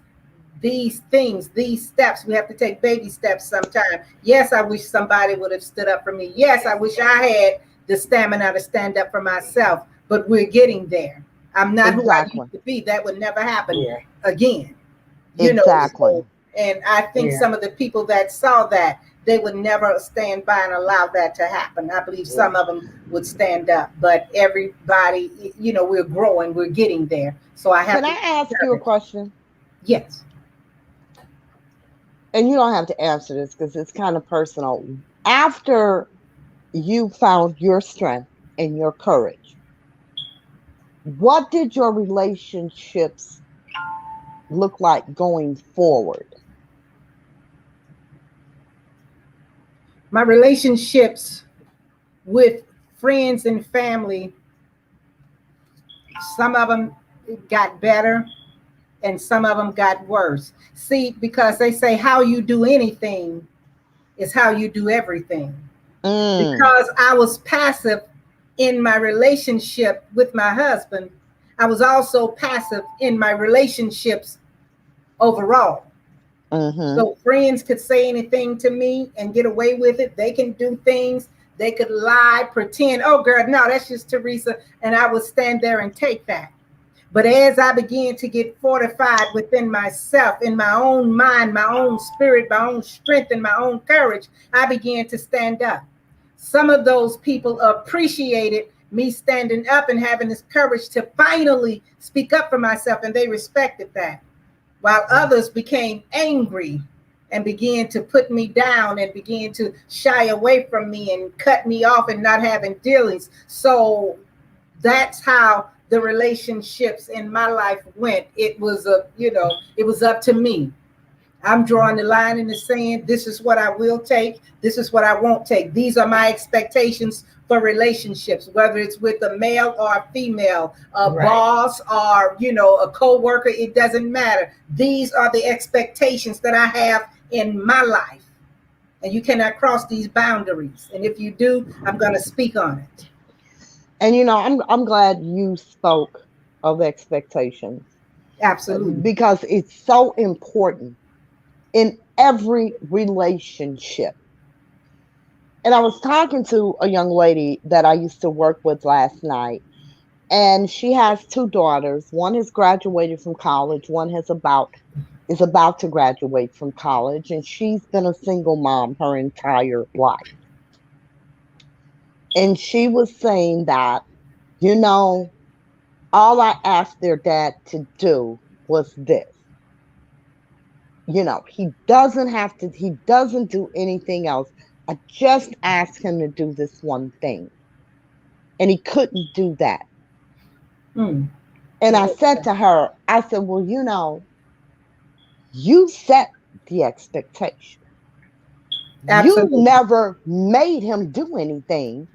these things, these steps. We have to take baby steps sometime. Yes, I wish somebody would have stood up for me. Yes, I wish I had the stamina to stand up for myself, but we're getting there. I'm not who I used to be. That would never happen again. Exactly. And I think some of the people that saw that, they would never stand by and allow that to happen. I believe some of them would stand up, but everybody, we're growing, we're getting there. So I have Can I ask you a question? Yes. and you don't have to answer this because it's kind of personal. After you found your strength and your courage, what did your relationships look like going forward? My relationships with friends and family, some of them got better and some of them got worse. See, because they say how you do anything is how you do everything. Mm, Because I was passive in my relationship with my husband, I was also passive in my relationships overall. mm-hmm. So friends could say anything to me and get away with it. They can do things. They could lie, pretend, oh, girl, no, that's just Teresa. And I would stand there and take that. But as I began to get fortified within myself, in my own mind, my own spirit, my own strength, and my own courage, I began to stand up. Some of those people appreciated me standing up and having this courage to finally speak up for myself, and they respected that. While others became angry and began to put me down and began to shy away from me and cut me off and not having dealings. So that's how the relationships in my life went. It was it was up to me. I'm drawing the line in the sand. This is what I will take. This is what I won't take. These are my expectations for relationships, whether it's with a male or a female, a boss or, a co-worker, it doesn't matter. These are the expectations that I have in my life. And you cannot cross these boundaries. And if you do, I'm going to speak on it. And I'm glad you spoke of expectations Absolutely. because it's so important in every relationship. And I was talking to a young lady that I used to work with last night, and she has two daughters. One has graduated from college, one is about to graduate from college, and she's been a single mom her entire life. And she was saying that, you know, all I asked their dad to do was this. He doesn't do anything else. I just asked him to do this one thing. And he couldn't do that. Hmm. And I said to her, I said, well, you set the expectation. You Absolutely. never made him do anything.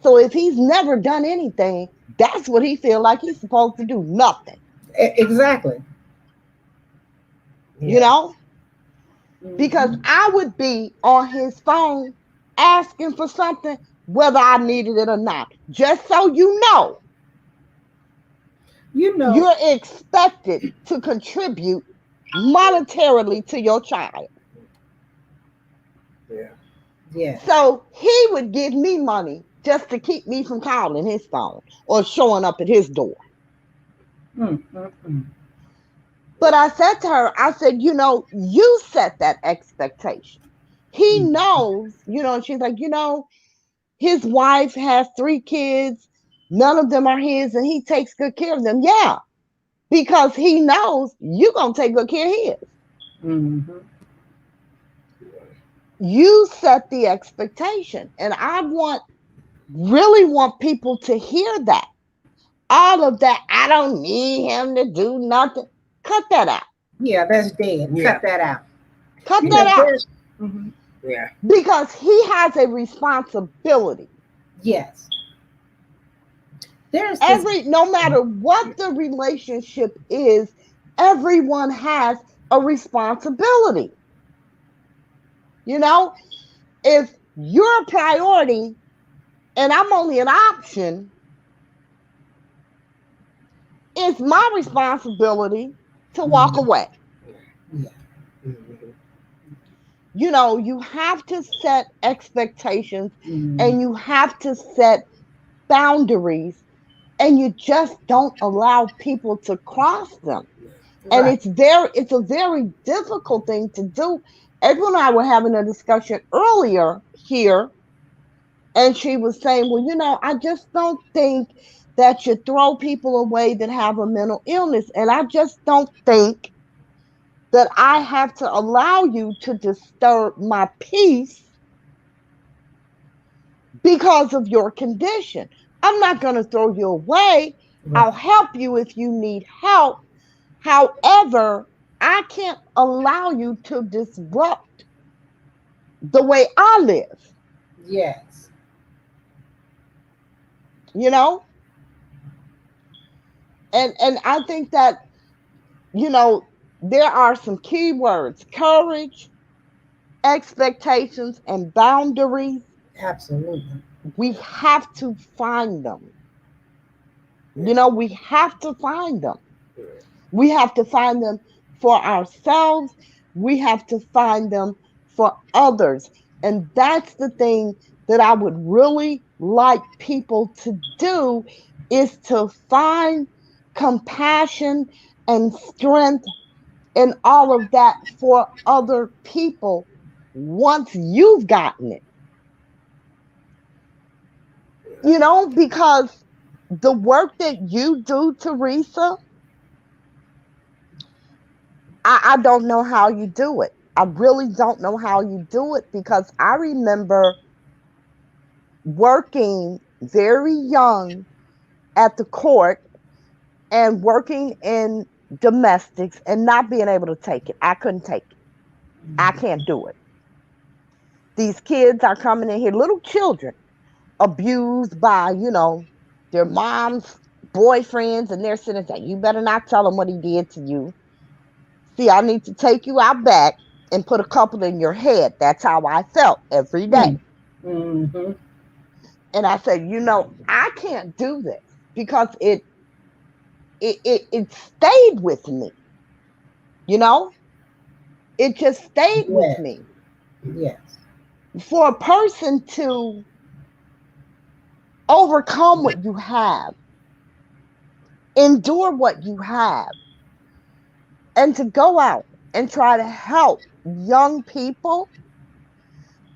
So if he's never done anything, that's what he feel like he's supposed to do. Nothing. Exactly. You know? Because Mhm. I would be on his phone asking for something, whether I needed it or not. Just so you know, You know, you're expected to contribute monetarily to your child. Yeah. yes. So he would give me money just to keep me from calling his phone or showing up at his door. Mm, mm, mm. But I said to her, I said, you set that expectation. He Mm. knows, and she's like, his wife has 3 kids. None of them are his, and he takes good care of them. Yeah, because he knows you're going to take good care of his. Mhm. You set the expectation. And really want people to hear that. All of that, I don't need him to do nothing. Cut that out. Yeah, that's dead. Yeah. Cut that out. Cut You that know, out. there's mhm. Yeah. Because he has a responsibility. Yes. There's this. No matter what the relationship is, everyone has a responsibility. If you're a priority and I'm only an option, it's my responsibility to walk away. Yeah. Mhm. You have to set expectations Mm. and you have to set boundaries, and you just don't allow people to cross them. And Right. it's a very difficult thing to do. Edwin and I were having a discussion earlier here, and she was saying, well, I just don't think that you throw people away that have a mental illness. And I just don't think that I have to allow you to disturb my peace because of your condition. I'm not going to throw you away. Right. I'll help you if you need help. However, I can't allow you to disrupt the way I live, Yes. you know? And I think that, you know, there are some key words: courage, expectations, and boundaries. Absolutely. We have to find them. You know, we have to find them. We have to find them for ourselves. We have to find them for others. And that's the thing that I would really like people to do, is to find compassion and strength and all of that for other people once you've gotten it. You know, because the work that you do, Teresa, I don't know how you do it. I really don't know how you do it, because I remember working very young at the court and working in domestics and not being able to take it. I couldn't take it. I can't do it. These kids are coming in here, little children, abused by, you know, their mom's boyfriends, and they're sitting there, you better not tell him what he did to you. See, I need to take you out back and put a couple in your head. That's how I felt every day. Mm-hmm. And I said, you know, I can't do this, because it stayed with me. You know, it just stayed with Yes. me. Yes. For a person to overcome what you have, endure what you have, and to go out and try to help young people,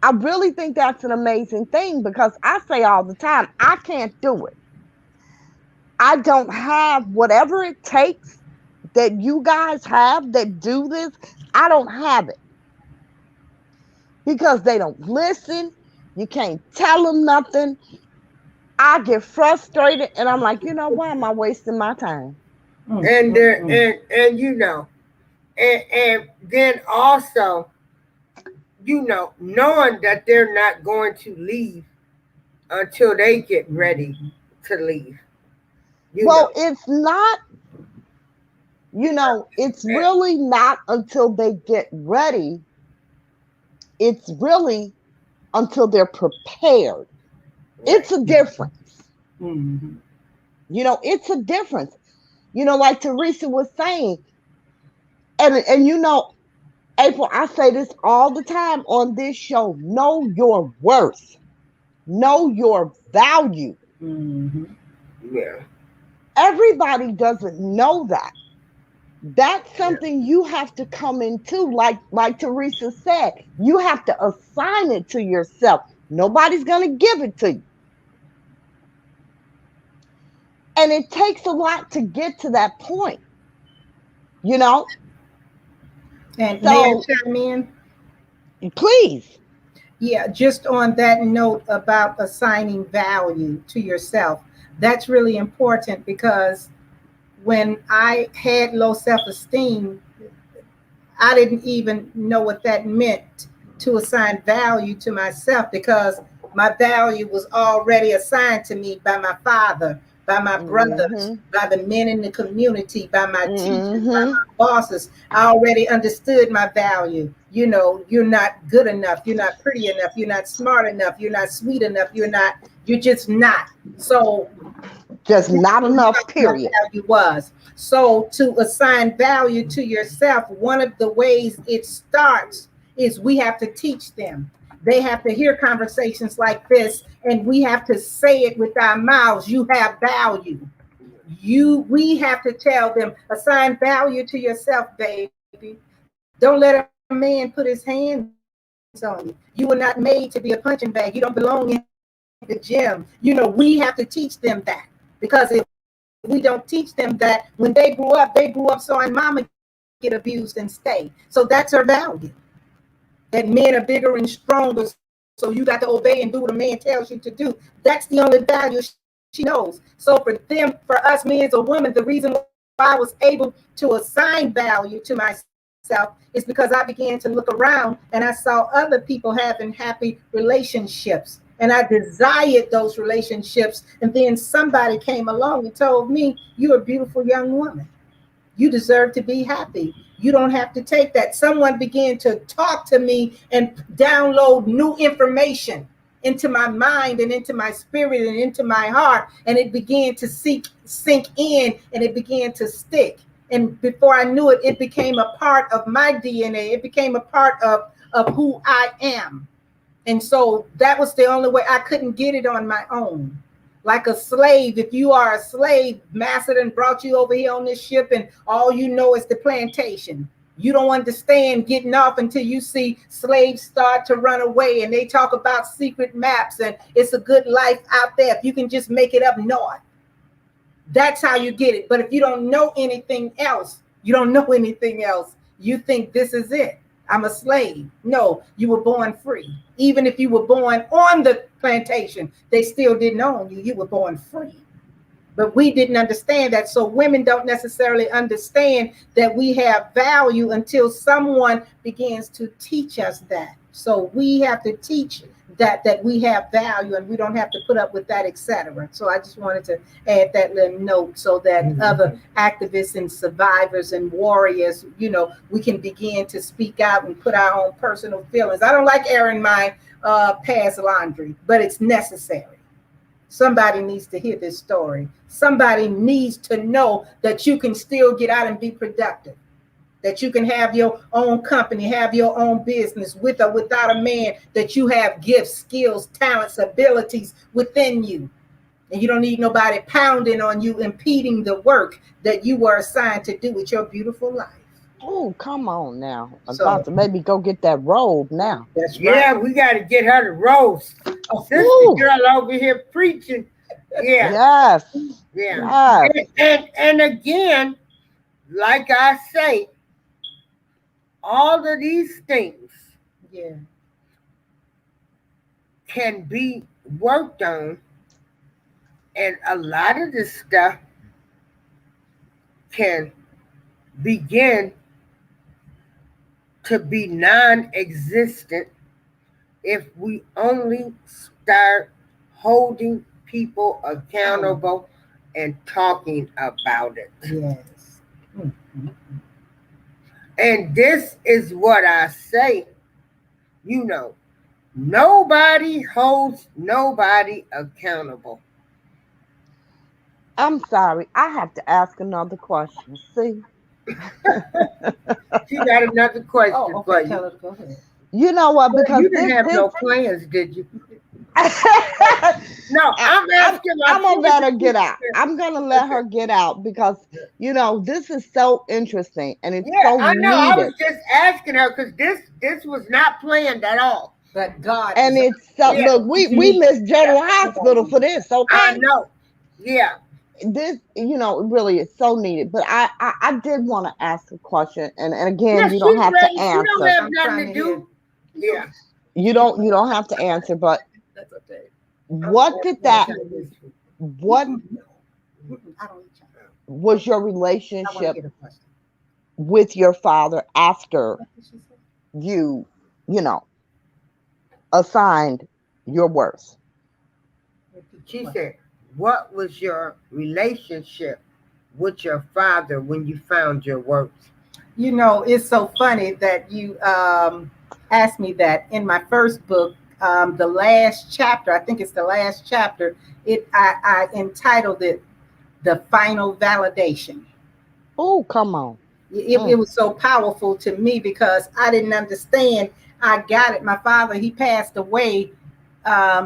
I really think that's an amazing thing, because I say all the time, I can't do it. I don't have whatever it takes that you guys have that do this. I don't have it, because they don't listen. You can't tell them nothing. I get frustrated and I'm like, you know, why am I wasting my time? And Mm-hmm. and you know, and then also, you know, knowing that they're not going to leave until they get ready to leave. You Well, know, it's not, you know, it's and, really not until they get ready. It's really until they're prepared. It's right. a difference. Mm-hmm. You know, it's a difference. You know, like Teresa was saying, and you know, April, I say this all the time on this show: know your worth, know your value. Mm-hmm. Yeah, Everybody doesn't know that. That's yeah, something you have to come into, like Teresa said. You have to assign it to yourself. Nobody's going to give it to you. And it takes a lot to get to that point, you know? And may I So chime in? please. Yeah, just on that note about assigning value to yourself, that's really important because when I had low self esteem, I didn't even know what that meant to assign value to myself because my value was already assigned to me by my father, by my brothers, Hmm. by the men in the community, by my teachers, by Hmm. my bosses. I already understood my value. You know, you're not good enough, you're not pretty enough, you're not smart enough, you're not sweet enough, you're just not. So Just not enough, my period. value was. So to assign value to yourself, one of the ways it starts is we have to teach them. They have to hear conversations like this, and we have to say it with our mouths. You have value. We have to tell them, assign value to yourself, baby. Don't let a man put his hands on you. You were not made to be a punching bag. You don't belong in the gym. We have to teach them that because if we don't teach them that, when they grew up saw mama get beat up. get abused and stay. So that's her value. That men are bigger and stronger, so you got to obey and do what a man tells you to do. That's the only value she knows. So for us men as a woman, the reason why I was able to assign value to myself is because I began to look around and I saw other people having happy relationships. And I desired those relationships. And then somebody came along and told me, you're a beautiful young woman. You deserve to be happy. You don't have to take that. Someone began to talk to me and download new information into my mind and into my spirit and into my heart. And it began to sink in and it began to stick. And before I knew it, it became a part of my DNA. It became a part of who I am. And so that was the only way. I couldn't get it on my own. Like a slave, if you are a slave, master done brought you over here on this ship and all you know is the plantation. You don't understand getting off until you see slaves start to run away and they talk about secret maps and it's a good life out there if you can just make it up north. That's how you get it. But if you don't know anything else, you think this is it. I'm a slave. No, you were born free. Even if you were born on the plantation, they still didn't own you. You were born free. But we didn't understand that. So women don't necessarily understand that we have value until someone begins to teach us that. So we have to teach that we have value and we don't have to put up with that, etc. So I just wanted to add that little note so that other activists and survivors and warriors, we can begin to speak out and put our own personal feelings. I don't like airing my past laundry, but it's necessary. Somebody needs to hear this story. Somebody needs to know that you can still get out and be productive. That you can have your own company, have your own business with or without a man, that you have gifts, skills, talents, abilities within you. And you don't need nobody pounding on you, impeding the work that you were assigned to do with your beautiful life. Oh, come on now. I'm about to maybe go get that robe now. That's right. Yeah, we got to get her the roast. Sister girl over here preaching. Yeah. Yes. Yeah. Yes. And again, like I say, all of these things can be worked on, and a lot of this stuff can begin to be non-existent if we only start holding people accountable and talking about it. Yes. Mm-hmm. And this is what I say, nobody holds nobody accountable. I'm sorry, I have to ask another question. See? She got another question for you. Tell her to go ahead. You know what? Because you didn't have no plans, did you? No, I'm asking. I'm gonna let her get out. I'm gonna let her get out because this is so interesting and it's so I know. needed. I was just asking her because this was not planned at all. But God, and it's so look, we missed General Hospital for this. Okay, I know. Yeah, this really is so needed. But I did want to ask a question, and again, you don't have to answer. You don't have nothing to do. Yeah, you don't have to answer, but. That's okay. What was your relationship with your father after you assigned your worth? She said, what was your relationship with your father when you found your worth? It's so funny that you asked me that. In my first book, the last chapter, I think it's the last chapter, I entitled it The Final Validation. Oh, come on. It was so powerful to me because I didn't understand. I got it. My father, he passed away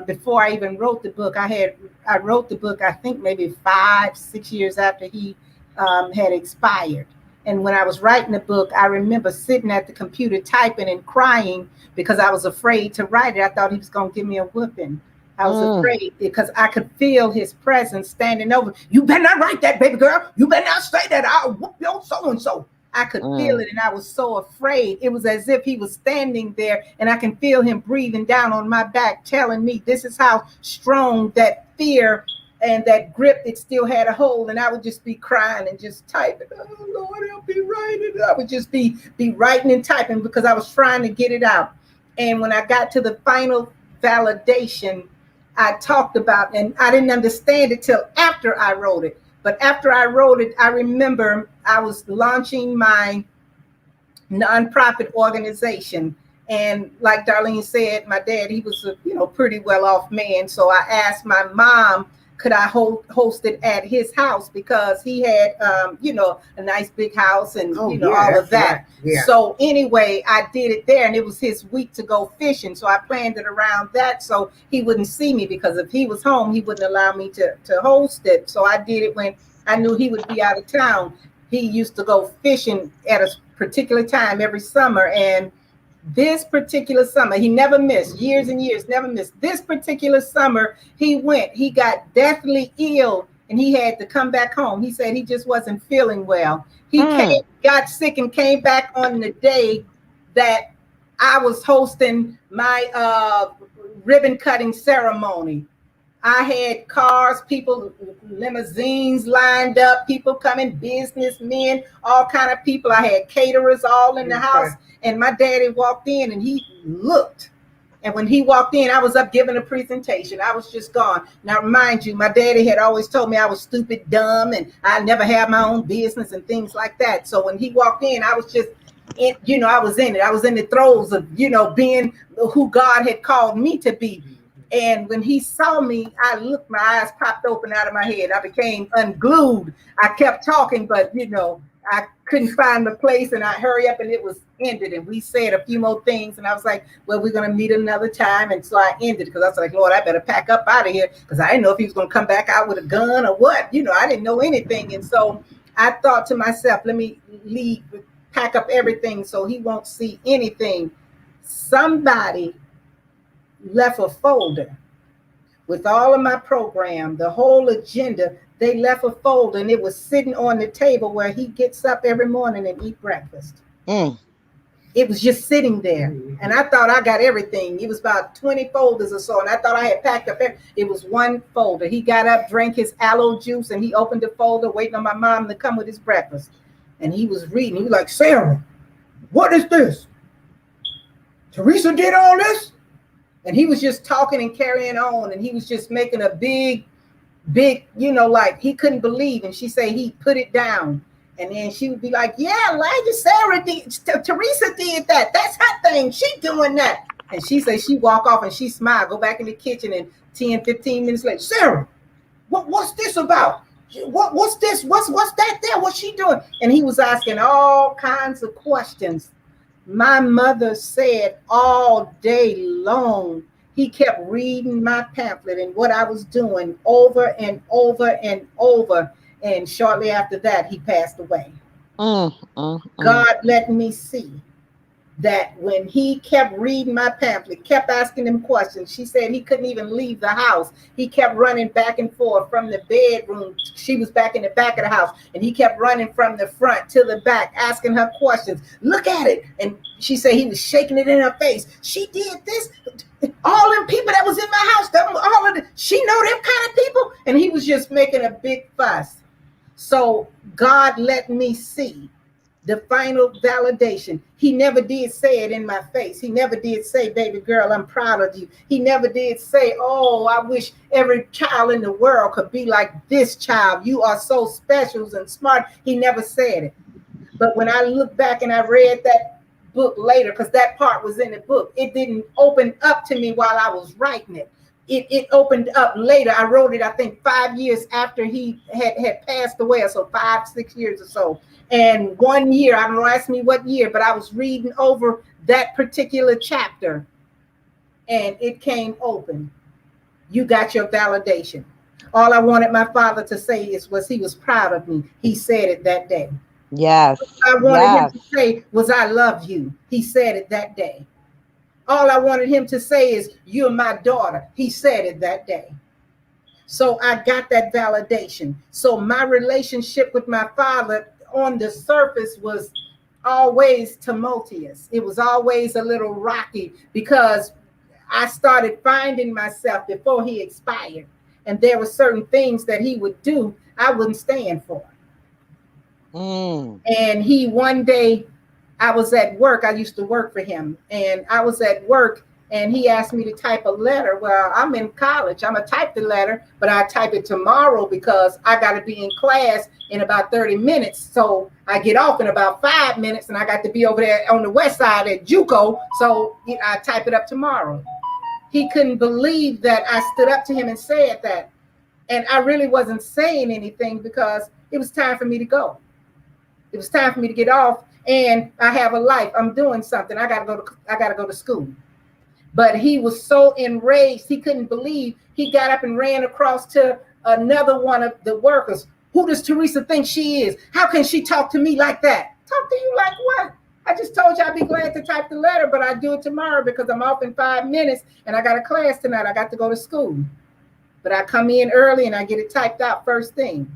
before I even wrote the book. I wrote the book, I think maybe 5-6 years after he had expired. And when I was writing the book, I remember sitting at the computer typing and crying because I was afraid to write it. I thought he was going to give me a whooping. I was afraid because I could feel his presence standing over. You better not write that, baby girl. You better not say that. I'll whoop your so-and-so. I could feel it, and I was so afraid. It was as if he was standing there, and I can feel him breathing down on my back, telling me this is how strong that fear and that grip, it still had a hold. And I would just be crying and just typing, oh Lord, help me write it. I would just be writing and typing because I was trying to get it out. And when I got to the final validation, I talked about, and I didn't understand it till after I wrote it. But after I wrote it, I remember I was launching my nonprofit organization. And like Darlene said, my dad, he was a pretty well off man. So I asked my mom, could I host it at his house, because he had a nice big house and all of that. Right. Yeah. So anyway, I did it there, and it was his week to go fishing. So I planned it around that so he wouldn't see me, because if he was home, he wouldn't allow me to host it. So I did it when I knew he would be out of town. He used to go fishing at a particular time every summer, and this particular summer, he never missed, years and years, never missed. This particular summer, he got deathly ill, and he had to come back home. He said he just wasn't feeling well. He got sick and came back on the day that I was hosting my ribbon cutting ceremony. I had cars, people, limousines lined up, people coming, businessmen, all kind of people. I had caterers all in the house. And my daddy walked in, and he looked. And when he walked in, I was up giving a presentation. I was just gone. Now, mind you, my daddy had always told me I was stupid, dumb, and I never had my own business and things like that. So when he walked in, I was just, I was in it. I was in the throes of, being who God had called me to be. And when he saw me, I looked, my eyes popped open out of my head. I became unglued. I kept talking, but, I couldn't find the place, and I hurry up, and it was ended. And we said a few more things, and I was like, well, we're going to meet another time. And so I ended, because I was like, Lord, I better pack up out of here, because I didn't know if he was going to come back out with a gun or what. I didn't know anything. And so I thought to myself, let me leave, pack up everything so he won't see anything. Somebody left a folder with all of my program, the whole agenda. They left a folder, and it was sitting on the table where he gets up every morning and eat breakfast. It was just sitting there. And I thought I got everything. It was about 20 folders or so. And I thought I had packed up everything. It was one folder. He got up, drank his aloe juice, and he opened the folder, waiting on my mom to come with his breakfast. And he was reading. He was like, Sarah, what is this? Teresa did all this? And he was just talking and carrying on. And he was just making a big, like he couldn't believe. And she said he put it down. And then she would be like, yeah, Elijah, Sarah did, Teresa did that. That's her thing. She doing that. And she said she walk off and she smiled, go back in the kitchen, and 10, 15 minutes later, Sarah, what's this about? What's this? What's that there? What's she doing? And he was asking all kinds of questions. My mother said all day long, he kept reading my pamphlet and what I was doing over and over and over. And shortly after that, he passed away. God let me see that when he kept reading my pamphlet, kept asking him questions. She said he couldn't even leave the house. He kept running back and forth from the bedroom. She was back in the back of the house, and he kept running from the front to the back, asking her questions. Look at it. And she said he was shaking it in her face. She did this. All them people that was in my house, she know them kind of people. And he was just making a big fuss. So God let me see the final validation. He never did say it in my face. He never did say, baby girl, I'm proud of you. He never did say, oh, I wish every child in the world could be like this child. You are so special and smart. He never said it. But when I look back and I read that book later, because that part was in the book, it didn't open up to me while I was writing it. It opened up later. I wrote it, I think, 5 years after he had passed away, so 5, 6 years or so. And 1 year, I don't know, ask me what year, but I was reading over that particular chapter, and it came open. You got your validation. All I wanted my father to say was he was proud of me. He said it that day. Yes. All I wanted him to say was I love you. He said it that day. All I wanted him to say is, you're my daughter. He said it that day. So I got that validation. So my relationship with my father on the surface was always tumultuous. It was always a little rocky because I started finding myself before he expired. And there were certain things that he would do I wouldn't stand for. And he one day, I was at work. I used to work for him. And I was at work and he asked me to type a letter. Well, I'm in college. I'm going to type the letter, but I type it tomorrow because I got to be in class in about 30 minutes. So I get off in about 5 minutes and I got to be over there on the west side at JUCO. So I type it up tomorrow. He couldn't believe that I stood up to him and said that. And I really wasn't saying anything because it was time for me to go. It was time for me to get off. And I have a life. I'm doing something. I gotta go to school. But he was so enraged, he couldn't believe. He got up and ran across to another one of the workers. Who does Teresa think she is? How can she talk to me like that? Talk to you like what? I just told you I'd be glad to type the letter, but I do it tomorrow because I'm off in 5 minutes and I got a class tonight. I got to go to school. But I come in early and I get it typed out first thing.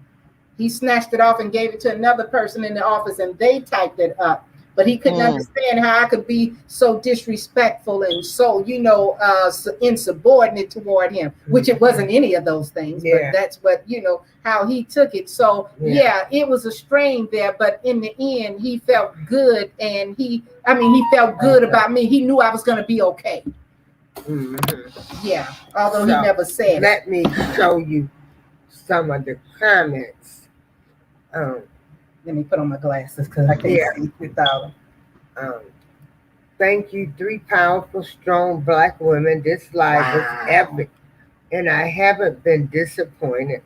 He snatched it off and gave it to another person in the office and they typed it up. But he couldn't understand how I could be so disrespectful and so, insubordinate toward him, which it wasn't any of those things. But that's what, how he took it. So, it was a strain there. But in the end, he felt good. And he felt good about me. He knew I was going to be okay. Mm-hmm. Yeah, although he never said let me show you some of the comments. Let me put on my glasses because I can't see without them. Thank you, 3 powerful, strong Black women. This live was epic, and I haven't been disappointed.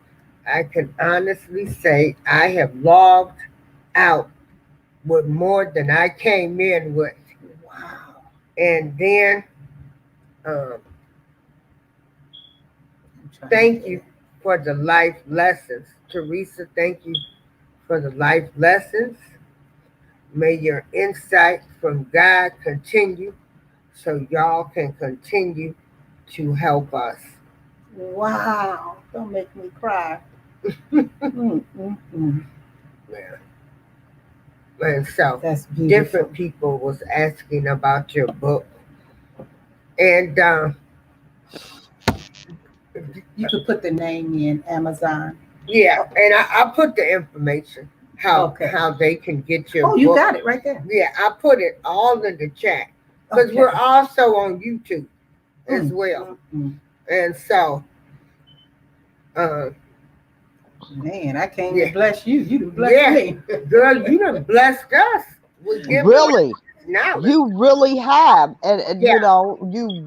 I can honestly say I have logged out with more than I came in with. Wow. And then, thank you for the life lessons. Teresa, thank you for the life lessons. May your insight from God continue so y'all can continue to help us. Wow. Don't make me cry. Yeah. And so that's different people was asking about your book. And you could put the name in Amazon. Yeah, and I put the information. How they can get your book. You got it right there. Yeah, I put it all in the chat because we're also on YouTube as well. And so, man, I can't even bless you. You done blessed me. Girl, you done blessed us. Really? You really have. And you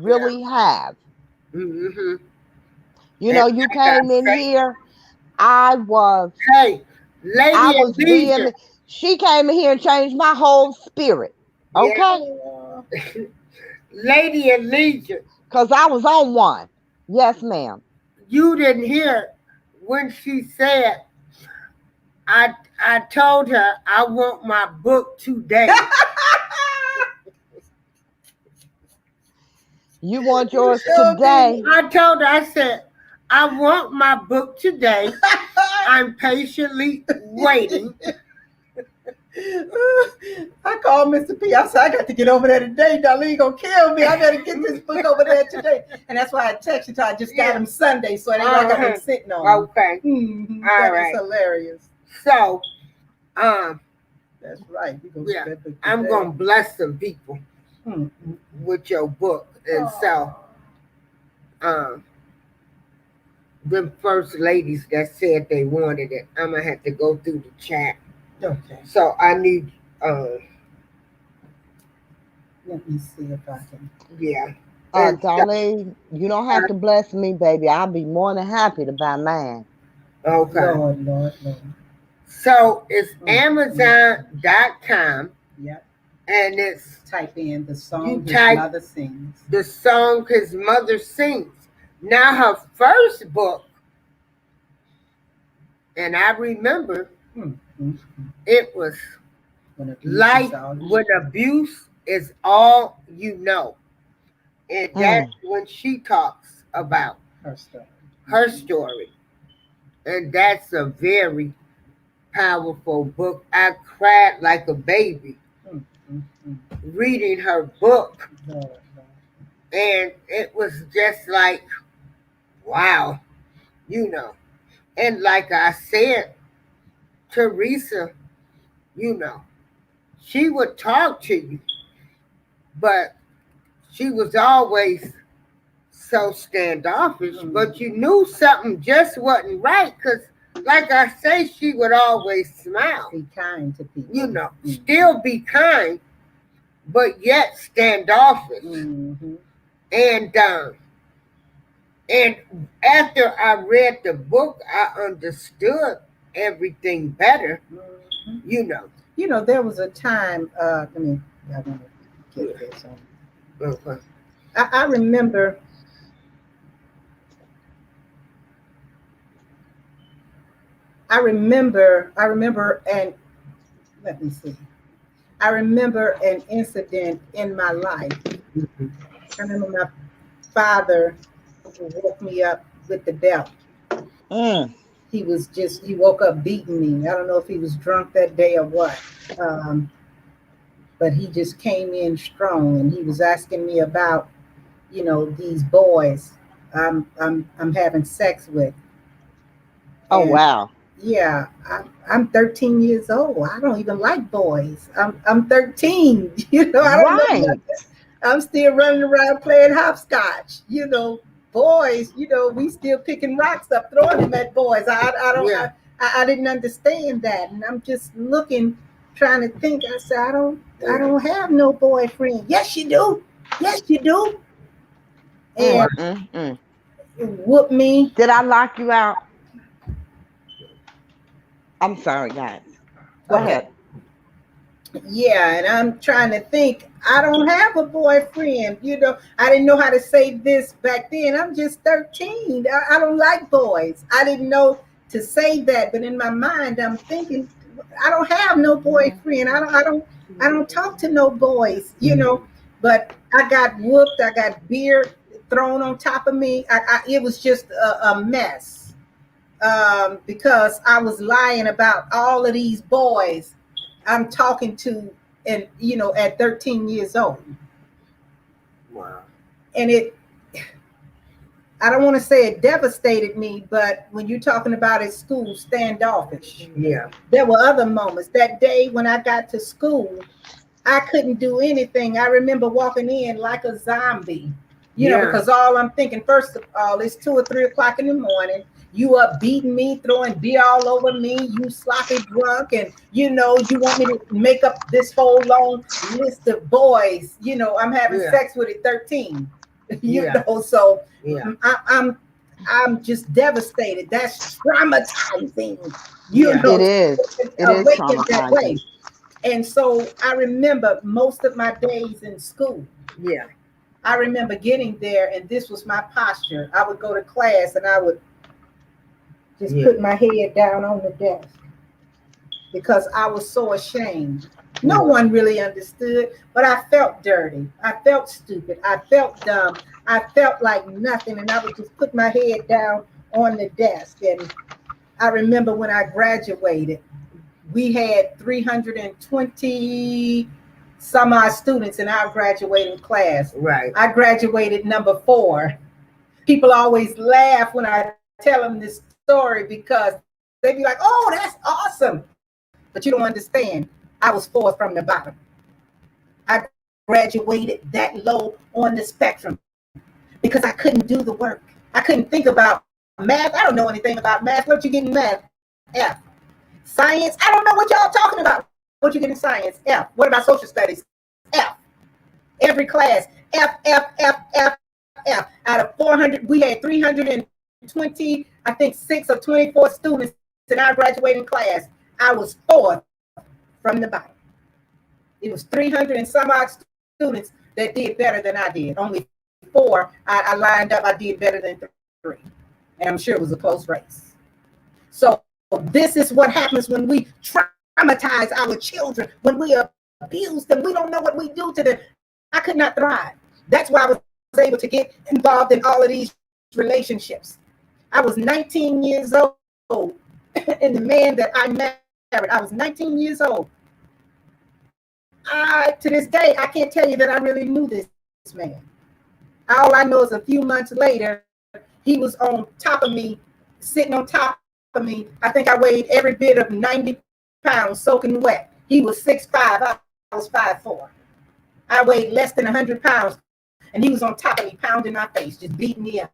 really have. Mm-hmm. You came in here. I was. Hey, Lady she came in here and changed my whole spirit. Okay. Yeah. Lady Allegiance. Because I was on one. Yes, ma'am. You didn't hear when she said, I told her I want my book today. You want yours today? I told her, I said, I want my book today. I'm patiently waiting. I called Mr. P. I said, I got to get over there today. Darlene gonna kill me. I better get this book over there today. And that's why I texted her. I just got him Sunday, so it ain't like I've been sitting on. Okay. Mm-hmm. All right. Hilarious. So, that's right. I'm gonna bless some people with your book, and so, the first ladies that said they wanted it, I'm gonna have to go through the chat. Okay. So I need. Let me see if I can. Yeah. Darlene, you don't have to bless me, baby. I'll be more than happy to buy mine. Okay. Lord. So it's Amazon.com. Yep. And it's type in the song his mother sings. The song his mother sings. Now her first book, and I remember it was Life When Abuse Is All You Know. And that's when she talks about her story. And that's a very powerful book. I cried like a baby Mm, mm, mm. reading her book. Lord, Lord. And it was just like, wow, you know. And like I said, Teresa, you know, she would talk to you, but she was always so standoffish. But you knew something just wasn't right because, like I say, she would always smile. Be kind to people. You know, still be kind, but yet standoffish. Mhm. And after I read the book, I understood everything better. Mhm. You know. You know, there was a time. I want to get this on. Uh-huh. I remember. I remember, and let me see. I remember an incident in my life. Mhm. I remember my father woke me up with the belt. Mm. He woke up beating me. I don't know if he was drunk that day or what. Um, but he just came in strong and he was asking me about, these boys I'm having sex with. Oh, And wow. yeah, I'm 13 years old. I don't even like boys. I'm 13. I don't know Right. nothing. I'm still running around playing hopscotch. Boys, we still picking rocks up, throwing them at boys. Yeah. I didn't understand that, and I'm just looking, trying to think. I said, I don't have no boyfriend. Yes, you do. Yes, you do. And Mm. whoop me. Did I lock you out? I'm sorry, guys. Go Okay. ahead. Yeah, and I'm trying to think. I don't have a boyfriend. I didn't know how to say this back then. I'm just 13. I don't like boys. I didn't know to say that, but in my mind, I'm thinking, I don't have no boyfriend. I don't talk to no boys. But I got whooped. I got beer thrown on top of me. It was just a mess, because I was lying about all of these boys I'm talking to, and at 13 years old. Wow. And I don't want to say it devastated me, but when you're talking about at school, standoffish. Yeah. There were other moments. That day when I got to school, I couldn't do anything. I remember walking in like a zombie, Yeah. because all I'm thinking, first of all, it's 2 or 3 o'clock in the morning. You up beating me, throwing beer all over me, you sloppy drunk, and you want me to make up this whole long list of boys, I'm having Yeah. sex with at 13. Yeah. So Yeah. I'm just devastated. That's traumatizing, Yeah. It is. It is awakened that way. traumatizing. And so I remember most of my days in school. Yeah. I remember getting there, and this was my posture. I would go to class and I would just Yeah. put my head down on the desk because I was so ashamed. No one really understood, but I felt dirty. I felt stupid. I felt dumb. I felt like nothing, and I would just put my head down on the desk. And I remember when I graduated, we had 320 some odd students in our graduating class. Right. I graduated number 4. People always laugh when I tell them this story because they be like, "Oh, that's awesome," but you don't understand. I was 4th from the bottom. I graduated that low on the spectrum because I couldn't do the work. I couldn't think about math. I don't know anything about math. What you get in math? F. Science, I don't know what y'all talking about. What you get in science? F. What about social studies? F. Every class, F, F, F, F, F. Out of 400, we had 320, I think 6 or 24 students in our graduating class. I was 4th from the bottom. It was 300 and some odd students that did better than I did. Only 4 I lined up, I did better than 3. And I'm sure it was a close race. So this is what happens when we traumatize our children, when we abuse them. We don't know what we do to them. I could not thrive. That's why I was able to get involved in all of these relationships. I was 19 years old, and the man that I I was 19 years old. To this day, I can't tell you that I really knew this man. All I know is a few months later, he was on top of me, sitting on top of me. I think I weighed every bit of 90 pounds soaking wet. He was 6'5", I was 5'4". I weighed less than 100 pounds, and he was on top of me, pounding my face, just beating me up.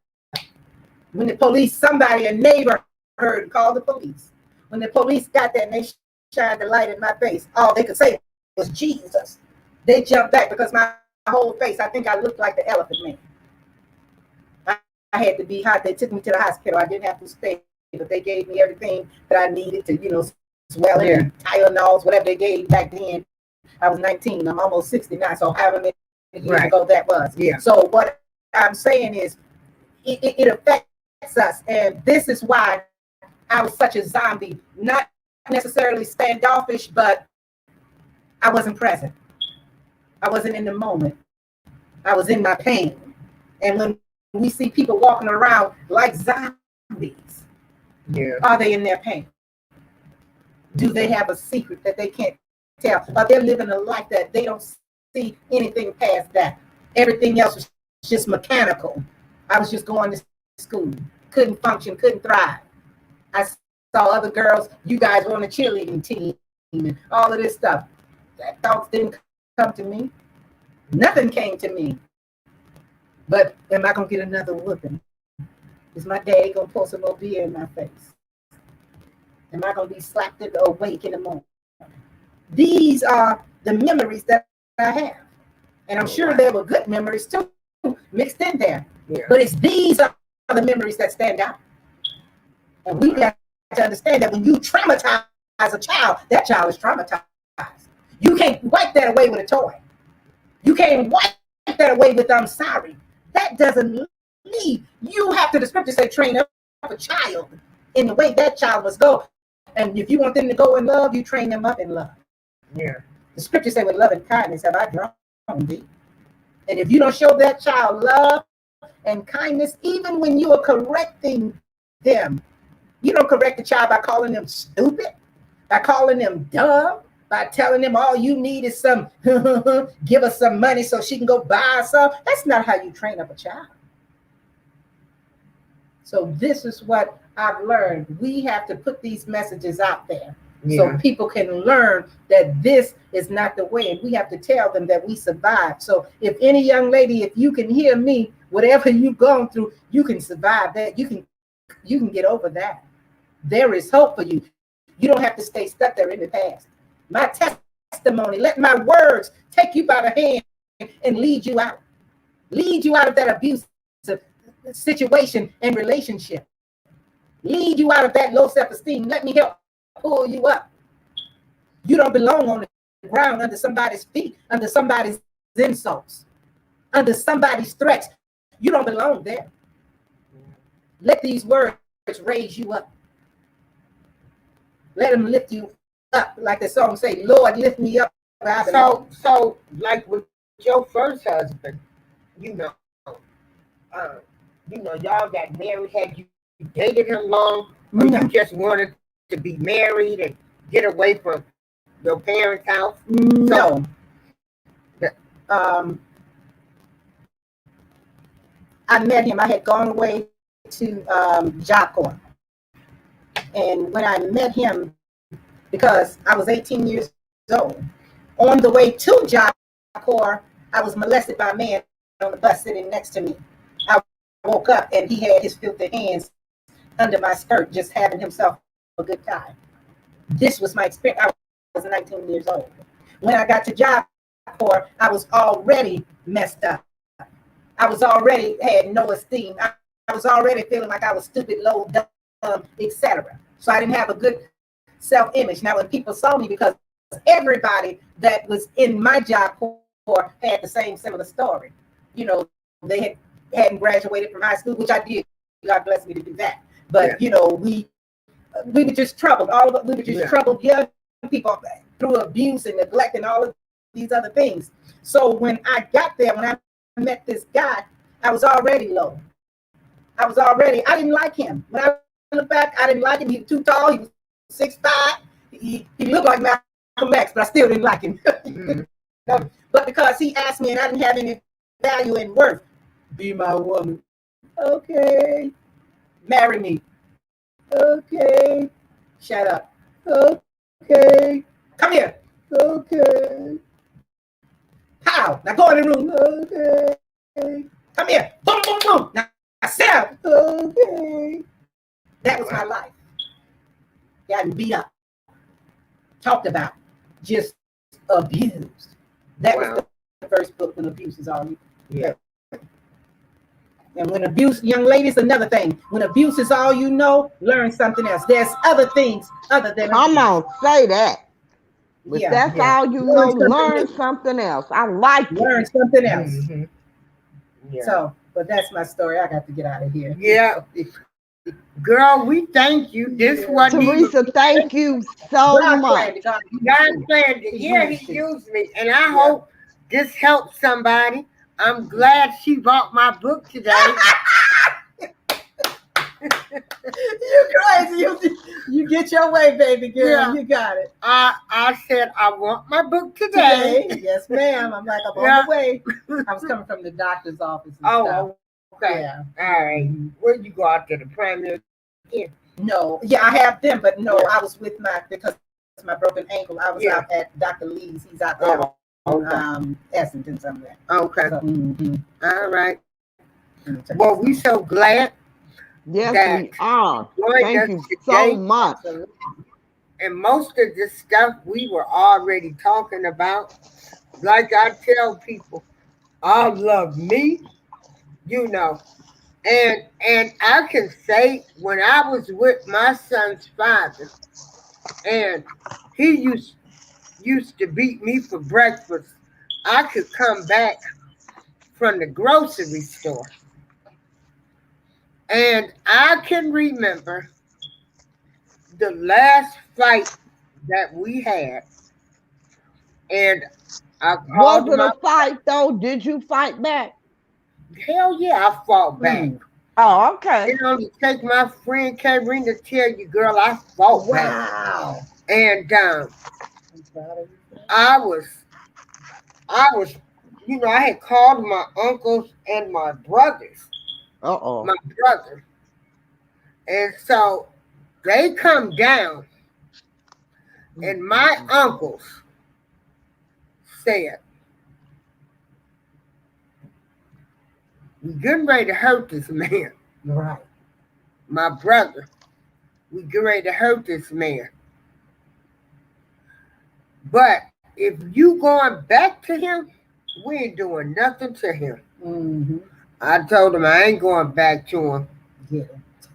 When the police, somebody, a neighbor heard and called the police. When the police got there and they shined the light in my face, all they could say was Jesus. They jumped back because my whole face, I think I looked like the Elephant Man. I had to be hot. They took me to the hospital. I didn't have to stay, but they gave me everything that I needed to, swell and Tylenols, whatever they gave back then. I was 19. I'm almost 69, so however many years ago that was. Yeah. So what I'm saying is it affects us, and this is why I was such a zombie. Not necessarily standoffish, but I wasn't present. I wasn't in the moment. I was in my pain. And when we see people walking around like zombies, are they in their pain? Do they have a secret that they can't tell? Are they living a life that they don't see anything past that? Everything else was just mechanical. I was just going to school, couldn't function, couldn't thrive. I saw other girls, you guys were on the cheerleading team, and all of this stuff. That thoughts didn't come to me. Nothing came to me. But am I going to get another whooping? Is my dad going to pour some more beer in my face? Am I going to be slapped awake in the morning? These are the memories that I have. And I'm sure there were good memories too, mixed in there. Yeah. But these are the memories that stand out. And we got to understand that when you traumatize a child, that child is traumatized. You can't wipe that away with a toy. You can't wipe that away with I'm sorry. That doesn't leave. You have to, the scripture say, train up a child in the way that child must go. And if you want them to go in love, you train them up in love. Yeah. The scripture say, with love and kindness have I drawn thee. And if you don't show that child love and kindness, even when you are correcting them, you don't correct the child by calling them stupid, by calling them dumb, by telling them all you need is some, give us some money so she can go buy some. That's not how you train up a child. So this is what I've learned. We have to put these messages out there so people can learn that this is not the way. And we have to tell them that we survived. So if any young lady, if you can hear me, whatever you've gone through, you can survive that. You can get over that. There is hope for you. You don't have to stay stuck there in the past. My testimony, let my words take you by the hand and lead you out of that abusive situation and relationship. Lead you out of that low self-esteem. Let me help pull you up. You don't belong on the ground under somebody's feet, under somebody's insults, under somebody's threats. You don't belong there. Let these words raise you up. Let them lift you up, like the song say, Lord, lift me up. So like with your first husband, y'all got married. Had you dated him long, or you just wanted to be married and get away from your parents' house? No. I met him. I had gone away to Job Corps. And when I met him, because I was 18 years old, on the way to Job Corps, I was molested by a man on the bus sitting next to me. I woke up and he had his filthy hands under my skirt, just having himself a good time. This was my experience. I was 19 years old. When I got to Job Corps, I was already messed up. I was already had no esteem. I was already feeling like I was stupid, low, dumb, etc. So I didn't have a good self-image. Now, when people saw me, because everybody that was in my Job Corps had the same similar story. They hadn't graduated from high school, which I did. God bless me to do that. But we were just troubled. All of us, we were just troubled young people through abuse and neglect and all of these other things. So when I got there, when I met this guy, I was already low. I didn't like him. When I look back, I didn't like him. He was too tall. He was 6'5". he looked like Malcolm X, but I still didn't like him. Mhm. But because he asked me and I didn't have any value and worth, be my woman. Okay. Marry me. Okay. Shut up. Okay. Come here. Okay. How? Now go in the room. Okay. Come here. Boom, boom, boom. Now sit down. Okay. That was my life. Gotten beat up. Talked about. Just abused. That was the first book when abuse is all you. Yeah. And when abuse, young ladies, another thing. When abuse is all you know, learn something else. There's other things other than Come abuse. on, say that. If Yeah, that's yeah. all you know, learn something else. I like it. learn something else. Mhm. Yeah. So, but that's my story. I got to get out of here. Yeah. Girl, we thank you. This wasn't Teresa, even thank you so God much. planned, God God planned it. He Yeah, used he it. used me. And I hope this helps somebody. I'm glad she bought my book today. You crazy. You get your way, baby girl. Yeah. You got it. I said, I want my book today. Yes, ma'am. I'm like, I'm Yeah. on the way. I was coming from the doctor's office and stuff. Oh, okay. Yeah. All right. Where you go out to the primary? No. Yeah, I have them, but no, I was with because my broken ankle. I was Yeah. out at Dr. Lee's. He's out there Oh, okay. Essendon somewhere. Okay. So, All right. Well, we so glad. Yes, that we are. joined Thank us you today. so much. And most of this stuff we were already talking about. Like I tell people, I love me, you know. And I can say when I was with my son's father, and he used to beat me for breakfast, I could come back from the grocery store. And I can remember the last fight that we had, and I Was called it my a fight though? Did you fight back? hell yeah, I fought back. Oh, okay. It only take my friend Karen to tell you, girl, I fought back. Wow. And I was, I had called my uncles and my brothers, Uh-oh. my brother. And so they come down, and my uncles said, we getting ready to hurt this man. Right. My brother, we getting ready to hurt this man. But if you going back to him, we ain't doing nothing to him. Mm-hmm. I told him I ain't going back to him. Yeah.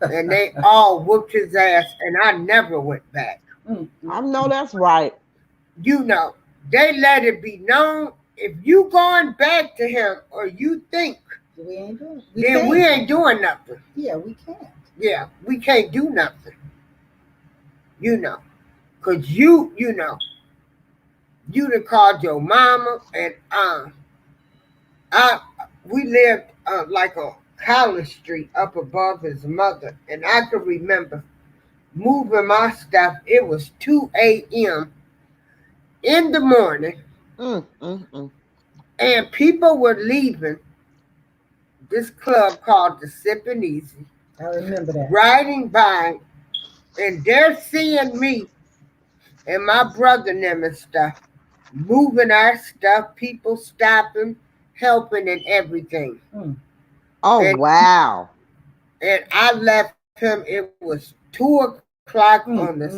And they all whooped his ass, and I never went back. I know that's right. You know, they let it be known, if you going back to him or you think, We ain't doing then we ain't doing nothing. Yeah, we can't. Yeah, we can't do nothing. You know, because you done called your mama, and we lived like on College Street up above his mother, and I could remember moving my stuff. It was 2 a.m. in the morning, and people were leaving this club called the Sippin' Easy, I remember that. riding by, and they're seeing me and my brother and them and stuff, moving our stuff, people stopping, helping, and everything. Oh, And wow. And I left him, it was 2 o'clock on the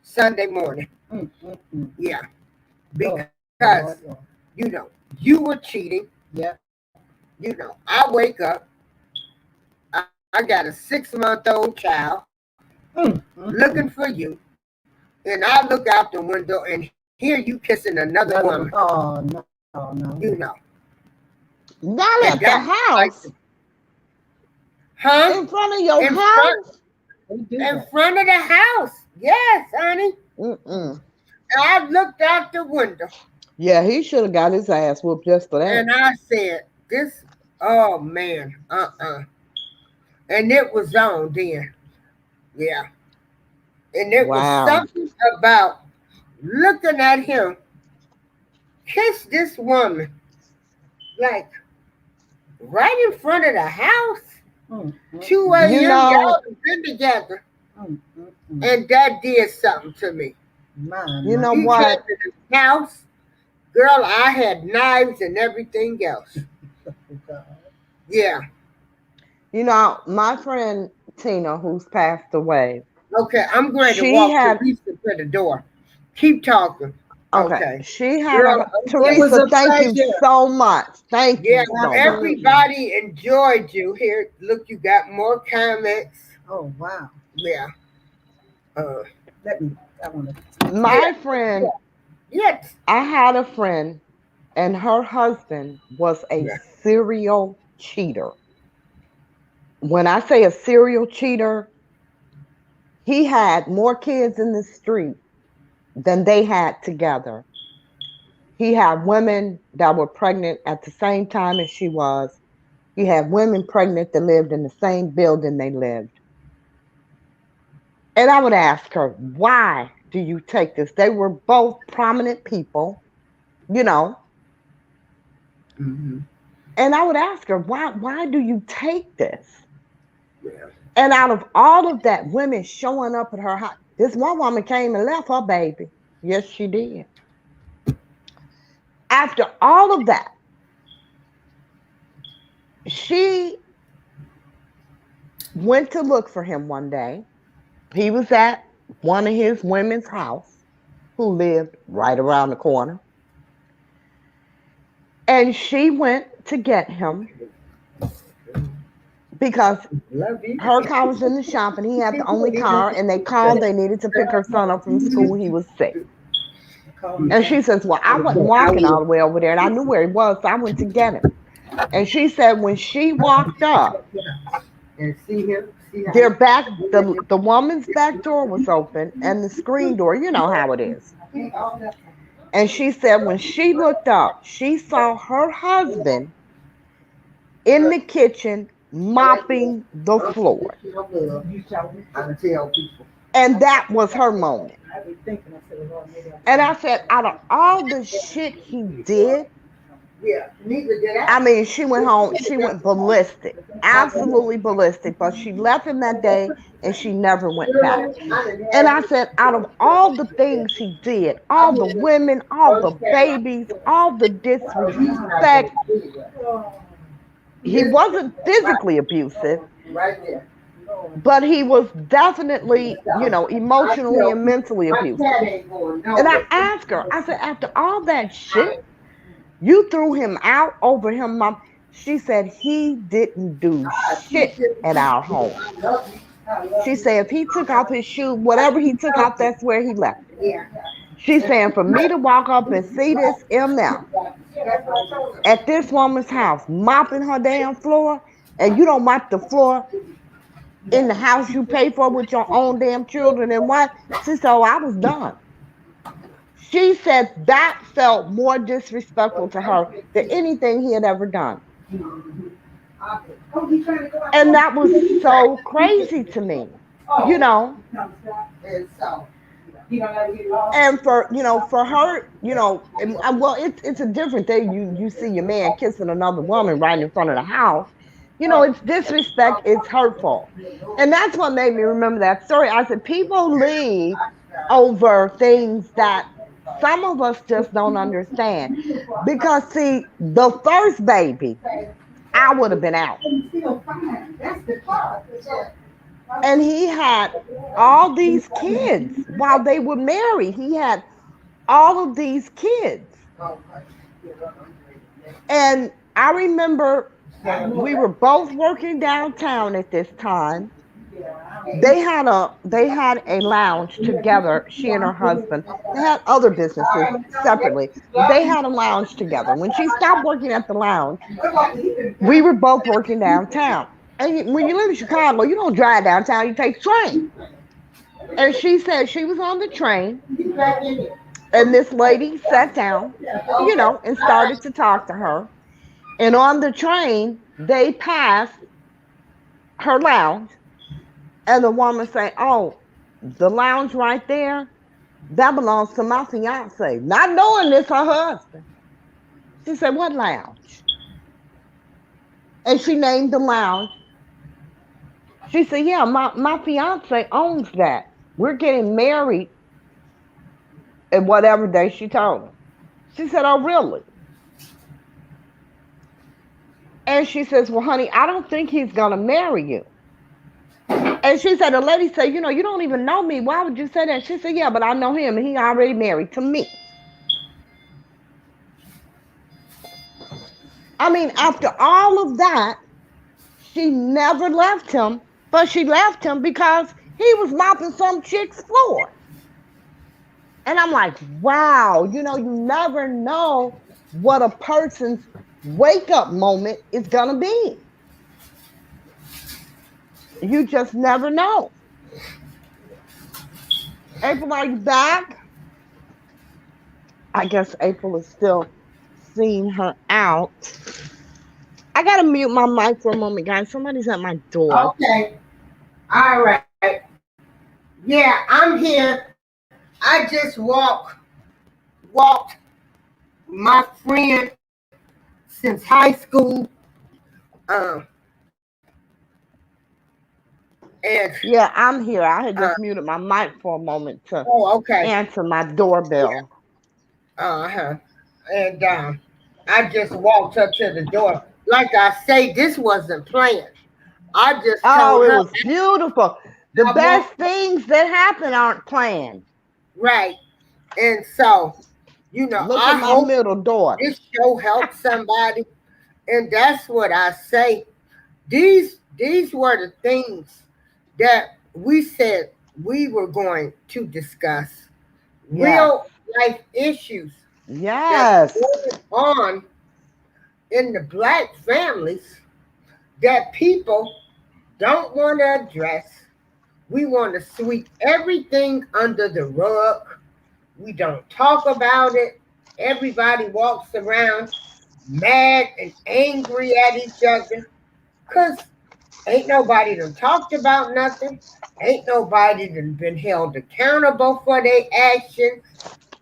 Sunday morning. Yeah. Because, you were cheating. Yeah. I wake up, I got a 6-month-old child looking for you, and I look out the window and hear you kissing another woman. Oh, no. Oh, no. Not at the house. Huh? In front of your house? In front of the house. Yes, honey. And I looked out the window. Yeah, he should have got his ass whooped just for that. And I said, oh man, And it was on then. Yeah. And it was Wow. something about looking at him kiss this woman, like right in front of the house. Mm, 2 You a.m. know, Y'all have been together. mm, mm, mm. And that did something to me. you know He came what? to the house. Girl, I had knives and everything else. Yeah. You know, my friend Tina, who's passed away, Okay, I'm going to she walk had Teresa to the door. Keep talking. okay, Okay. she had Girl, a It was Teresa, a thank you pleasure. so much. Thank yeah, you so much. Absolutely. everybody enjoyed you here. Look, you got more comments. Oh wow. Yeah. Uh, Let me. I want to. My yeah. friend, Yes. I had a friend, and her husband was a Yeah. serial cheater. When I say a serial cheater, he had more kids in the street than they had together. He had women that were pregnant at the same time as she was. He had women pregnant that lived in the same building they lived. And I would ask her, why do you take this? They were both prominent people, you know. Mm-hmm. And I would ask her, why do you take this? Yeah. And out of all of that, women showing up at her house, this one woman came and left her baby. Yes, she did. After all of that, she went to look for him one day. He was at one of his women's house who lived right around the corner. And she went to get him because Love you. her car was in the shop and he had the only car, and they called, they needed to pick her son up from school. He was sick. And she says, well, I wasn't walking all the way over there, and I knew where he was, so I went to get him. And she said when she walked up, And see him. See how their back, the woman's back door was open and the screen door, you know how it is. And she said when she looked up, she saw her husband in the kitchen mopping the floor. I can tell people. And that was her moment. And I said, out of all the shit he did, Yeah, neither did I mean, she went home, she went ballistic, absolutely ballistic, but she left him that day and she never went back. And I said, out of all the things he did, all the women, all the babies, all the disrespect, he wasn't physically abusive, Right there. but he was definitely, you know, emotionally and mentally abusive. And I asked her, I said, after all that shit, you threw him out over him, Mom. She said he didn't do shit at our home. She said if he took off his shoe, whatever he took off, that's where he left it. She's saying for me to walk up and see this MF at this woman's house mopping her damn floor, and you don't mop the floor in the house you pay for with your own damn children and what? She said, oh, I was done. She said that felt more disrespectful to her than anything he had ever done. And that was so crazy to me, you know. And for, you know, for her, you know, well, it's a different thing. You see your man kissing another woman right in front of the house. You know, it's disrespect, it's hurtful. And that's what made me remember that story. I said, people leave over things that some of us just don't understand. Because, see, the first baby, I would have been out. And he had all these kids while they were married. He had all of these kids. And I remember we were both working downtown at this time. They had a lounge together, she and her husband. They had other businesses separately, but they had a lounge together. When she stopped working at the lounge, we were both working downtown. And when you live in Chicago, you don't drive downtown, you take the train. And she said she was on the train, and this lady sat down, you know, and started to talk to her. And on the train, they passed her lounge, and the woman said, oh, the lounge right there, that belongs to my fiance. Not knowing it's her husband. She said, what lounge? And she named the lounge. She said, yeah, my fiance owns that. We're getting married at whatever day she told him. She said, oh, really? And she says, well, honey, I don't think he's going to marry you. And she said, the lady said, you don't even know me. Why would you say that? She said, yeah, but I know him and he already married to me. I mean, after all of that, she never left him, but she left him because he was mopping some chick's floor. And I'm like, wow, you never know what a person's wake up moment is going to be. You just never know. April, are you back? I guess April is still seeing her out. I got to mute my mic for a moment, guys. Somebody's at my door. Okay. All right. Yeah, I'm here. I just walked my friend since high school. And yeah, I'm here. I had just muted my mic for a moment to answer my doorbell. Yeah. And I just walked up to the door. Like I say, this wasn't planned. I just told her. It was beautiful. The best things that happen aren't planned. Right. And so, look at my middle door. This show helps somebody. And that's what I say. These were the things that we said we were going to discuss. Yes. Real life issues. Yes. That's going on in the Black families that people don't want to address. We want to sweep everything under the rug. We don't talk about it. Everybody walks around mad and angry at each other because ain't nobody done talked about nothing. Ain't nobody done been held accountable for their actions.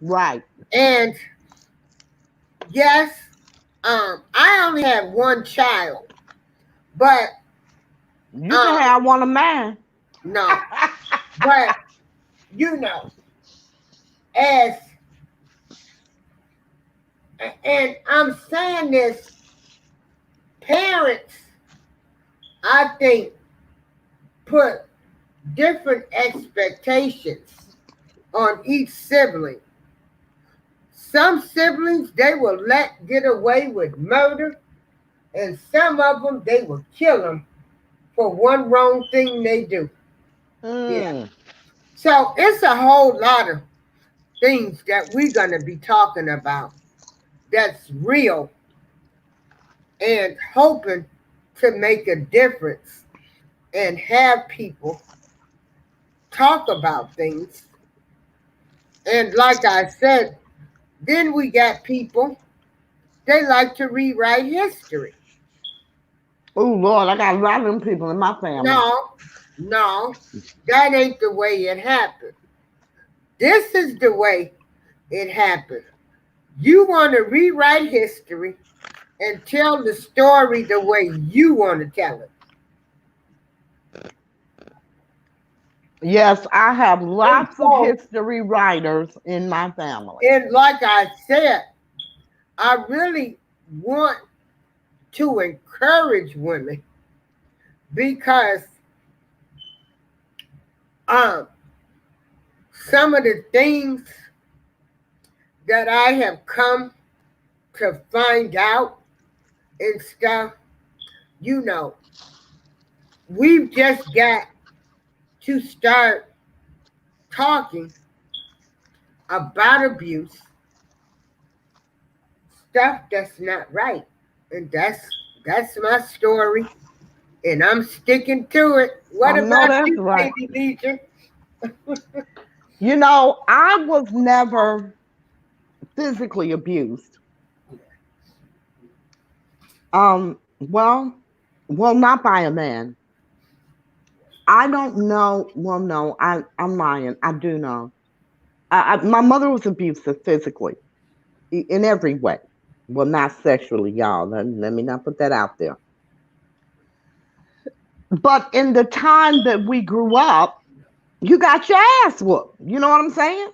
Right. And yes, I only have one child, but you can have one of mine. No, but and I'm saying this, parents, I think, put different expectations on each sibling. Some siblings, they will let get away with murder, and some of them, they will kill them for one wrong thing they do. Yeah. So it's a whole lot of things that we're going to be talking about that's real and hoping to make a difference and have people talk about things. And like I said, then we got people, they like to rewrite history. Oh, Lord, I got a lot of them people in my family. No, that ain't the way it happened. This is the way it happened. You want to rewrite history and tell the story the way you want to tell it. Yes, I have lots of history writers in my family. And like I said, I really want to encourage women because some of the things that I have come to find out and stuff, we've just got to start talking about abuse, stuff that's not right. And that's my story. And I'm sticking to it. What about you, right, Baby Deidre? I was never physically abused. Well, not by a man. I don't know. Well, no, I'm lying. I do know. My mother was abusive physically in every way. Well, not sexually, y'all. Let me not put that out there. But in the time that we grew up, you got your ass whooped. You know what I'm saying?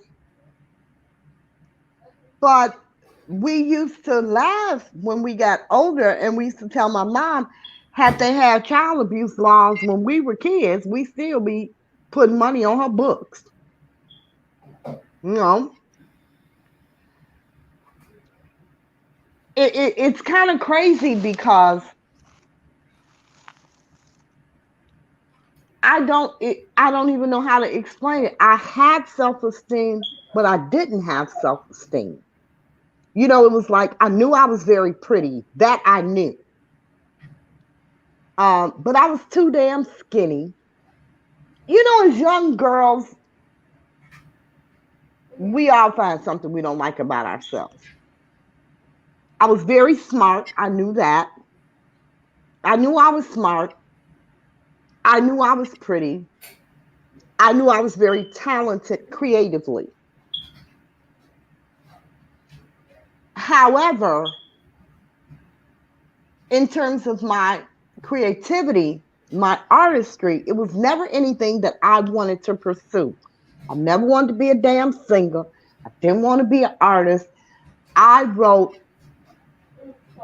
But we used to laugh when we got older, and we used to tell my mom, had they had child abuse laws when we were kids, we still be putting money on her books. You know, it's kind of crazy because I don't even know how to explain it. I had self-esteem, but I didn't have self-esteem. You know, it was like I knew I was very pretty. That I knew. But I was too damn skinny. You know, as young girls, we all find something we don't like about ourselves. I was very smart. I knew that. I knew I was smart. I knew I was pretty. I knew I was very talented creatively. However, in terms of my creativity, my artistry, it was never anything that I wanted to pursue. I never wanted to be a damn singer. I didn't want to be an artist. I wrote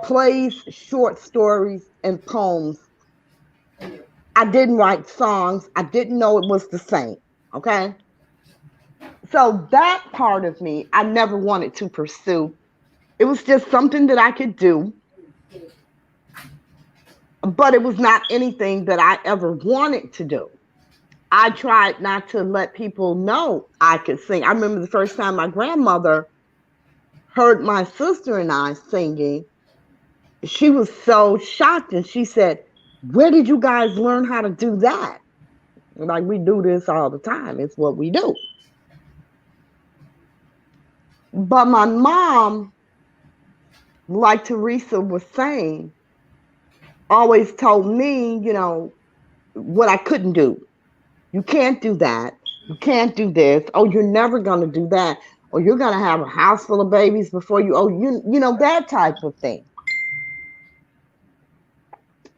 plays, short stories, and poems. I didn't write songs. I didn't know it was the same. Okay. So that part of me, I never wanted to pursue. It was just something that I could do, but it was not anything that I ever wanted to do. I tried not to let people know I could sing. I remember the first time my grandmother heard my sister and I singing, she was so shocked and she said, "Where did you guys learn how to do that?" Like, we do this all the time. It's what we do. But my mom, like Teresa was saying, always told me, you know, what I couldn't do. You can't do that. You can't do this. Oh, you're never going to do that. Or you're going to have a house full of babies before you, oh, you know, that type of thing.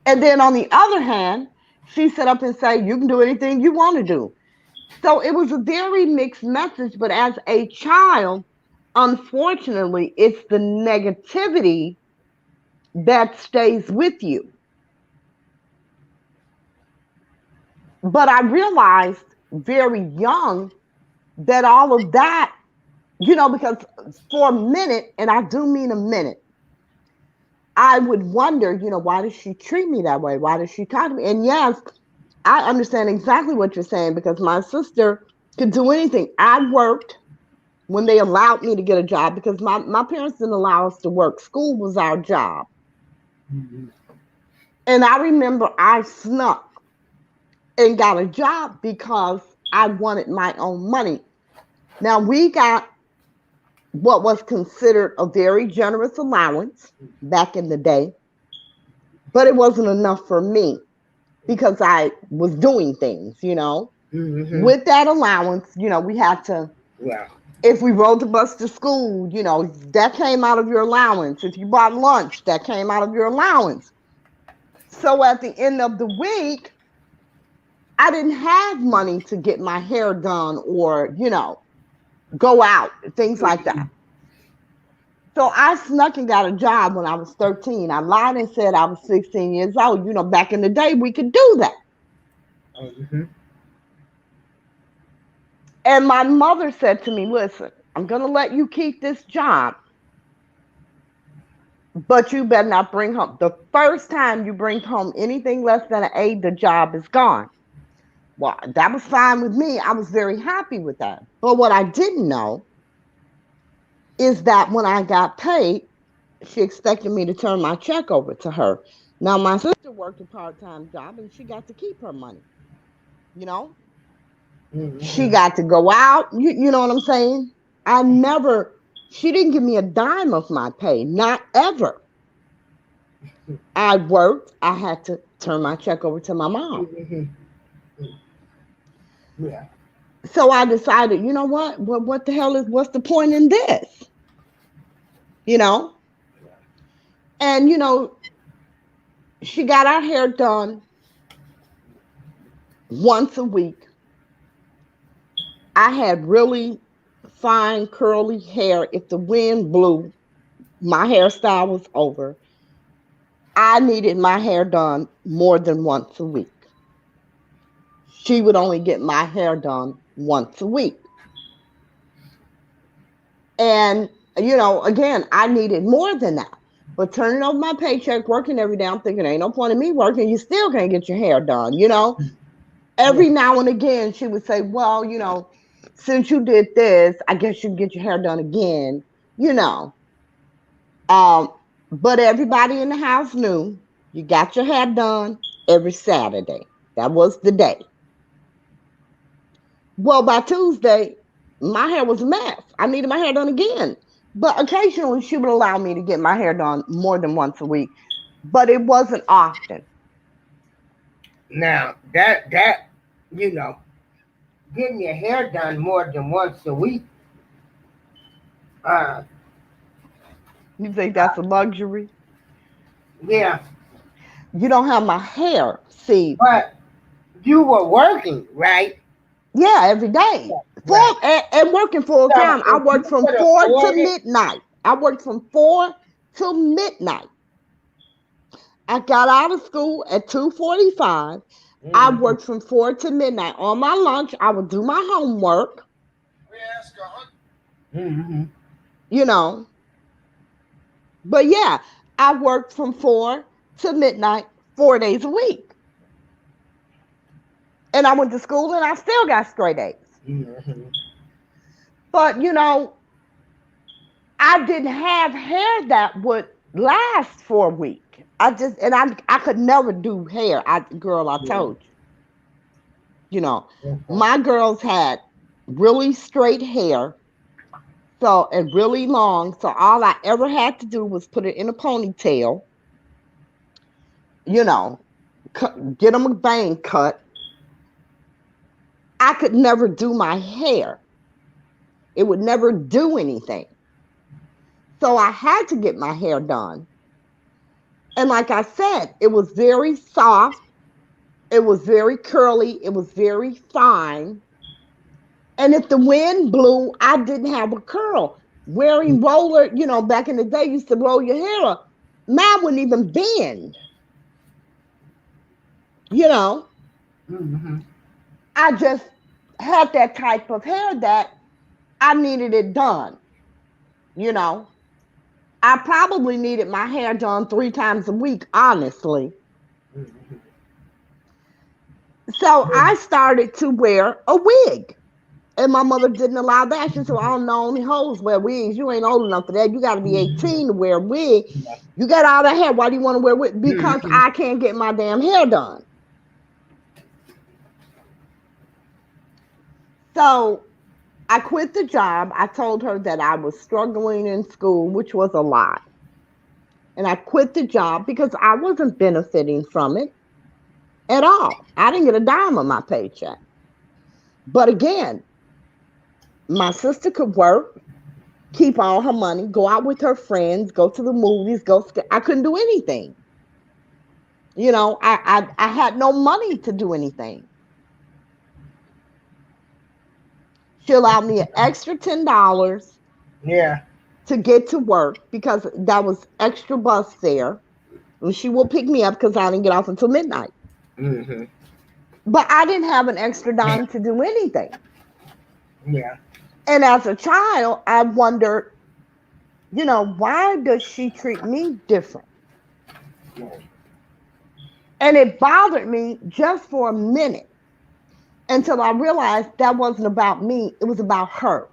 And then on the other hand, she set up and say, you can do anything you want to do. So it was a very mixed message. But as a child, unfortunately, it's the negativity that stays with you. But I realized very young that all of that, you know, because for a minute, and I do mean a minute, I would wonder, you know, why does she treat me that way? Why does she talk to me? And yes, I understand exactly what you're saying because my sister could do anything. I worked when they allowed me to get a job because my parents didn't allow us to work. School was our job. Mm-hmm. And I remember I snuck and got a job because I wanted my own money. Now, we got what was considered a very generous allowance back in the day, but it wasn't enough for me because I was doing things, you know. Mm-hmm. With that allowance, you know, we had to, if we rode the bus to school, you know, that came out of your allowance. If you bought lunch, that came out of your allowance. So at the end of the week, I didn't have money to get my hair done or, you know, go out, things like that. So I snuck and got a job when I was 13. I lied and said I was 16 years old. You know, back in the day, we could do that. Mm-hmm. And my mother said to me, listen, I'm going to let you keep this job, but you better not bring home. The first time you bring home anything less than an A, the job is gone. Well, that was fine with me. I was very happy with that. But what I didn't know is that when I got paid, she expected me to turn my check over to her. Now, my sister worked a part-time job and she got to keep her money. You know? Mm-hmm. She got to go out. You know what I'm saying? She didn't give me a dime of my pay. Not ever. I worked. I had to turn my check over to my mom. Mm-hmm. Yeah. So I decided, you know what the hell what's the point in this? You know? And, she got our hair done once a week. I had really fine curly hair. If the wind blew, my hairstyle was over. I needed my hair done more than once a week. She would only get my hair done once a week. And, again, I needed more than that. But turning over my paycheck, working every day, I'm thinking, ain't no point in me working. You still can't get your hair done, Every now and again, she would say, well, since you did this, I guess you can get your hair done again, you know. But everybody in the house knew you got your hair done every Saturday. That was the day. Well, by Tuesday, my hair was a mess. I needed my hair done again. But occasionally she would allow me to get my hair done more than once a week. But it wasn't often. Now you know, getting your hair done more than once a week. You think that's a luxury? Yeah. You don't have my hair, see. But you were working, right? Yeah, every day. And working full time. I worked from 4 to midnight. I worked from 4 to midnight. I got out of school at 2:45. I worked from 4 to midnight. On my lunch, I would do my homework. Mm-hmm. But yeah, I worked from 4 to midnight 4 days a week. And I went to school and I still got straight A's. Mm-hmm. But, I didn't have hair that would last for a week. I could never do hair. I told you. My girls had really straight hair. And really long. So all I ever had to do was put it in a ponytail, get them a bang cut. I could never do my hair. It would never do anything. So I had to get my hair done. And like I said, it was very soft. It was very curly. It was very fine. And if the wind blew, I didn't have a curl. Wearing roller, back in the day, you used to roll your hair up. Mine wouldn't even bend. Mm-hmm. I just had that type of hair that I needed it done. I probably needed my hair done 3 times a week, honestly. Mm-hmm. So I started to wear a wig. And my mother didn't allow that. She said, "Oh no, only hoes wear wigs. You ain't old enough for that. You got to be 18 to wear a wig. You got all that hair. Why do you want to wear a wig?" Because I can't get my damn hair done. So I quit the job. I told her that I was struggling in school, which was a lie. And I quit the job because I wasn't benefiting from it at all. I didn't get a dime of my paycheck. But again, my sister could work, keep all her money, go out with her friends, go to the movies, I couldn't do anything. I had no money to do anything. She allowed me an extra $10 to get to work because that was extra bus fare. And she will pick me up because I didn't get off until midnight. Mm-hmm. But I didn't have an extra dime to do anything. Yeah. And as a child, I wondered, why does she treat me different? Yeah. And it bothered me just for a minute until I realized that wasn't about me. It was about her.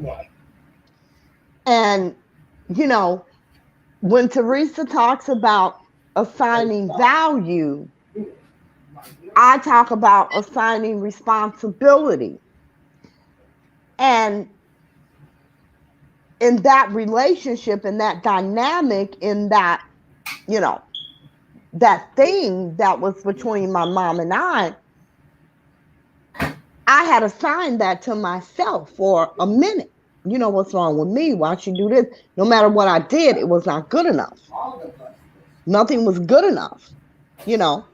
Yeah. And, when Teresa talks about assigning value, I talk about assigning responsibility. And in that relationship, in that dynamic, in that, that thing that was between my mom and I, I had assigned that to myself for a minute. You know what's wrong with me? Why she do this? No matter what I did, it was not good enough. All of us. Nothing was good enough. You know,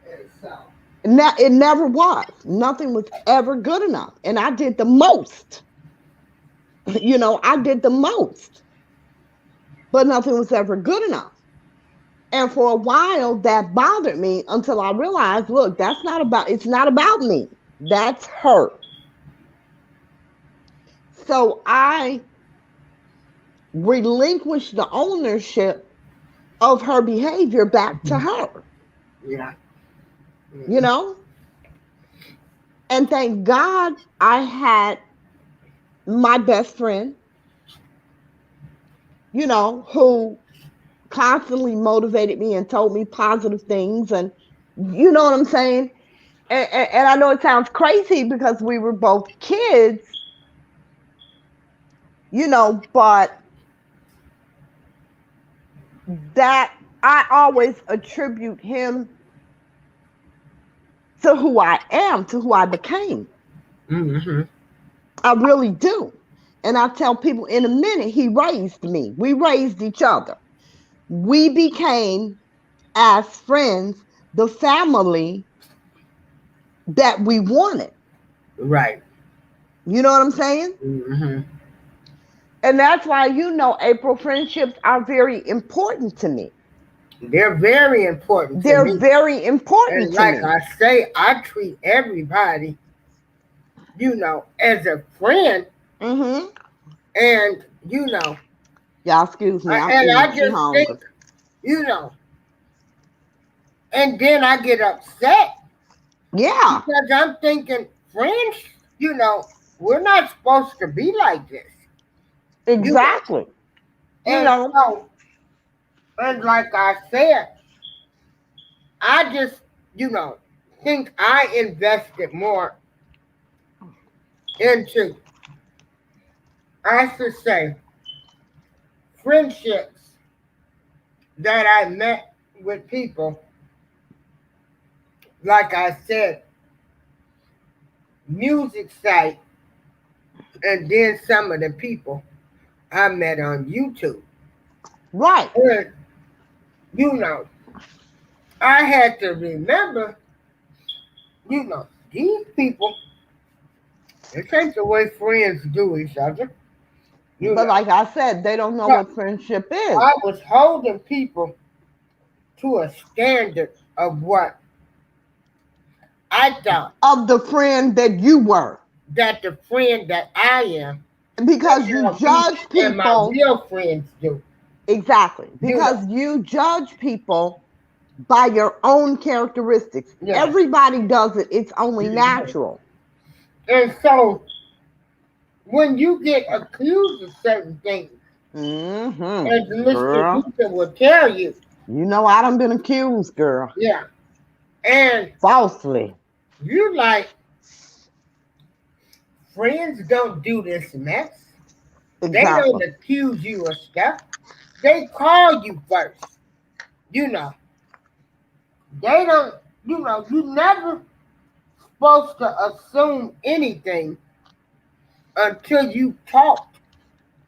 And so, it never was. Nothing was ever good enough. And I did the most. You know, I did the most. But nothing was ever good enough. And for a while that bothered me until I realized, look, it's not about me. That's her. So I relinquished the ownership of her behavior back to her. yeah. You know? And thank God I had my best friend, you know, who constantly motivated me and told me positive things. And you know what I'm saying? And I know it sounds crazy because we were both kids, you know, but that I always attribute him to who I am, to who I became. Mm-hmm. I really do. And I tell people in a minute, he raised me. We raised each other. We became, as friends, the family that we wanted. Right. You know what I'm saying? Mm-hmm. And that's why, you know, April, friendships are very important to me. They're very important to They're me. very important And to like me. I say, I treat everybody, you know, as a friend. Mm-hmm. And, you know, Y'all, excuse me. I'm and eating I too just hungry. think, you know, and then I get upset Yeah, because I'm thinking, friends, you know, we're not supposed to be like this. You know, exactly. You and know, so, and like I said, I just, you know, think I invested more into, I should say, friendships that I met with people, like I said, music site, and then some of the people I met on YouTube. right. And, you know, I had to remember, you know, these people, it ain't the way friends do each other. You But know, like I said, they don't know but what friendship is. I was holding people to a standard of what I thought Of the friend that you were. that the friend that I am Because and you how me judge and my people. real friends do. Exactly. You know, Because you judge people by your own characteristics. yeah. Everybody does it. It's only natural. And so when you get accused of certain things, as Mm-hmm. Mr. Girl. Luther will tell you, You know I done been accused, girl. yeah. And Falsely. you like, friends don't do this mess. They don't Exactly. accuse you of stuff. They call you first. You know, they don't, you know, you never supposed to assume anything until you talk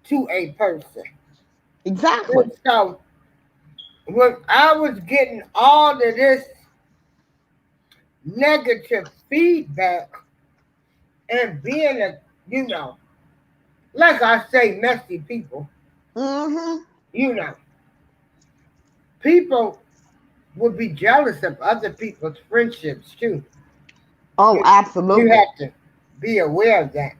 to a person. Exactly. And so when I was getting all of this negative feedback and being a, you know, like I say, messy people, Mm-hmm. you know, people would be jealous of other people's friendships too. Oh, You absolutely. have to be aware of that.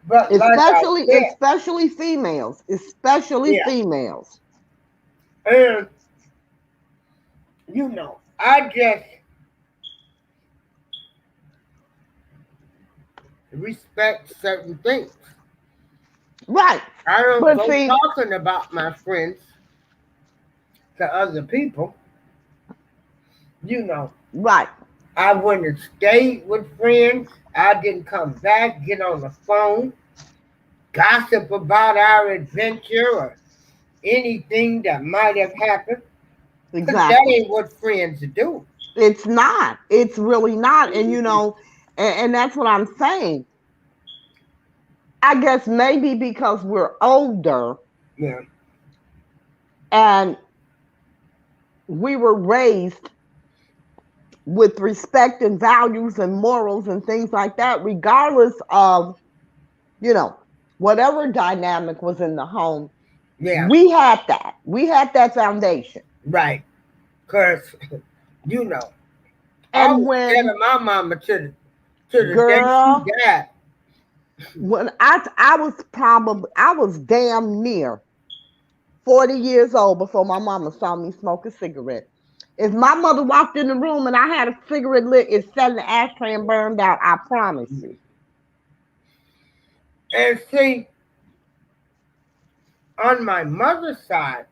But like I Especially, said, especially females. Especially yeah, females. and you know, I just respect certain things. Right. I don't But go see, talking about my friends to other people. You know, right. I wouldn't have stayed with friends. I didn't come back, get on the phone, gossip about our adventure or anything that might have happened. Because that Exactly. ain't what friends do. It's not. It's really not. And you know, And that's what I'm saying. I guess maybe because we're older Yeah. and we were raised with respect and values and morals and things like that, regardless of, you know, whatever dynamic was in the home. Yeah. We had that. We had that foundation. Right. Because, you know, I And was scared when, of my mama to the day she girl, died. when I was damn near 40 years old before my mama saw me smoke a cigarette. If my mother walked in the room and I had a cigarette lit, it sat in the ashtray and burned out. I promise you. And see, on my mother's side,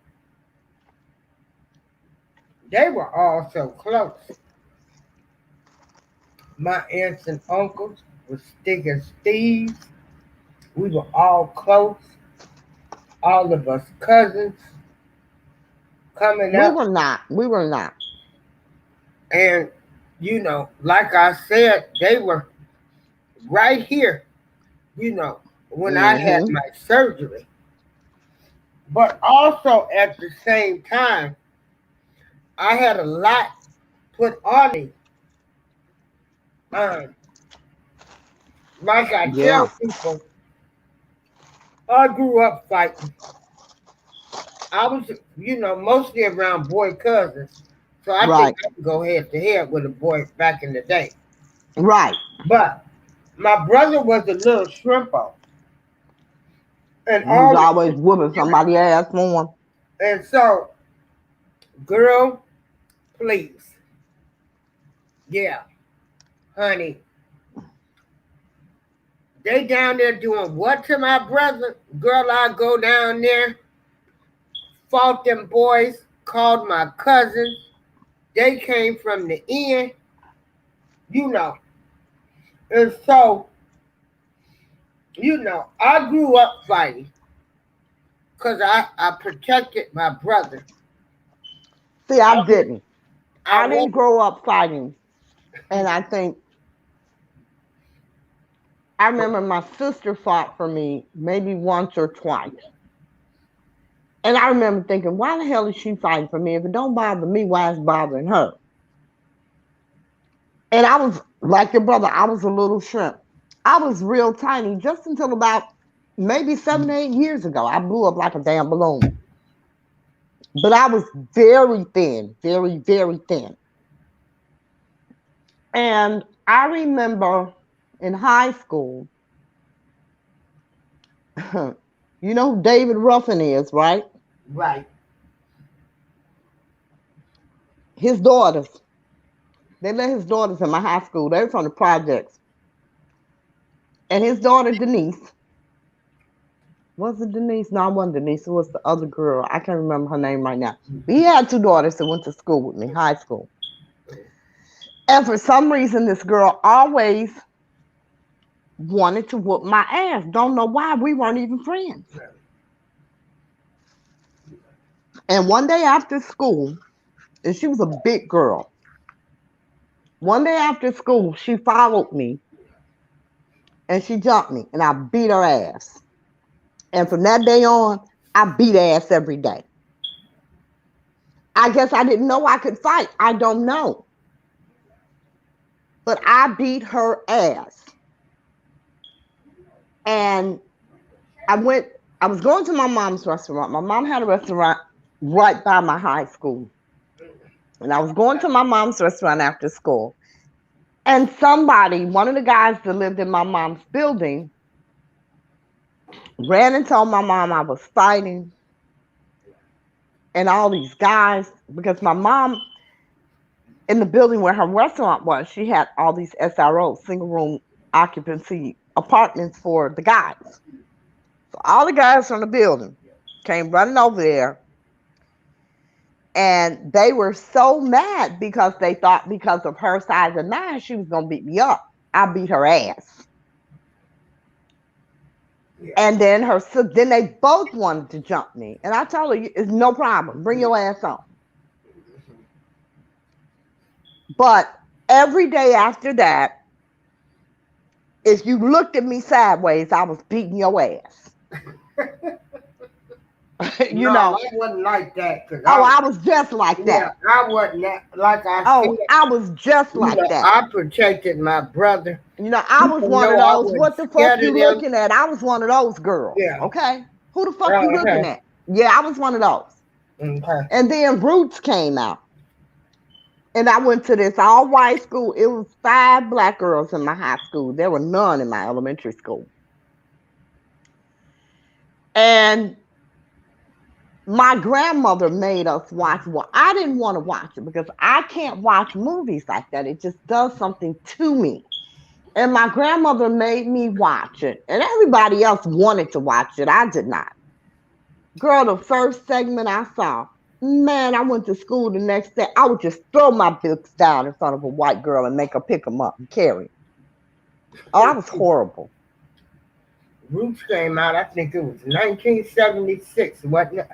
they were all so close. My aunts and uncles were thick as thieves. We were all close. All of us cousins coming We up. were not. We were not. And, you know, like I said, they were right here, you know, when I had Mm-hmm. my surgery. But also at the same time, I had a lot put on me. Um, like I tell Yeah. people, I grew up fighting. I was, you know, mostly around boy cousins. So I think Right. I could go head to head with a boy back in the day. Right. But my brother was a little shrimpo. And You was all always whooping somebody ass more. and so, girl, please. Yeah, honey. They down there doing what to my brother? Girl, I go down there, fought them boys, called my cousins. They came from the end, you know. And so, you know, I grew up fighting because I protected my brother. See, I, I didn't. I I didn't wasn't, grow up fighting. And I think I remember my sister fought for me maybe once or twice. And I remember thinking, why the hell is she fighting for me? If it don't bother me, why is it bothering her? And I was like your brother, I was a little shrimp. I was real tiny just until about maybe 7 or 8 years ago. I blew up like a damn balloon. But I was very thin, very, very thin. And I remember in high school, you know who David Ruffin is, right? right. His daughters, they let his daughters in my high school. They were from the projects. And his daughter, Denise, was it Denise? No, it wasn't Denise. It was the other girl. I can't remember her name right now. But he had two daughters that went to school with me, high school. And for some reason, this girl always wanted to whoop my ass. Don't know why. We weren't even friends. And one day after school, and she was a big girl. One day after school, she followed me and she jumped me and I beat her ass. And from that day on, I beat ass every day. I guess I didn't know I could fight. I don't know. But I beat her ass. And I was going to my mom's restaurant. My mom had a restaurant right by my high school. And I was going to my mom's restaurant after school. And somebody, one of the guys that lived in my mom's building, ran and told my mom I was fighting and all these guys because my mom in the building where her restaurant was, she had all these SROs, single room occupancy apartments for the guys. So all the guys from the building came running over there and they were so mad because they thought because of her size and mine, she was going to beat me up. I beat her ass. Yeah. And then then they both wanted to jump me. And I told her, it's no problem. Bring your ass on. But every day after that, If you looked at me sideways, I was beating your ass. You No, know. I wasn't like that. Cause Oh, I was just like yeah, that. I wasn't like I said. Oh, I was just You like know, that. I protected my brother. You know, I was People one of know I those. wasn't What the fuck scared you of them. looking at? I was one of those girls. Yeah. Okay. Who the fuck you looking Uh-huh. at? Yeah, I was one of those. Okay. And then Roots came out. And I went to this all white school. It was 5 black girls in my high school. There were none in my elementary school. And my grandmother made us watch. Well, I didn't want to watch it because I can't watch movies like that. It just does something to me. And my grandmother made me watch it. And everybody else wanted to watch it. I did not. Girl, the first segment I saw, man, I went to school the next day. I would just throw my books down in front of a white girl and make her pick them up and carry them. Oh, that was horrible. Roots came out, I think it was 1976, wasn't it?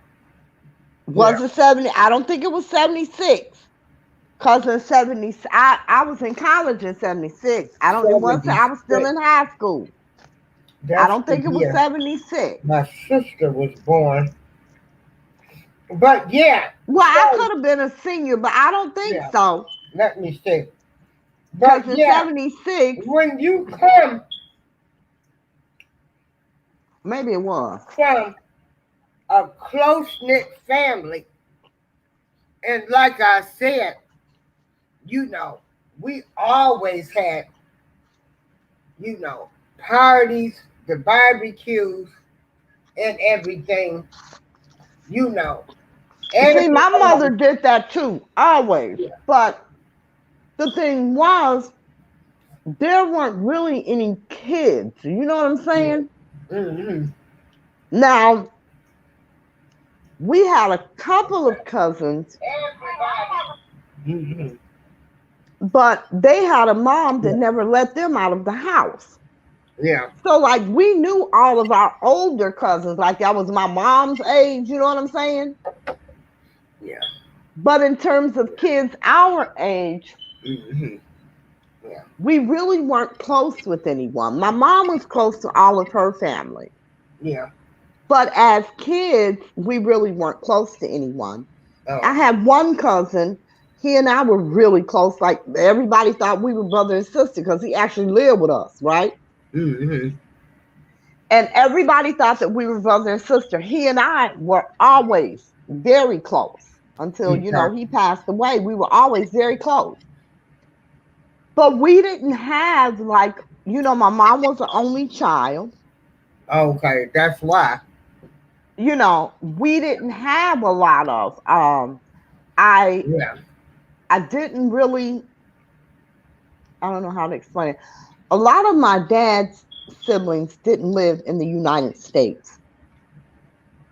Was it 70? I don't think it was 76. Because in 70, I was in college in 76. I don't, it was, I was still 76. in high school. That's I don't the think it was year 76. my sister was born. But yeah. Well, I so, could have been a senior, but I don't think yeah, so. let me see. Because But in yeah, 76, when you come maybe it was. from a close-knit family, and like I said, you know, we always had, you know, parties, the barbecues, and everything, you know. See, my mother Everybody, did that too, always. yeah. But the thing was, there weren't really any kids. You know what I'm saying? Mm-hmm. Now, we had a couple of cousins, Mm-hmm. but they had a mom that Yeah. never let them out of the house. Yeah. So, like, we knew all of our older cousins, like that was my mom's age, you know what I'm saying? Yeah. But in terms of kids our age, Mm-hmm. Yeah. we really weren't close with anyone. My mom was close to all of her family. Yeah. But as kids, we really weren't close to anyone. Oh. I had one cousin, he and I were really close. Like everybody thought we were brother and sister because he actually lived with us, right? Mm-hmm. And everybody thought that we were brother and sister. He and I were always very close until, you know, he passed away. We were always very close. But we didn't have, like, you know, my mom was the only child. Okay, that's why. You know, we didn't have a lot of I Yeah. I didn't really, I don't know how to explain it. A lot of my dad's siblings didn't live in the United States.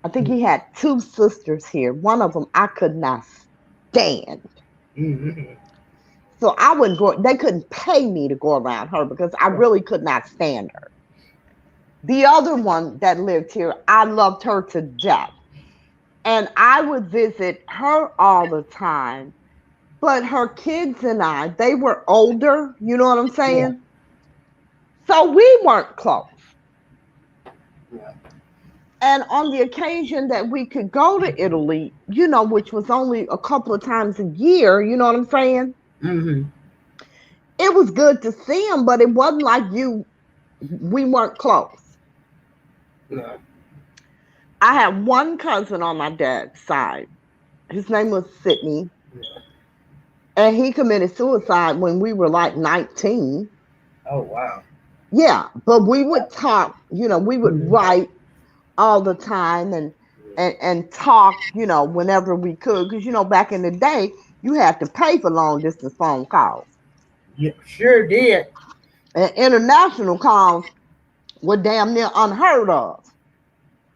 I think he had 2 sisters here. One of them I could not stand. Mm-hmm. So I wouldn't go, they couldn't pay me to go around her because I really could not stand her. The other one that lived here, I loved her to death. And I would visit her all the time. But her kids and I, they were older, you know what I'm Yeah. saying? So we weren't close. Yeah. And on the occasion that we could go to Italy, you know, which was only a couple of times a year, you know what I'm saying? Mm-hmm. It was good to see them, but it wasn't like we weren't close. Yeah. I had one cousin on my dad's side. His name was Sidney. Yeah. And he committed suicide when we were like 19. Oh wow. Yeah, but we would talk, you know, we would write all the time and talk, you know, whenever we could. Because, you know, back in the day, you had to pay for long distance phone calls. You sure did. And international calls were damn near unheard of.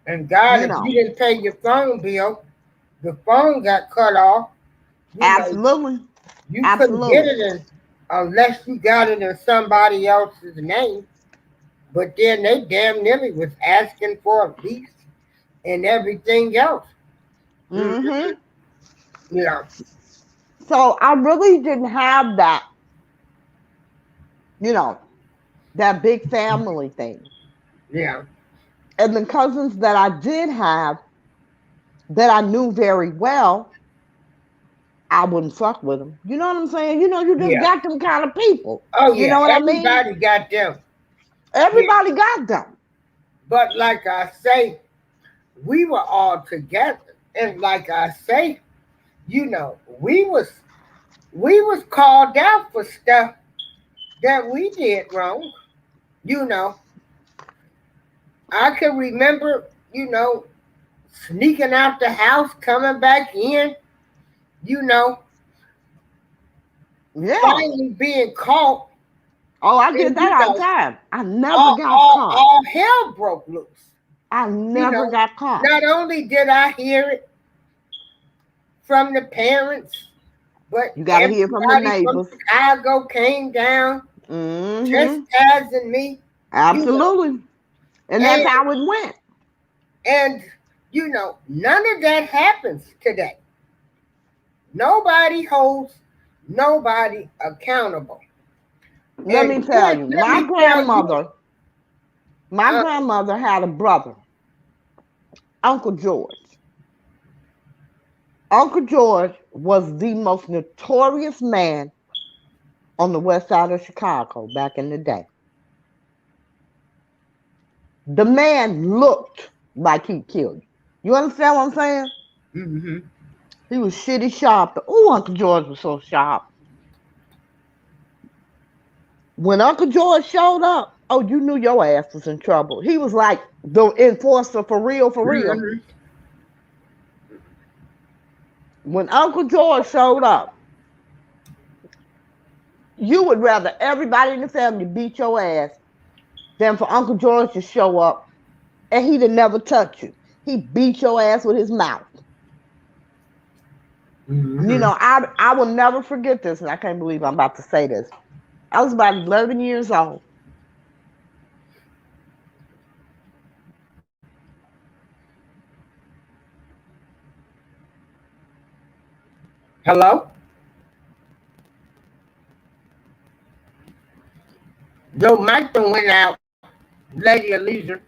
And God, You if you know, didn't pay your phone bill, the phone got cut off. You know, absolutely. you couldn't get Absolutely. it in unless you got it in somebody else's name. But then they damn nearly was asking for a lease and everything else. Mm-hmm. You know. So I really didn't have that, you know. that big family thing. Yeah. And the cousins that I did have that I knew very well, I wouldn't fuck with them. You know what I'm saying? You just Yeah. got them kind of people. Oh You yeah. know what I mean? Everybody got them. Yeah. Everybody got them. But like I say, we were all together. And like I say, we was called out for stuff that we did wrong. You know, I can remember, sneaking out the house, coming back in, you know, Yeah. finally being caught, Oh, I did and that all the time. I never all, got all, caught. all hell broke loose. I You never know, got caught. not only did I hear it from the parents, but You got to hear from the everybody from neighbors. Chicago came down Hmm. chastising me, you know, Absolutely. And that's and how it went. and none of that happens today. Nobody holds nobody accountable. Let And me tell you, let me tell you, my uh, grandmother had a brother, Uncle George. Uncle George was the most notorious man on the west side of Chicago back in the day. The man looked like he killed you. You understand what I'm saying? mhm. He was shitty sharp. Oh, Uncle George was so sharp. When Uncle George showed up, oh, you knew your ass was in trouble. He was like the enforcer for real, for real. Mhm. When Uncle George showed up, you would rather everybody in the family beat your ass than for Uncle George to show up and he'd have never touch you. He beat your ass with his mouth. Mhm. I will never forget this, and I can't believe I'm about to say this. I was about 11 years old. Hello? Your mic done went out, Lady Alicia.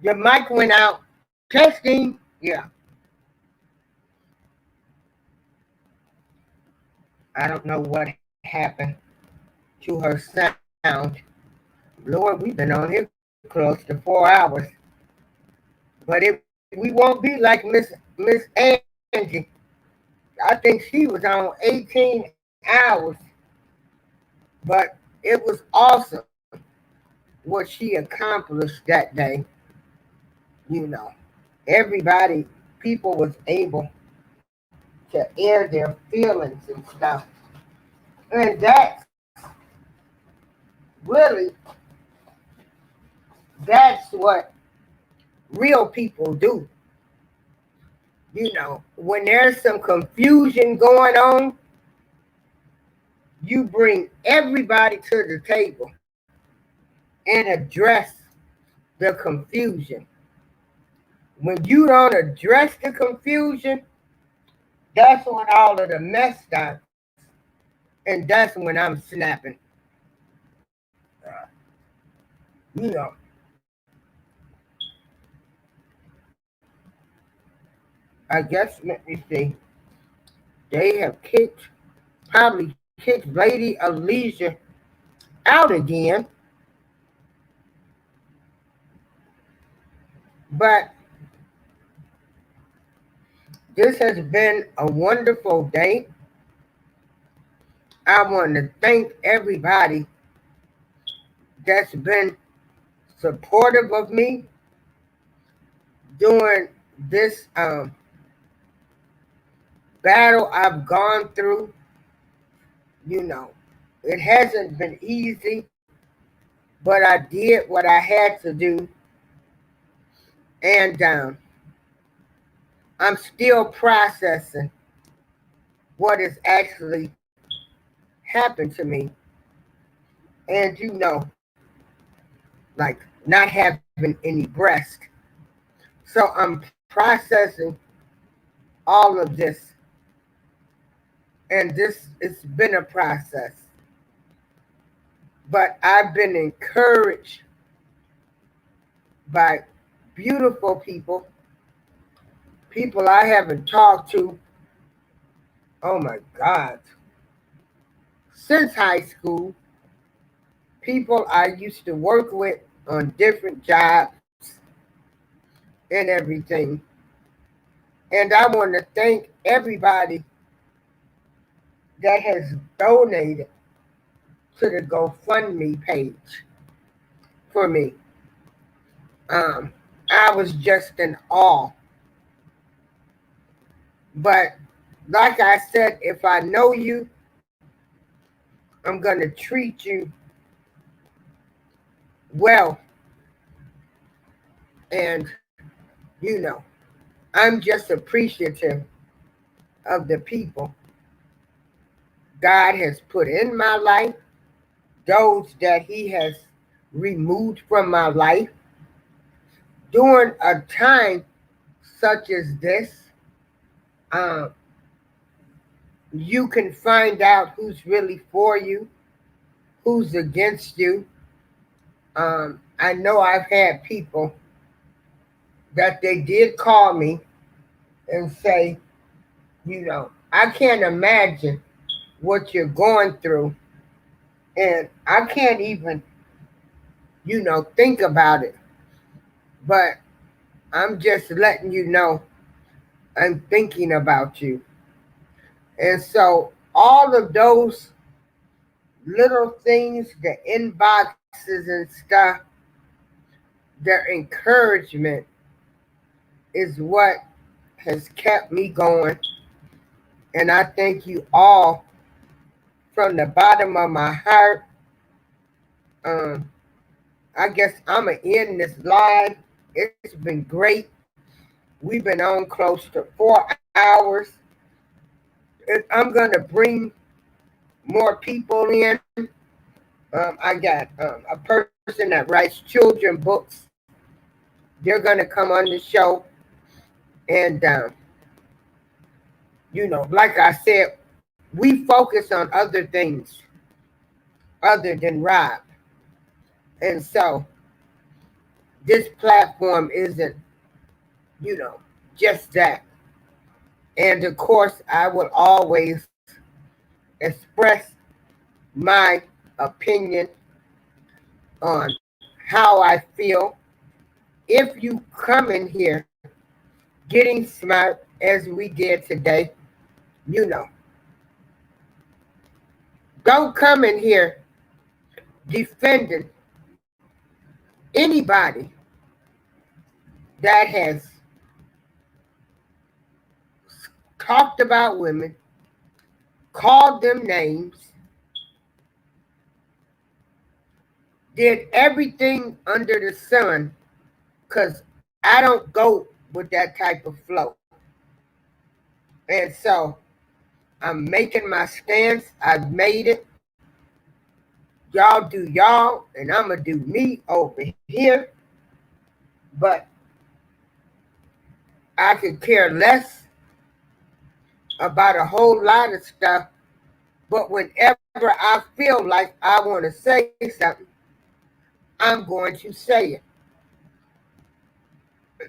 Your mic went out. Testing. Yeah. I don't know what happened to her sound. Lord, we've been on here close to 4 hours. But we won't be like Miss Angie. I think she was on 18 hours. But it was awesome what she accomplished that day. You know, everybody, people was able to air their feelings and stuff. And really, that's what real people do. When there's some confusion going on, you bring everybody to the table and address the confusion. When you don't address the confusion, that's when all of the mess starts. And that's when I'm snapping. You know, I guess, let me see. They have probably kicked Lady Alicia out again. But this has been a wonderful day. I want to thank everybody that's been supportive of me during this battle I've gone through. You know, it hasn't been easy, but I did what I had to do. And I'm still processing what has actually happened to me. And like not having having any breast. So I'm processing all of this. And this it's been a process. But I've been encouraged by beautiful people, people I haven't talked to, oh my God, since high school, people I used to work with on different jobs and everything. And I want to thank everybody that has donated to the GoFundMe page for me. Um, I was just in awe. But like I said, if I know you, I'm going to treat you well. And, you know, I'm just appreciative of the people God has put in my life, those that He has removed from my life during a time such as this. Um, you can find out who's really for you, who's against you. I know I've had people that they did call me and say, I can't imagine what you're going through. And I can't even, think about it. But I'm just letting you know I'm thinking about you. And so all of those little things, the inboxes and stuff, their encouragement is what has kept me going. And I thank you all from the bottom of my heart. Um, I guess I'm going to end this live. It's been great. We've been on close to 4 hours. I'm going to bring more people in. I got a person that writes children books. They're going to come on the show. And, like I said, we focus on other things other than Rob. And so this platform isn't, just that. And of course, I will always express my opinion on how I feel. If you come in here getting smart as we did today, you know, don't come in here defending anybody that has talked about women, called them names, did everything under the sun, because I don't go with that type of flow. And so I'm making my stance. I've made it. Y'all do y'all, and I'm going to do me over here. But I could care less about a whole lot of stuff. But whenever I feel like I want to say something, I'm going to say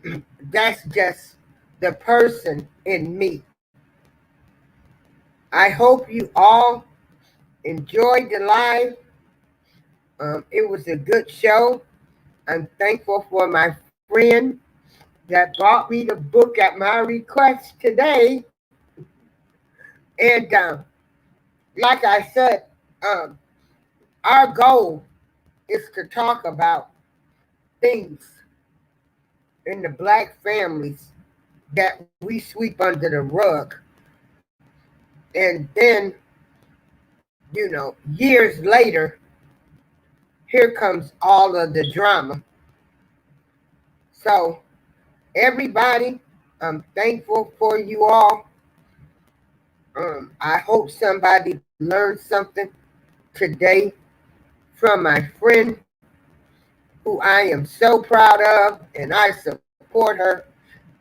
it. That's just the person in me. I hope you all enjoyed the live. It was a good show. I'm thankful for my friend that bought me the book at my request today. And like I said, our goal is to talk about things in the Black families that we sweep under the rug. And then, years later, here comes all of the drama. So, everybody, I'm thankful for you all. I hope somebody learned something today from my friend who I am so proud of, and I support her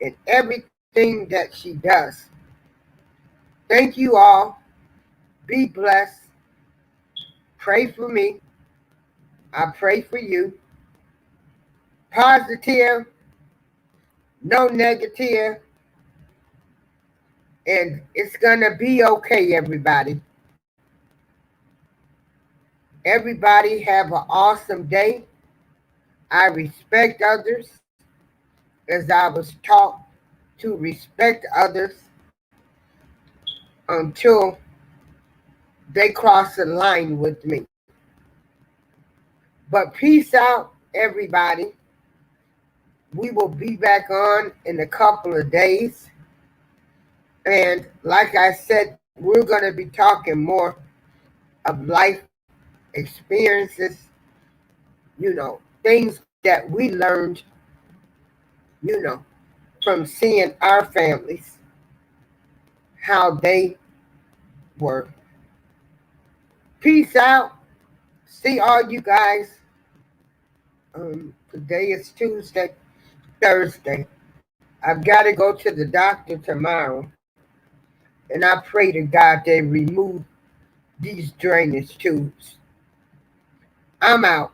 in everything that she does. Thank you all. Be blessed. Pray for me. I pray for you. Positive, no negative, and it's going to be okay, everybody. Everybody have an awesome day. I respect others as I was taught to respect others until they cross the line with me. But peace out, everybody. We will be back on in a couple of days. And like I said, we're going to be talking more of life experiences, things that we learned, you know, from seeing our families, how they were. Peace out. See all you guys. Today is Tuesday, Thursday. I've got to go to the doctor tomorrow. And I pray to God they remove these drainage tubes. I'm out.